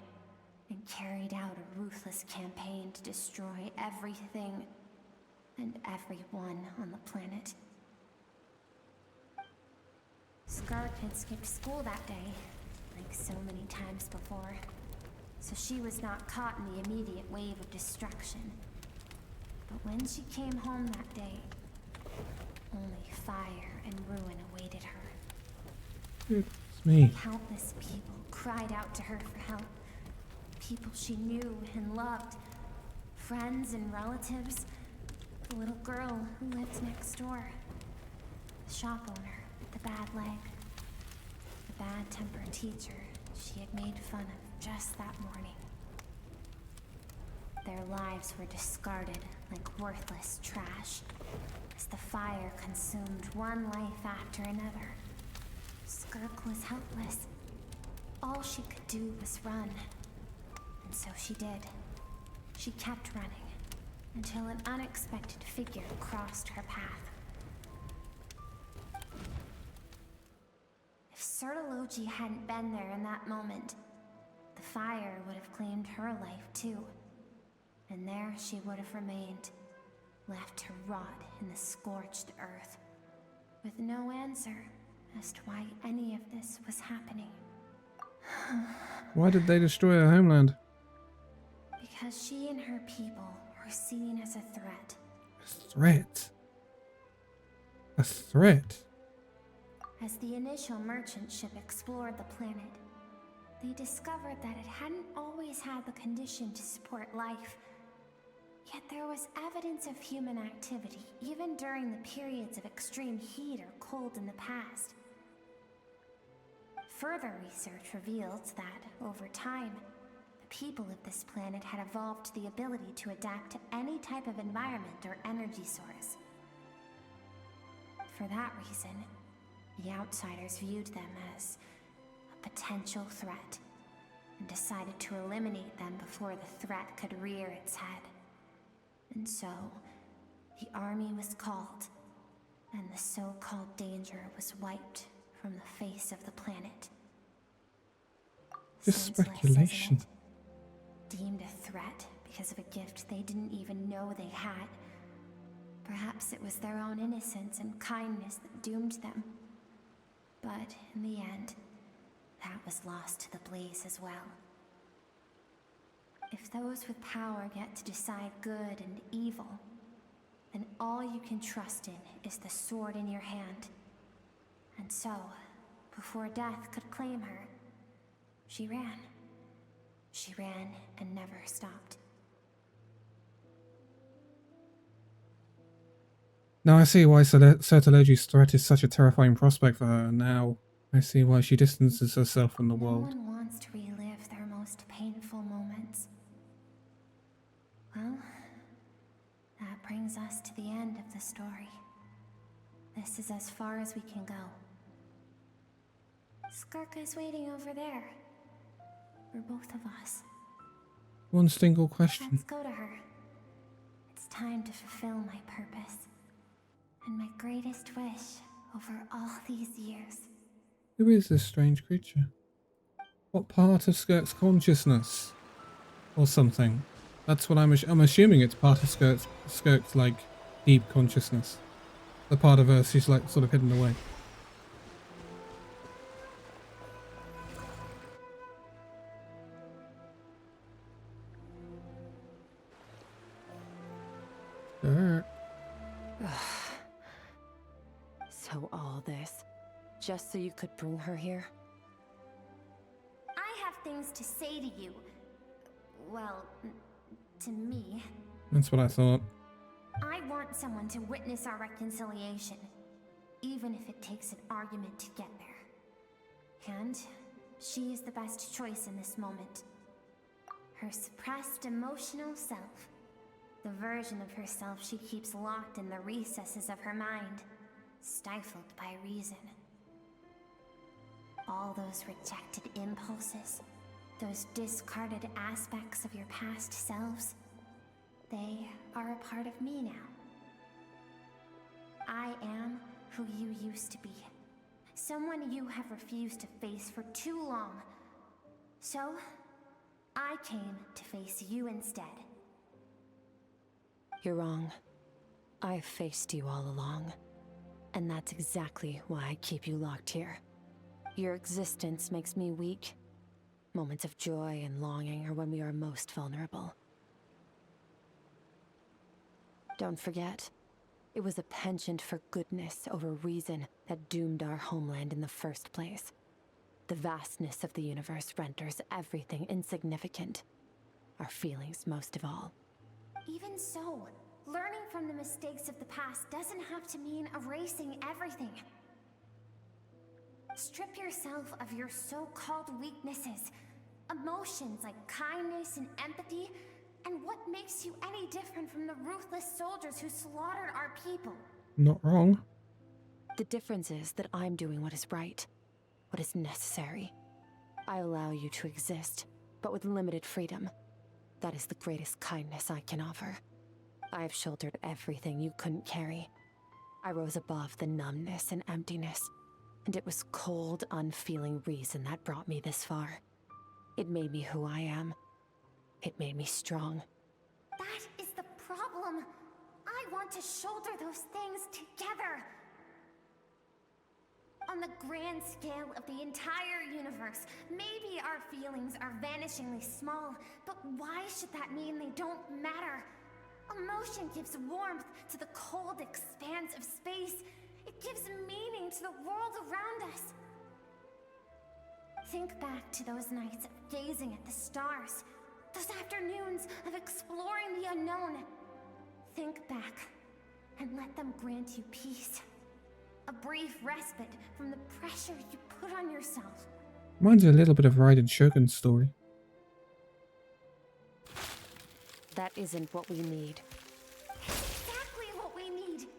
and carried out a ruthless campaign to destroy everything and everyone on the planet. Skirk had skipped school that day, like so many times before. so she was not caught in the immediate wave of destruction. But when she came home that day, only fire and ruin awaited her. It's me. Countless people cried out to her for help. People she knew and loved. Friends and relatives. The little girl who lived next door. The shop owner with the bad leg. The bad-tempered teacher she had made fun of just that morning. Their lives were discarded like worthless trash as the fire consumed one life after another. Skirk was helpless. All she could do was run. And so she did. She kept running until an unexpected figure crossed her path. If Sertology hadn't been there in that moment, the fire would have claimed her life too. And there she would have remained, left to rot in the scorched earth, with no answer as to why any of this was happening. Why did they destroy her homeland? Because she and her people were seen as a threat. A threat? A threat? As the initial merchant ship explored the planet, they discovered that it hadn't always had the condition to support life. Yet there was evidence of human activity, even during the periods of extreme heat or cold in the past. Further research revealed that, over time, the people of this planet had evolved the ability to adapt to any type of environment or energy source. For that reason, the outsiders viewed them as a potential threat, and decided to eliminate them before the threat could rear its head. And so, the army was called, and the so-called danger was wiped from the face of the planet. Just speculation. Deemed a threat because of a gift they didn't even know they had. Perhaps it was their own innocence and kindness that doomed them. But in the end, that was lost to the blaze as well. If those with power get to decide good and evil, then all you can trust in is the sword in your hand. And so, before death could claim her, she ran. She ran and never stopped. Now I see why Sertology's threat is such a terrifying prospect for her. Now I see why she distances herself from the world. No one wants to relive their most painful moments. Well, that brings us to the end of the story. This is as far as we can go. Skirk is waiting over there. For both of us. One single question. Let's go to her. It's time to fulfill my purpose. And my greatest wish over all these years. Who is this strange creature? What part of Skirk's consciousness? Or something. That's what I'm assuming it's part of Skirk's like deep consciousness. The part of her she's like sort of hidden away. So all this, just so you could bring her here? I have things to say to you. Well, to me. That's what I thought. I want someone to witness our reconciliation, even if it takes an argument to get there. And she is the best choice in this moment. Her suppressed emotional self. The version of herself she keeps locked in the recesses of her mind, stifled by reason. All those rejected impulses, those discarded aspects of your past selves, they are a part of me now. I am who you used to be. Someone you have refused to face for too long. So, I came to face you instead. You're wrong. I've faced you all along. And that's exactly why I keep you locked here. Your existence makes me weak. Moments of joy and longing are when we are most vulnerable. Don't forget, it was a penchant for goodness over reason that doomed our homeland in the first place. The vastness of the universe renders everything insignificant. Our feelings most of all. Even so, learning from the mistakes of the past doesn't have to mean erasing everything. Strip yourself of your so-called weaknesses, emotions like kindness and empathy, and what makes you any different from the ruthless soldiers who slaughtered our people? Not wrong. The difference is that I'm doing what is right, what is necessary. I allow you to exist, but with limited freedom. That is the greatest kindness I can offer. I have shouldered everything you couldn't carry. I rose above the numbness and emptiness, and it was cold, unfeeling reason that brought me this far. It made me who I am. It made me strong. That is the problem. I want to shoulder those things together. On the grand scale of the entire universe, maybe our feelings are vanishingly small, but why should that mean they don't matter? Emotion gives warmth to the cold expanse of space. It gives meaning to the world around us. Think back to those nights of gazing at the stars, those afternoons of exploring the unknown. Think back and let them grant you peace. A brief respite from the pressure you put on yourself. Reminds me a little bit of Raiden Shogun's story. That isn't what we need. It's exactly what we need.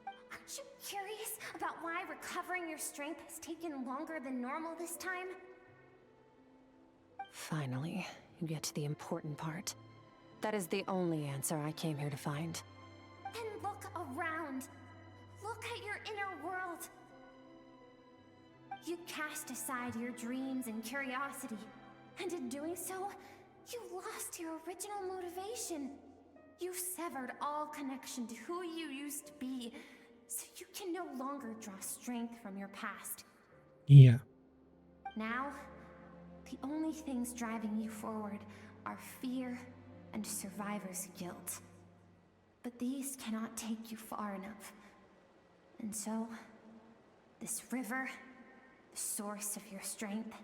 Aren't you curious about why recovering your strength has taken longer than normal this time? Finally, you get to the important part. That is the only answer I came here to find. Then look around. Look at your inner world. You cast aside your dreams and curiosity, and in doing so, you lost your original motivation. You severed all connection to who you used to be, so you can no longer draw strength from your past. Yeah. Now, the only things driving you forward are fear and survivor's guilt. But these cannot take you far enough. And so, this river, the source of your strength,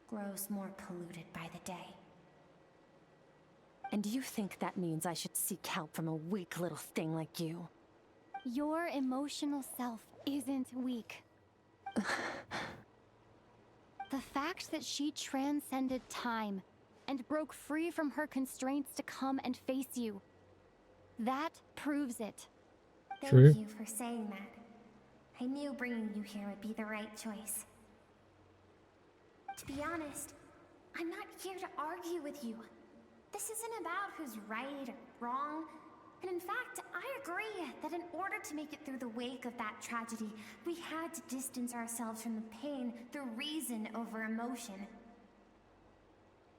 grows more polluted by the day. And do you think that means I should seek help from a weak little thing like you? Your emotional self isn't weak. The fact that she transcended time and broke free from her constraints to come and face you, that proves it. Thank you for saying that. I knew bringing you here would be the right choice. To be honest, I'm not here to argue with you. This isn't about who's right or wrong. And in fact, I agree that in order to make it through the wake of that tragedy, we had to distance ourselves from the pain through reason over emotion.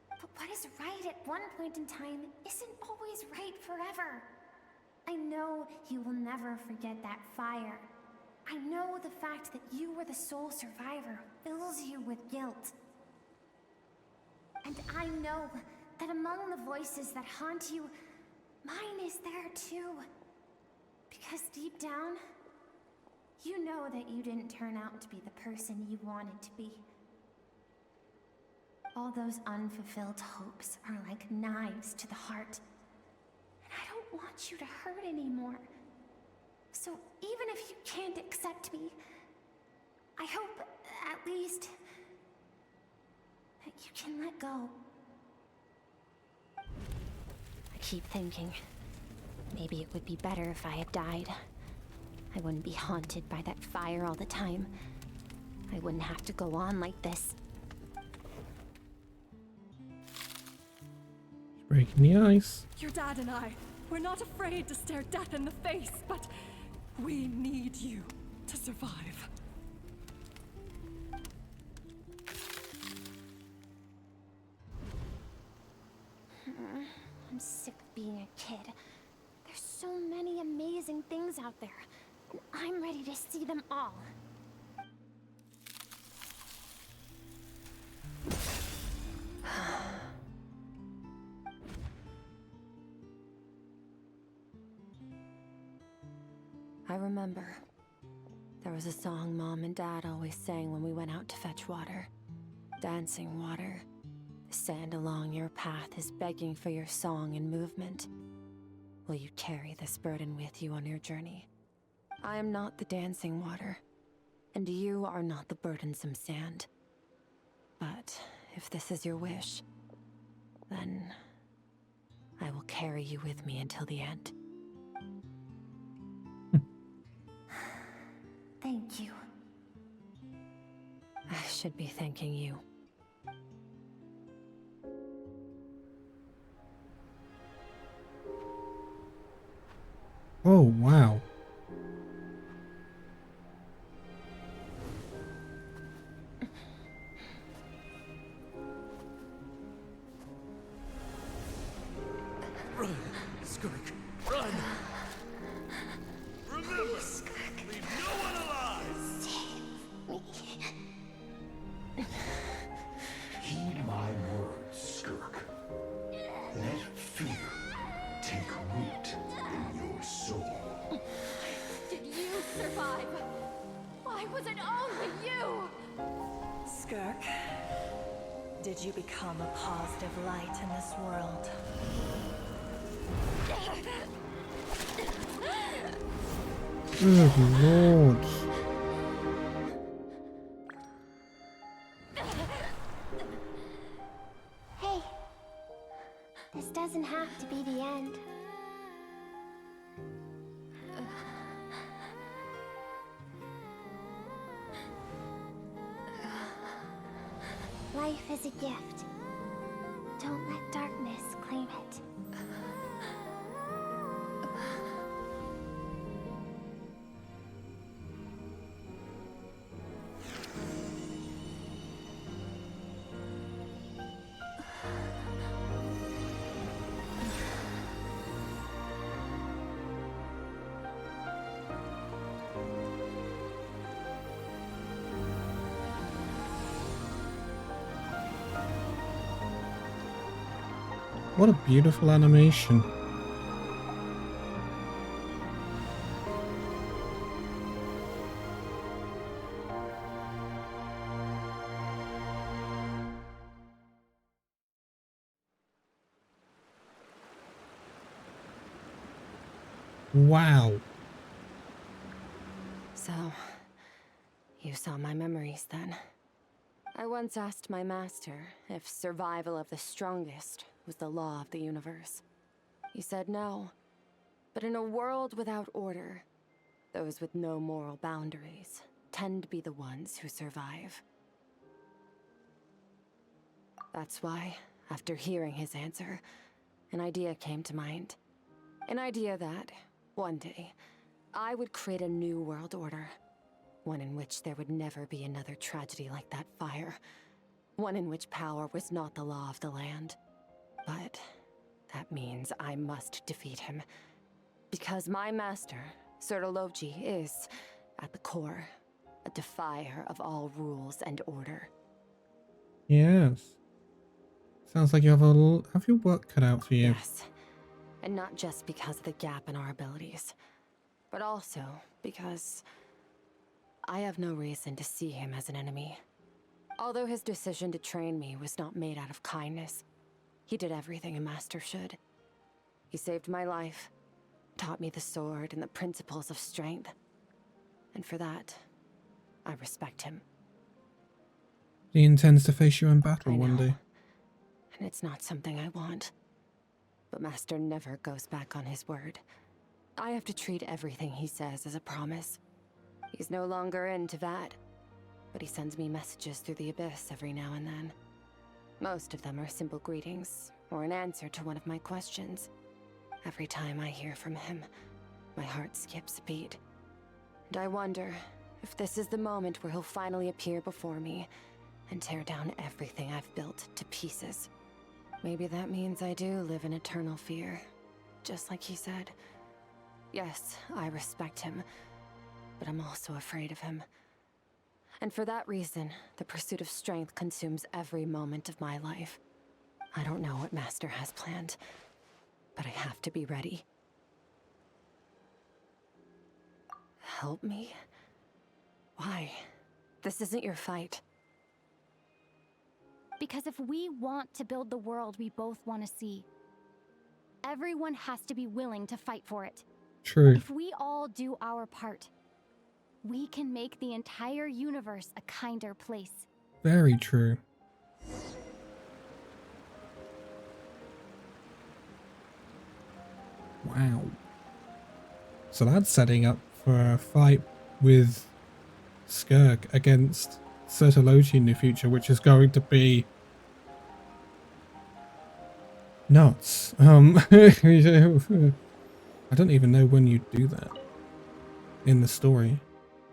But what is right at one point in time isn't always right forever. I know you will never forget that fire. I know the fact that you were the sole survivor fills you with guilt. And I know that among the voices that haunt you, mine is there too. Because deep down, you know that you didn't turn out to be the person you wanted to be. All those unfulfilled hopes are like knives to the heart. And I don't want you to hurt anymore. So even if you can't accept me, I hope, at least, that you can let go. I keep thinking, maybe it would be better if I had died. I wouldn't be haunted by that fire all the time. I wouldn't have to go on like this. Breaking the ice. Your dad and I, we're not afraid to stare death in the face, but we need you to survive. I'm sick of being a kid. There's so many amazing things out there, and I'm ready to see them all. I remember. There was a song Mom and Dad always sang when we went out to fetch water. Dancing water. The sand along your path is begging for your song and movement. Will you carry this burden with you on your journey? I am not the dancing water, and you are not the burdensome sand. But if this is your wish, then I will carry you with me until the end. Thank you. I should be thanking you. Oh, wow. Run, Skirk, run! Remember, leave no one alive! Heed my words, Skirk. Let fear take root in your soul. Did you survive? Why was it only you? Skirk, did you become a positive light in this world? Good lord. Hey, this doesn't have to be the end. Life is a gift. Don't let darkness claim it. What a beautiful animation. Wow. So, you saw my memories then. I once asked my master if survival of the strongest was the law of the universe. He said no. But in a world without order, those with no moral boundaries tend to be the ones who survive. That's why, after hearing his answer, an idea came to mind. An idea that, one day, I would create a new world order. One in which there would never be another tragedy like that fire. One in which power was not the law of the land. But that means I must defeat him. Because my master, Sertologi, is, at the core, a defier of all rules and order. Yes. Sounds like you have your work cut out for you. Yes. And not just because of the gap in our abilities, but also because I have no reason to see him as an enemy. Although his decision to train me was not made out of kindness, he did everything a master should. He saved my life, taught me the sword and the principles of strength. And for that, I respect him. He intends to face you in battle one day. And it's not something I want. But Master never goes back on his word. I have to treat everything he says as a promise. He's no longer in Teyvat, but he sends me messages through the Abyss every now and then. Most of them are simple greetings, or an answer to one of my questions. Every time I hear from him, my heart skips a beat. And I wonder if this is the moment where he'll finally appear before me and tear down everything I've built to pieces. Maybe that means I do live in eternal fear, just like he said. Yes, I respect him, but I'm also afraid of him. And for that reason, the pursuit of strength consumes every moment of my life. I don't know what Master has planned, but I have to be ready. help me? Why? This isn't your fight. Because if we want to build the world we both want to see, everyone has to be willing to fight for it. True. If we all do our part, we can make the entire universe a kinder place. Very true. Wow. So that's setting up for a fight with Skirk against Sertolochi in the future, which is going to be nuts. I don't even know when you do that in the story.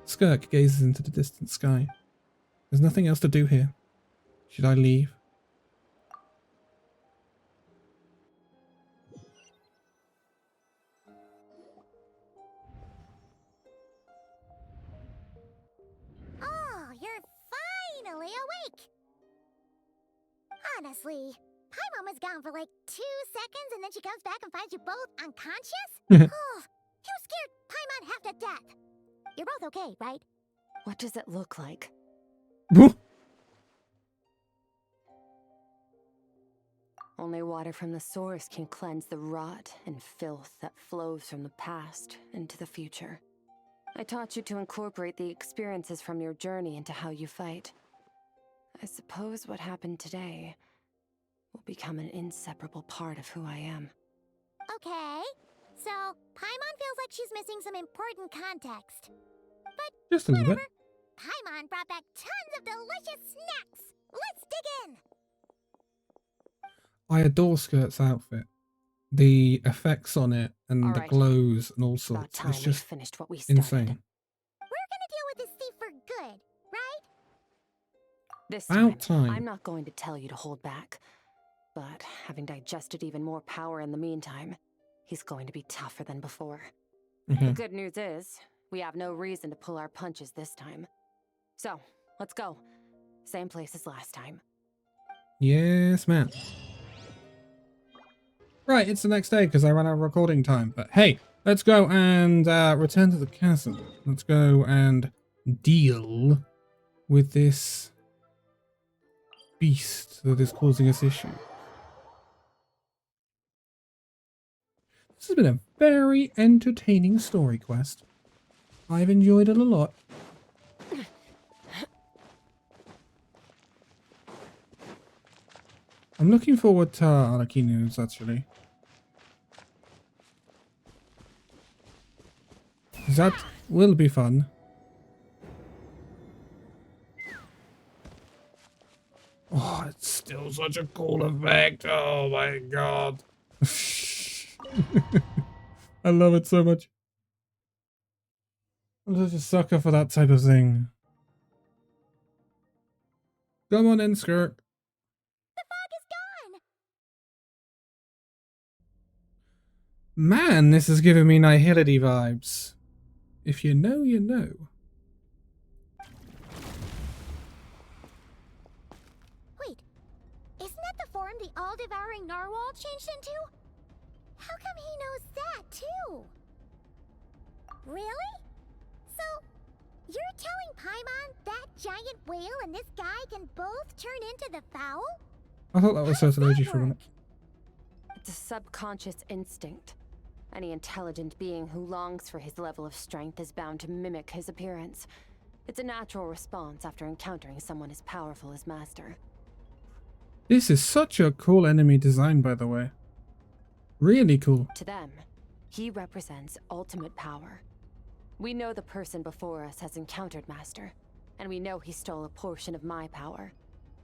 Skirk gazes into the distant sky. There's nothing else to do here. Should I leave? Oh, you're finally awake! Honestly, Paimon was gone for like 2 seconds and then she comes back and finds you both unconscious? Oh, you scared Paimon half to death. You're both okay, right? What does it look like? Only water from the source can cleanse the rot and filth that flows from the past into the future. I taught you to incorporate the experiences from your journey into how you fight. I suppose what happened today will become an inseparable part of who I am. Okay, so Paimon feels like she's missing some important context. But just a little bit. Paimon brought back tons of delicious snacks! Let's dig in! I adore Skirt's outfit. The effects on it and the glows and all sorts. It's just finished what we insane. We're gonna deal with this thief for good, right? This About time, time. I'm not going to tell you to hold back. But having digested even more power in the meantime, he's going to be tougher than before. The good news is, we have no reason to pull our punches this time. So, let's go. Same place as last time. Yes, ma'am. Right, it's the next day because I ran out of recording time. But hey, let's go and return to the castle. Let's go and deal with this beast that is causing us issue. This has been a very entertaining story quest. I've enjoyed it a lot. I'm looking forward to Araki news, actually. That will be fun. Oh, it's still such a cool effect. Oh my god. I love it so much. I'm such a sucker for that type of thing. Come on in, Skirk. The fog is gone! Man, this is giving me Nihility vibes. If you know, you know. Wait, isn't that the form the all-devouring narwhal changed into? How come he knows that, too? Really? So, you're telling Paimon that giant whale and this guy can both turn into the fowl? I thought that was Sertolochi for a minute. It's a subconscious instinct. Any intelligent being who longs for his level of strength is bound to mimic his appearance. It's a natural response after encountering someone as powerful as Master. This is such a cool enemy design, by the way. Really cool. To them, he represents ultimate power. We know the person before us has encountered Master, and we know he stole a portion of my power.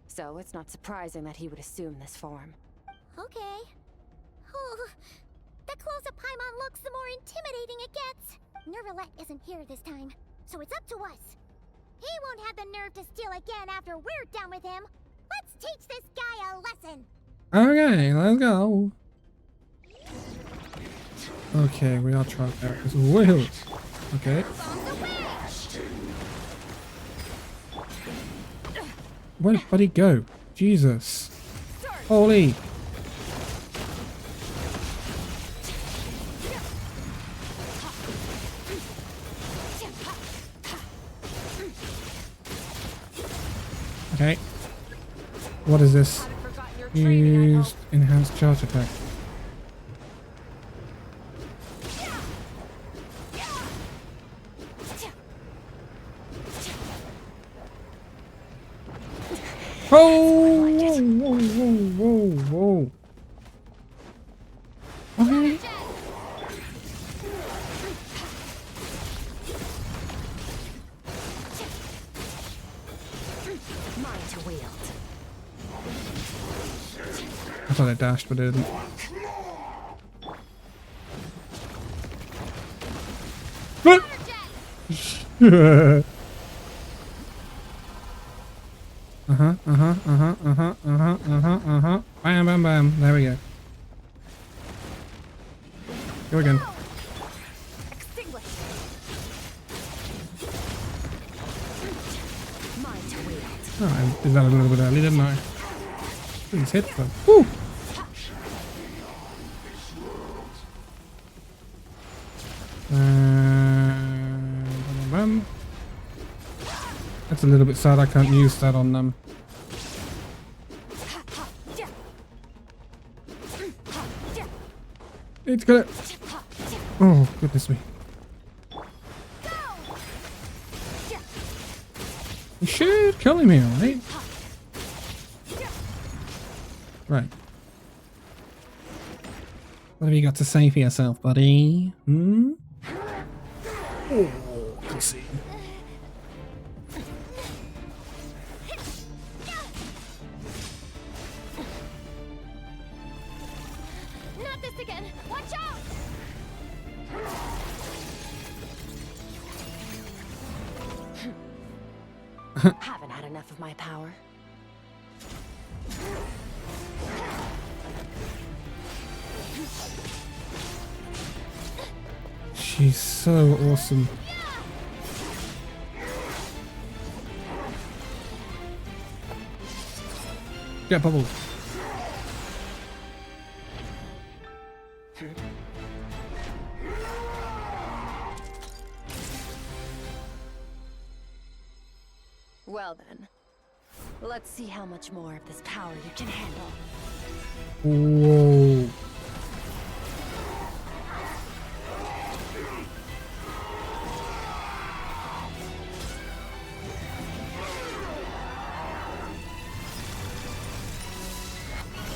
So it's not surprising that he would assume this form. Okay. Oh, the closer Paimon looks, the more intimidating it gets. Nervalette isn't here this time, so it's up to us. He won't have the nerve to steal again after we're done with him. Let's teach this guy a lesson. Okay, let's go. Okay, we are trapped there as well. Okay. Where did Buddy go? Jesus. Holy. Okay. What is this? Used enhanced charge attack. Oh! Whoa, whoa, whoa, whoa. Okay. I thought I dashed, but I didn't. Bam, bam, bam. There we go. Go again. Oh, I did that a little bit early, didn't I? Please hit them. Woo! Bam, bam. That's a little bit sad I can't use that on them. It's gonna... Oh, goodness me. You should kill him here, right? Right. What have you got to say for yourself, buddy? Hmm? Oh, let's see. Not this again! Watch out! Haven't had enough of my power. She's so awesome. Get bubbled. Well then, let's see how much more of this power you can handle. Whoa.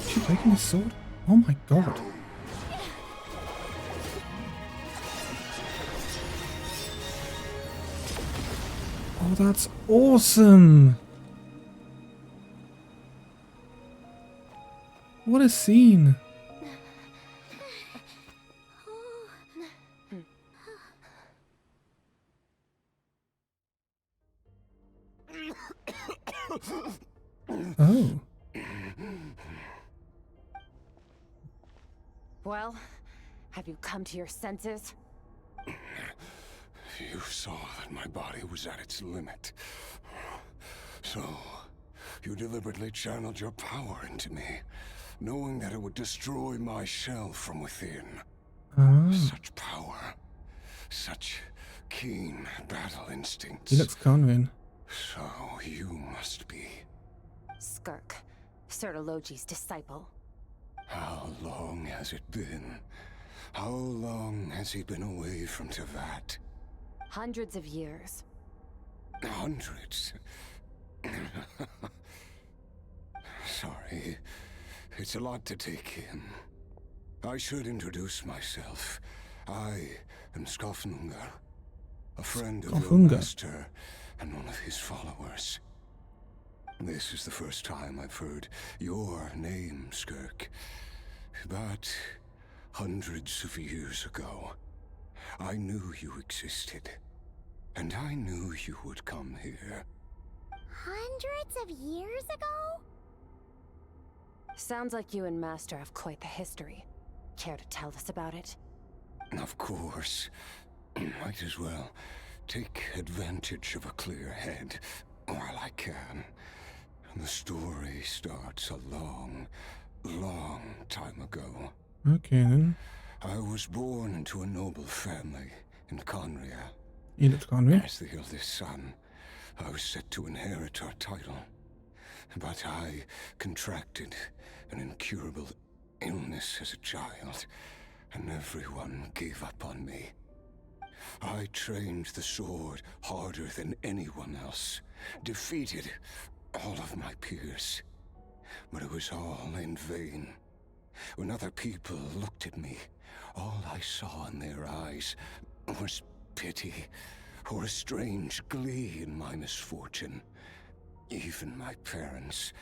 Is she taking his sword? Oh my god. Oh, that's awesome. What a scene. Oh. Well, have you come to your senses? You saw that my body was at its limit. So, you deliberately channeled your power into me, knowing that it would destroy my shell from within. Oh. Such power. Such keen battle instincts. He looks convinced. So, you must be... Skirk, Sertologi's disciple. How long has it been? How long has he been away from Teyvat? Hundreds of years. Hundreds? Sorry. It's a lot to take in. I should introduce myself. I am Skofnungar, a friend of your master and one of his followers. This is the first time I've heard your name, Skirk. But hundreds of years ago, I knew you existed. And I knew you would come here. Hundreds of years ago? Sounds like you and Master have quite the history. Care to tell us about it? Of course. Might as well take advantage of a clear head while I can. The story starts a long, long time ago. Okay then. I was born into a noble family in Conria. You look Conria? As the eldest son, I was set to inherit our title. But I contracted an incurable illness as a child, and everyone gave up on me. I trained the sword harder than anyone else, defeated all of my peers. But it was all in vain. When other people looked at me, all I saw in their eyes was pity or a strange glee in my misfortune. Even my parents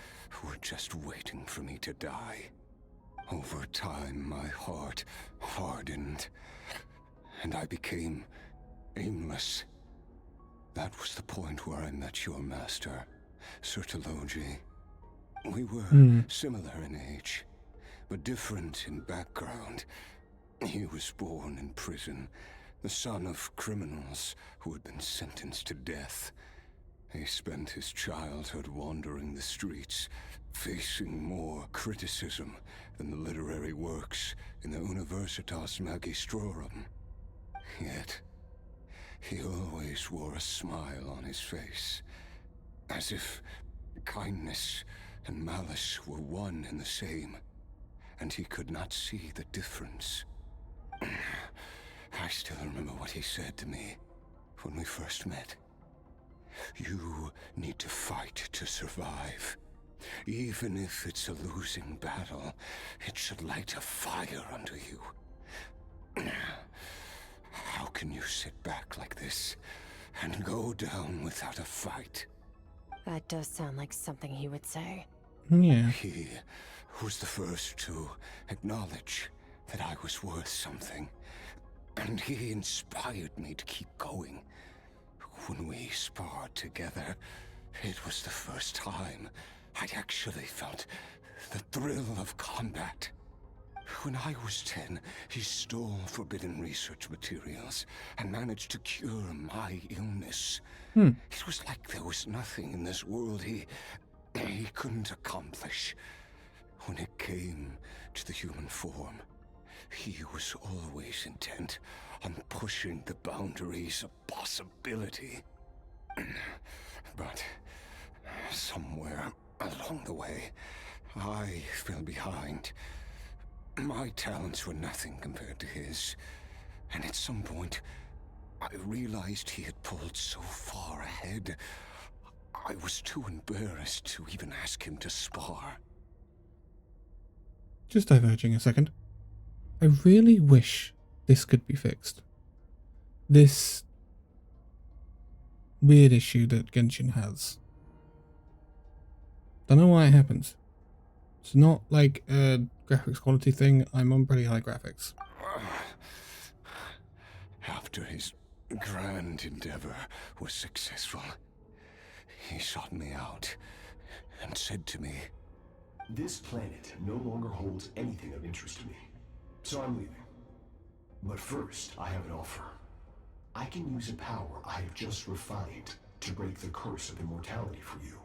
were just waiting for me to die. Over time, my heart hardened, and I became aimless. That was the point where I met your master, Sir Telogi. We were similar in age, but different in background. He was born in prison, the son of criminals who had been sentenced to death. He spent his childhood wandering the streets, facing more criticism than the literary works in the Universitas Magistrorum. Yet, he always wore a smile on his face, as if kindness and malice were one and the same, and he could not see the difference. I still remember what he said to me when we first met. You need to fight to survive. Even if it's a losing battle, it should light a fire under you. How can you sit back like this and go down without a fight? That does sound like something he would say. Yeah. He was the first to acknowledge that I was worth something, and he inspired me to keep going. When we sparred together, it was the first time I'd actually felt the thrill of combat. When I was 10, he stole forbidden research materials and managed to cure my illness. It was like there was nothing in this world he couldn't accomplish. When it came to the human form, he was always intent on pushing the boundaries of possibility. But somewhere along the way, I fell behind. My talents were nothing compared to his, and at some point, I realized he had pulled so far ahead, I was too embarrassed to even ask him to spar. Just diverging a second. I really wish this could be fixed. This weird issue that Genshin has. Don't know why it happens. It's not like a graphics quality thing. I'm on pretty high graphics. After his grand endeavor was successful, he sought me out and said to me, "This planet no longer holds anything of interest to me, so I'm leaving. But first, I have an offer. I can use a power I have just refined to break the curse of immortality for you.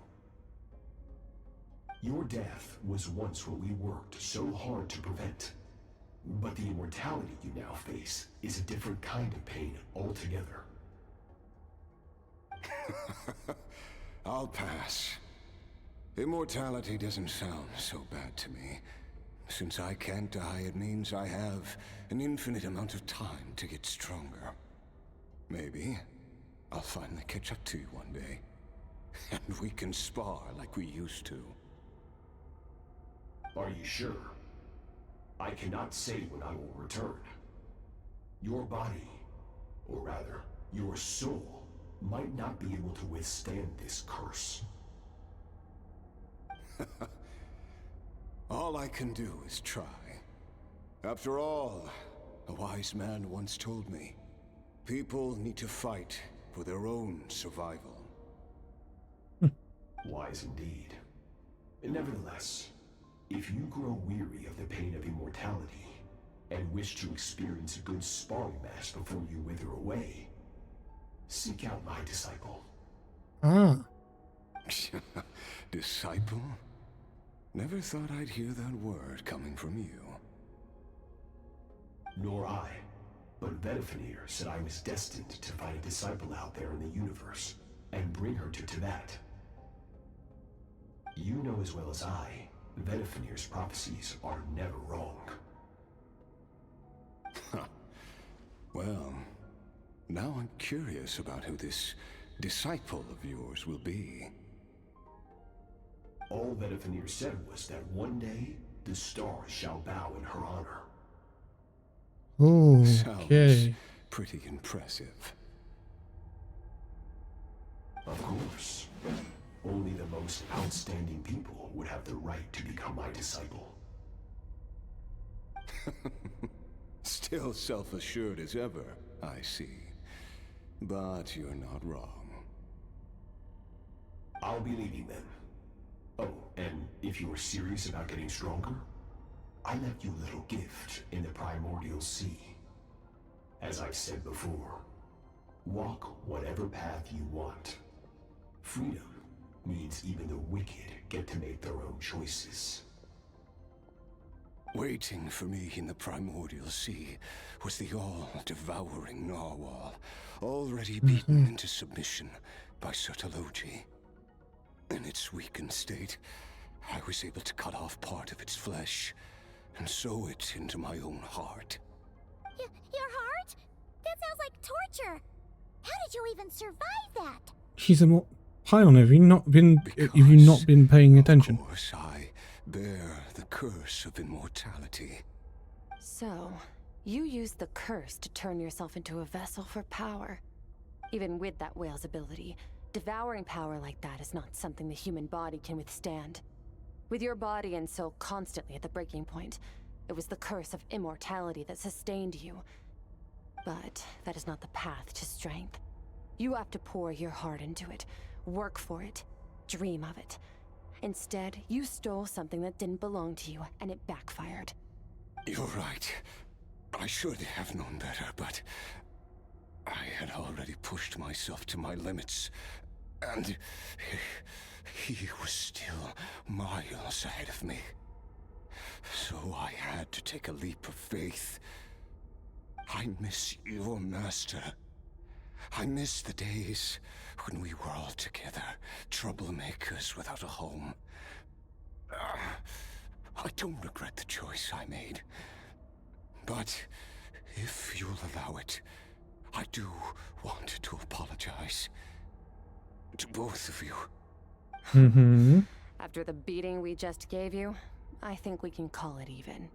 Your death was once what we worked so hard to prevent. But the immortality you now face is a different kind of pain altogether." I'll pass. Immortality doesn't sound so bad to me. Since I can't die, it means I have an infinite amount of time to get stronger. Maybe I'll finally catch up to you one day, and we can spar like we used to. Are you sure? I cannot say when I will return. Your body, or rather, your soul, might not be able to withstand this curse. All I can do is try. After all, a wise man once told me, people need to fight for their own survival. Wise indeed. Nevertheless, if you grow weary of the pain of immortality and wish to experience a good sparring match before you wither away, seek out my disciple. Ah. Disciple? Never thought I'd hear that word coming from you. Nor I, but Vedifenir said I was destined to find a disciple out there in the universe and bring her to Teyvat. You know as well as I, Venifinir's prophecies are never wrong. Well, now I'm curious about who this disciple of yours will be. All Venifinir said was that one day, the stars shall bow in her honor. Okay. Sounds pretty impressive. Of course. Only the most outstanding people would have the right to become my disciple. Still self-assured as ever, I see. But you're not wrong. I'll be leading them. Oh, and if you are serious about getting stronger, I left you a little gift in the primordial sea. As I've said before, walk whatever path you want. Freedom means even the wicked get to make their own choices. Waiting for me in the primordial sea was the all-devouring narwhal, already beaten into submission by Sertologi. In its weakened state, I was able to cut off part of its flesh and sew it into my own heart. Your heart? That sounds like torture. How did you even survive that? She's a Pylon, have you not been paying attention? Of course, I bear the curse of immortality. So, you used the curse to turn yourself into a vessel for power. Even with that whale's ability, devouring power like that is not something the human body can withstand. With your body and soul constantly at the breaking point, it was the curse of immortality that sustained you. But that is not the path to strength. You have to pour your heart into it, work for it, dream of it. Instead, you stole something that didn't belong to you, and it backfired. You're right. I should have known better, but I had already pushed myself to my limits, and he was still miles ahead of me. So I had to take a leap of faith. I miss your master. I miss the days when we were all together, troublemakers without a home. I don't regret the choice I made. But if you'll allow it, I do want to apologize. To both of you. After the beating we just gave you, I think we can call it even.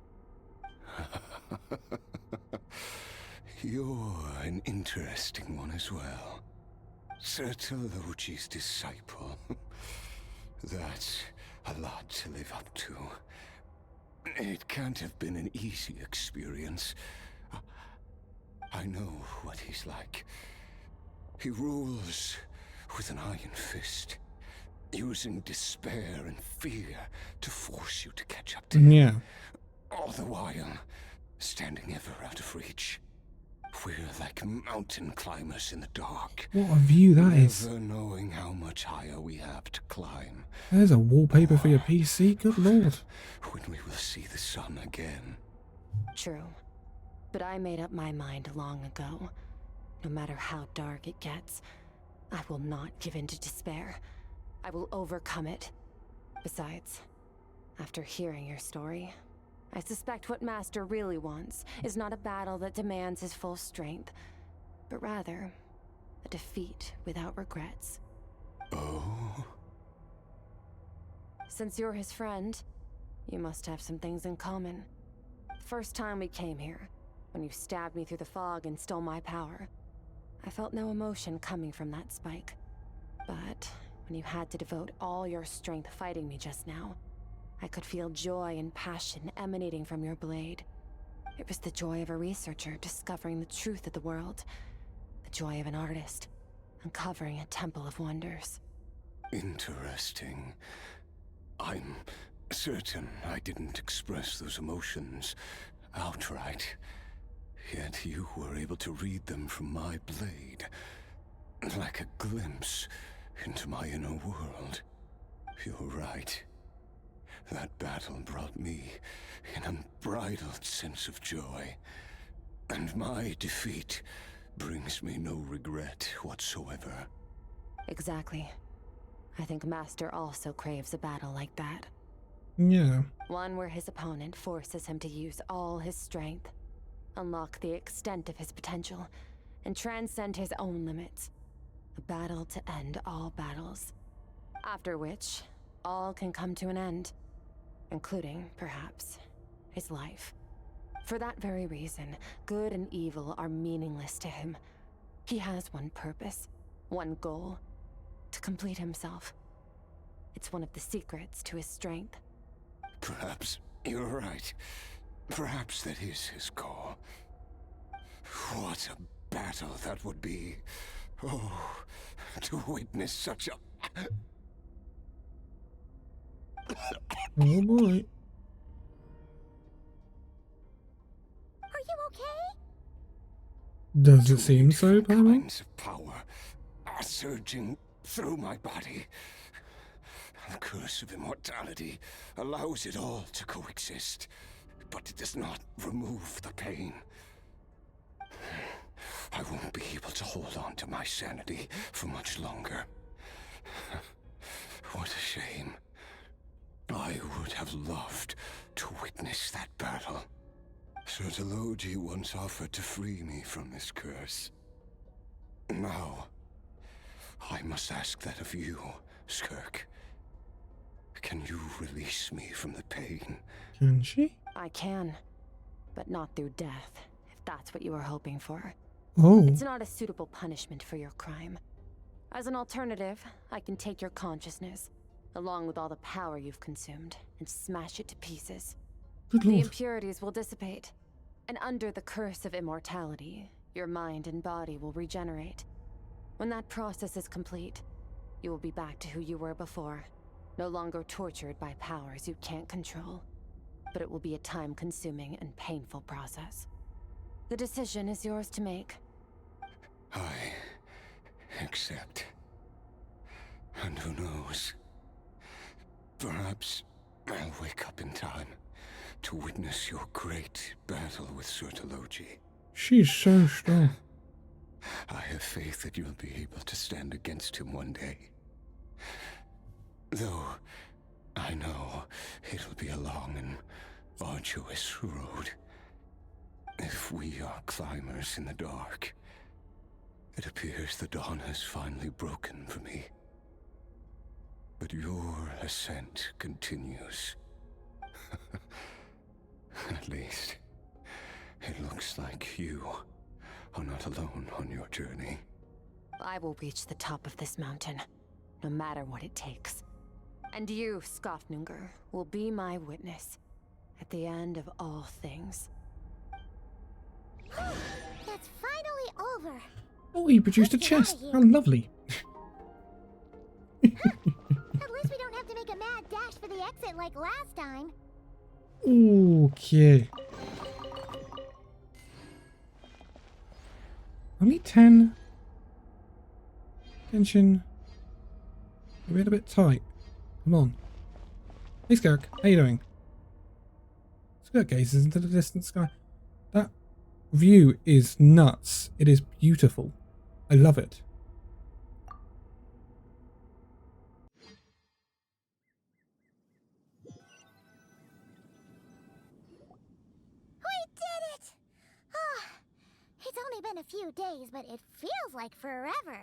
You're an interesting one as well. Sertologi's disciple. That's a lot to live up to. It can't have been an easy experience. I know what he's like. He rules with an iron fist, using despair and fear to force you to catch up to him. Yeah. All the while, standing ever out of reach. We're like mountain climbers in the dark. What a view that is. Never knowing how much higher we have to climb. There's a wallpaper for your PC, good lord. When we will see the sun again. True. But I made up my mind long ago. No matter how dark it gets, I will not give in to despair. I will overcome it. Besides, after hearing your story, I suspect what Master really wants is not a battle that demands his full strength, but rather a defeat without regrets. Oh? Since you're his friend, you must have some things in common. The first time we came here, when you stabbed me through the fog and stole my power, I felt no emotion coming from that spike. But when you had to devote all your strength fighting me just now, I could feel joy and passion emanating from your blade. It was the joy of a researcher discovering the truth of the world. The joy of an artist uncovering a temple of wonders. Interesting. I'm certain I didn't express those emotions outright. Yet you were able to read them from my blade. Like a glimpse into my inner world. You're right. That battle brought me an unbridled sense of joy, and my defeat brings me no regret whatsoever. Exactly. I think Master also craves a battle like that. Yeah. One where his opponent forces him to use all his strength, unlock the extent of his potential, and transcend his own limits. A battle to end all battles. After which, all can come to an end, including, perhaps, his life. For that very reason, good and evil are meaningless to him. He has one purpose, one goal: to complete himself. It's one of the secrets to his strength. Perhaps you're right. Perhaps that is his call. What a battle that would be. Oh, to witness such a... Oh boy. Are you okay? Does it seem so, Paimon? Kinds of power are surging through my body. The curse of immortality allows it all to coexist, but it does not remove the pain. I won't be able to hold on to my sanity for much longer. What a shame. I would have loved to witness that battle. Sertologi once offered to free me from this curse. Now, I must ask that of you, Skirk. Can you release me from the pain? Can she? I can, but not through death, if that's what you were hoping for. Oh. It's not a suitable punishment for your crime. As an alternative, I can take your consciousness, along with all the power you've consumed, and smash it to pieces. Good The lord. impurities will dissipate, and under the curse of immortality, your mind and body will regenerate. When that process is complete, you will be back to who you were before, no longer tortured by powers you can't control. But it will be a time-consuming and painful process. The decision is yours to make. I accept. And who knows? Perhaps I'll wake up in time to witness your great battle with Sertologi. She's so strong. I have faith that you'll be able to stand against him one day. Though I know it'll be a long and arduous road. If we are climbers in the dark, it appears the dawn has finally broken for me. But your ascent continues. At least, it looks like you are not alone on your journey. I will reach the top of this mountain, no matter what it takes. And you, Skofnunger, will be my witness at the end of all things. That's finally over. Oh, he produced a chest. How lovely. At least we don't have to make a mad dash for the exit like last time. Okay. Only 10. Genshin. We're being a bit tight. Come on. Hey Skirk, how you doing? Skirk gazes into the distant sky. That view is nuts. It is beautiful. I love it. We did it! Ah, it's only been a few days, but it feels like forever.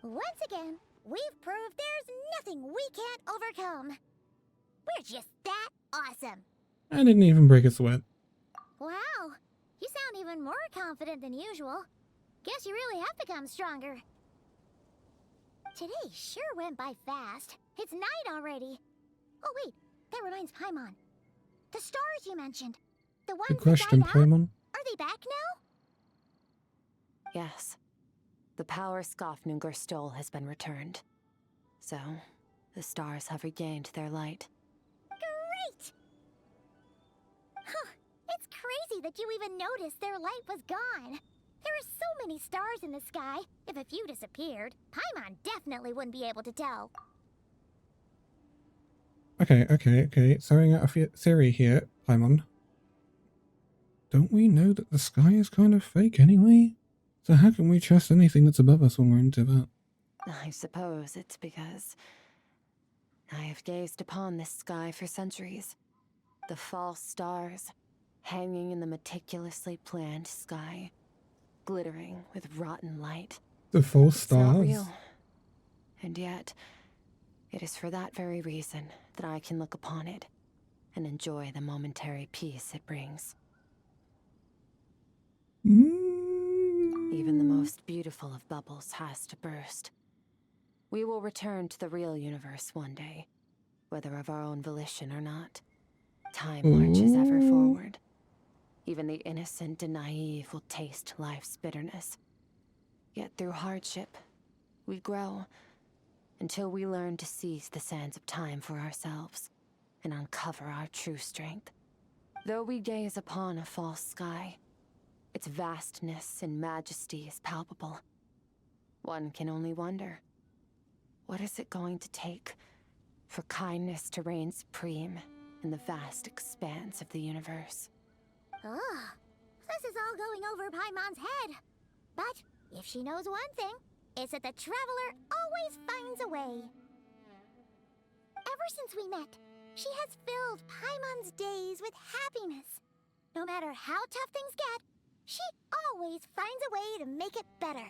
Once again, we've proved there's nothing we can't overcome. We're just that awesome. I didn't even break a sweat. Wow, you sound even more confident than usual. Guess you really have become stronger. Today sure went by fast. It's night already. Oh wait, that reminds Paimon. The stars you mentioned. The ones Good question, that died out? Paimon. Are they back now? Yes. The power Skofnunger stole has been returned. So, the stars have regained their light. Great! Huh, it's crazy that you even noticed their light was gone. There are so many stars in the sky. If a few disappeared, Paimon definitely wouldn't be able to tell. Okay. Throwing out a theory here, Paimon. Don't we know that the sky is kind of fake anyway? So how can we trust anything that's above us when we're in Teyvat? I suppose it's because I have gazed upon this sky for centuries. The false stars, hanging in the meticulously planned sky, glittering with rotten light. The false It's stars? not real. And yet, it is for that very reason that I can look upon it and enjoy the momentary peace it brings. Even the most beautiful of bubbles has to burst. We will return to the real universe one day, whether of our own volition or not. Time marches ever forward. Even the innocent and naive will taste life's bitterness. Yet through hardship, we grow until we learn to seize the sands of time for ourselves and uncover our true strength. Though we gaze upon a false sky, its vastness and majesty is palpable. One can only wonder, what is it going to take for kindness to reign supreme in the vast expanse of the universe? Ugh, this is all going over Paimon's head. But if she knows one thing, it's that the traveler always finds a way. Ever since we met, she has filled Paimon's days with happiness. No matter how tough things get, she always finds a way to make it better.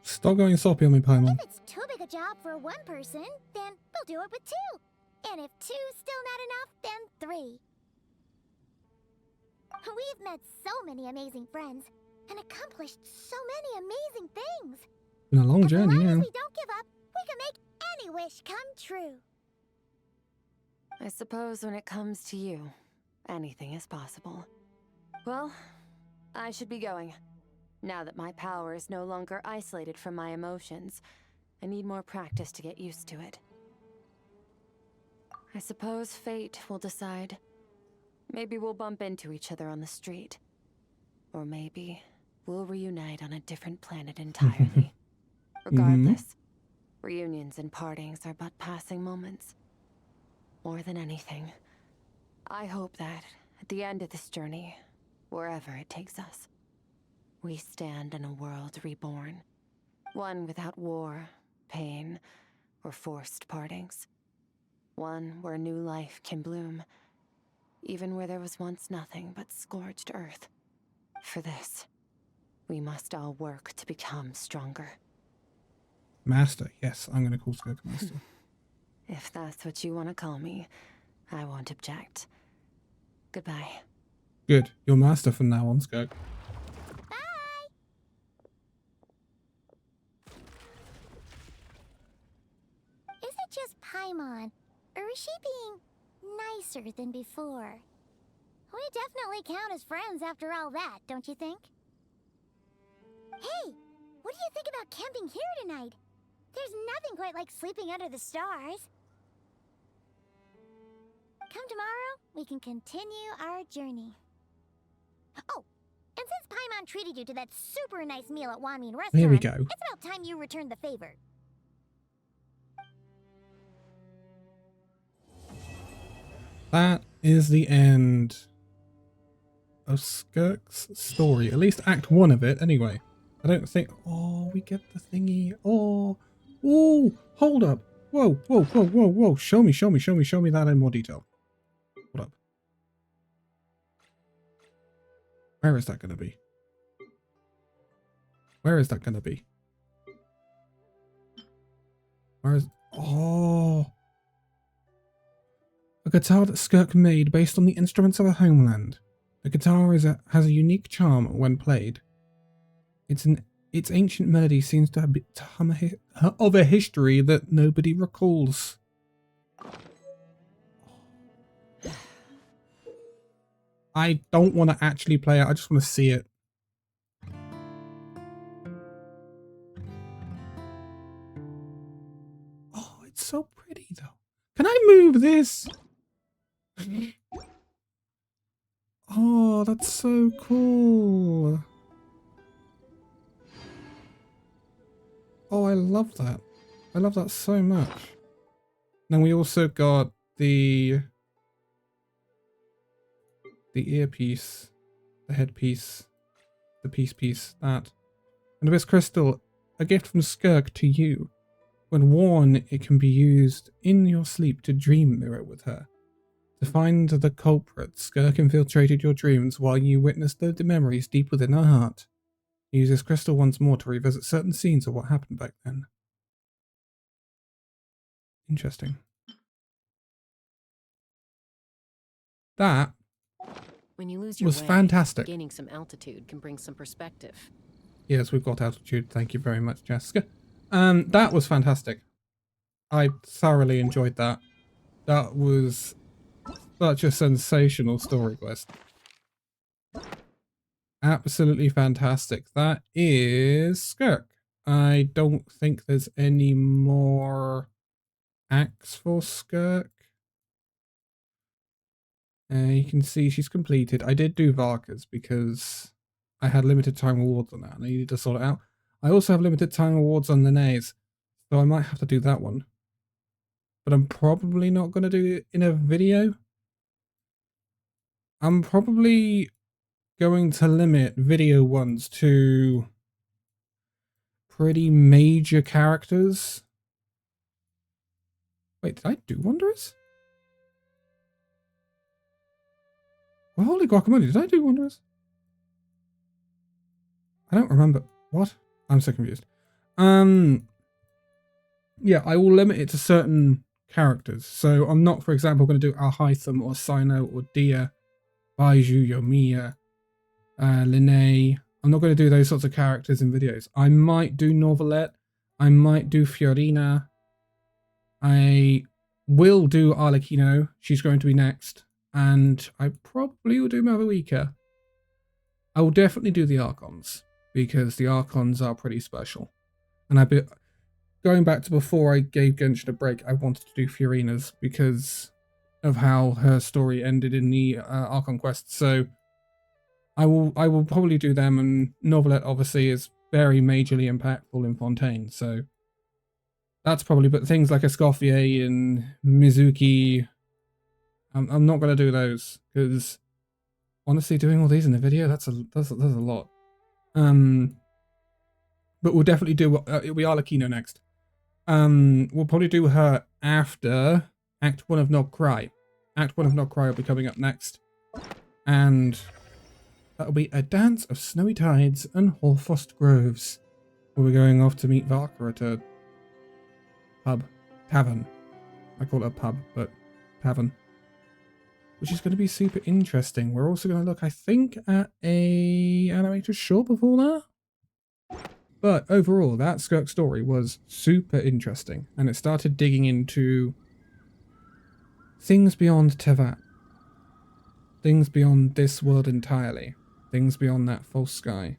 Stop going soppy on me, Paimon. If it's too big a job for one person, then we'll do it with two. And if two's still not enough, then three. We've met so many amazing friends and accomplished so many amazing things. Been a long journey, As long yeah. as we don't give up, we can make any wish come true. I suppose when it comes to you, anything is possible. Well, I should be going. Now that my power is no longer isolated from my emotions, I need more practice to get used to it. I suppose fate will decide. Maybe we'll bump into each other on the street. Or maybe we'll reunite on a different planet entirely. Regardless, reunions and partings are but passing moments. More than anything, I hope that at the end of this journey, wherever it takes us, we stand in a world reborn. One without war, pain, or forced partings. One where new life can bloom, even where there was once nothing but scorched earth. For this, we must all work to become stronger. Master, yes, I'm going to call Skirk Master. If that's what you want to call me, I won't object. Goodbye. Good, you're Master from now on, Skirk. Is it just Paimon, or is she being nicer than before? We definitely count as friends after all that, don't you think? Hey, what do you think about camping here tonight? There's nothing quite like sleeping under the stars. Come tomorrow, we can continue our journey. Oh, and since Paimon treated you to that super nice meal at Wanmin Restaurant, Here we go. It's about time you return the favor. That is the end of Skirk's story. At least Act 1 of it, anyway. I don't think... Oh, we get the thingy. Oh, hold up. Whoa. Show me that in more detail. Hold up. Where is that going to be? Where is that going to be? Where is... Oh... A guitar that Skirk made based on the instruments of her homeland. The guitar has a unique charm when played. Its ancient melody seems to have of a history that nobody recalls. I don't want to actually play it, I just want to see it. Oh, it's so pretty though. Can I move this? Oh, that's so cool. Oh, I love that. I love that so much. Then we also got the earpiece, the headpiece, the piece, that. An Abyss Crystal, a gift from Skirk to you. When worn, it can be used in your sleep to dream mirror with her. To find the culprit, Skirk infiltrated your dreams while you witnessed the memories deep within her heart. Use this crystal once more to revisit certain scenes of what happened back then. Interesting. That when you lose your was way, fantastic. Gaining some altitude can bring some perspective. Yes, we've got altitude. Thank you very much, Jessica. That was fantastic. I thoroughly enjoyed that. That was such a sensational story quest. Absolutely fantastic. That is Skirk. I don't think there's any more acts for Skirk. You can see she's completed. I did do Varka's because I had limited time rewards on that and I needed to sort it out. I also have limited time rewards on Linnaeus, so I might have to do that one. But I'm probably not going to do it in a video. I'm probably going to limit video ones to pretty major characters. Wait, did I do Wanderers? Well, holy guacamole, did I do Wanderers? I don't remember. What? I'm so confused. Yeah, I will limit it to certain characters. So I'm not, for example, going to do Alhaitham or Sino or Dia, Baiju, Yomiya, Linnae. I'm not going to do those sorts of characters in videos. I might do Norvalette. I might do Fiorina. I will do Arlecchino. She's going to be next. And I probably will do Maruika. I will definitely do the Archons, because the Archons are pretty special. And going back to before I gave Genshin a break, I wanted to do Fiorina's because of how her story ended in the Archon quest. So I will probably do them, and Norvalette obviously is very majorly impactful in Fontaine. So that's probably, but things like Escoffier and Mizuki, I'm not going to do those because honestly, doing all these in the video, that's a lot. But we'll definitely do, it'll be Arlecchino next. We'll probably do her after Act 1 of Nog Cry. Act 1 of Nog Cry will be coming up next. And that'll be A Dance of Snowy Tides and Hoarfrost Groves. We'll be going off to meet Varka at a tavern. I call it a pub, but tavern. Which is going to be super interesting. We're also going to look, I think, at a animated short before that. But overall, that Skirk story was super interesting. And it started digging into things beyond Teyvat. Things beyond this world entirely. Things beyond that false sky.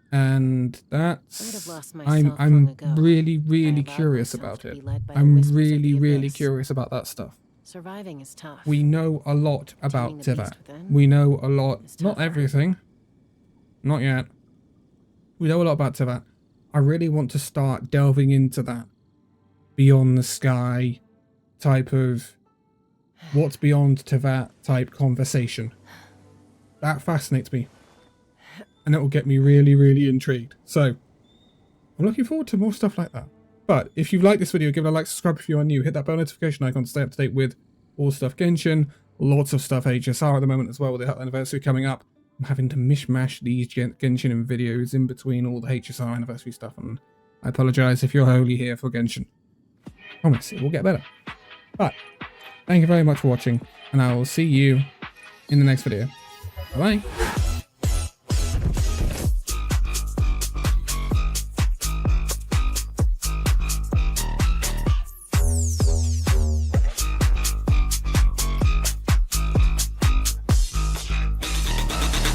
And that's... I'm really, really curious about it. I'm really, really curious about that stuff. Surviving is tough. We know a lot about Teyvat. We know a lot, not everything. Not yet. We know a lot about Teyvat. I really want to start delving into that beyond the sky type of what's beyond Teyvat type conversation. That fascinates me. And it will get me really, really intrigued. So, I'm looking forward to more stuff like that. But if you've liked this video, give it a like, subscribe if you are new, hit that bell notification icon to stay up to date with all stuff Genshin, lots of stuff HSR at the moment as well with the anniversary coming up. I'm having to mishmash these Genshin videos in between all the HSR anniversary stuff, and I apologise if you're wholly here for Genshin. Promise, it will get better. But, thank you very much for watching, and I will see you in the next video. Bye-bye.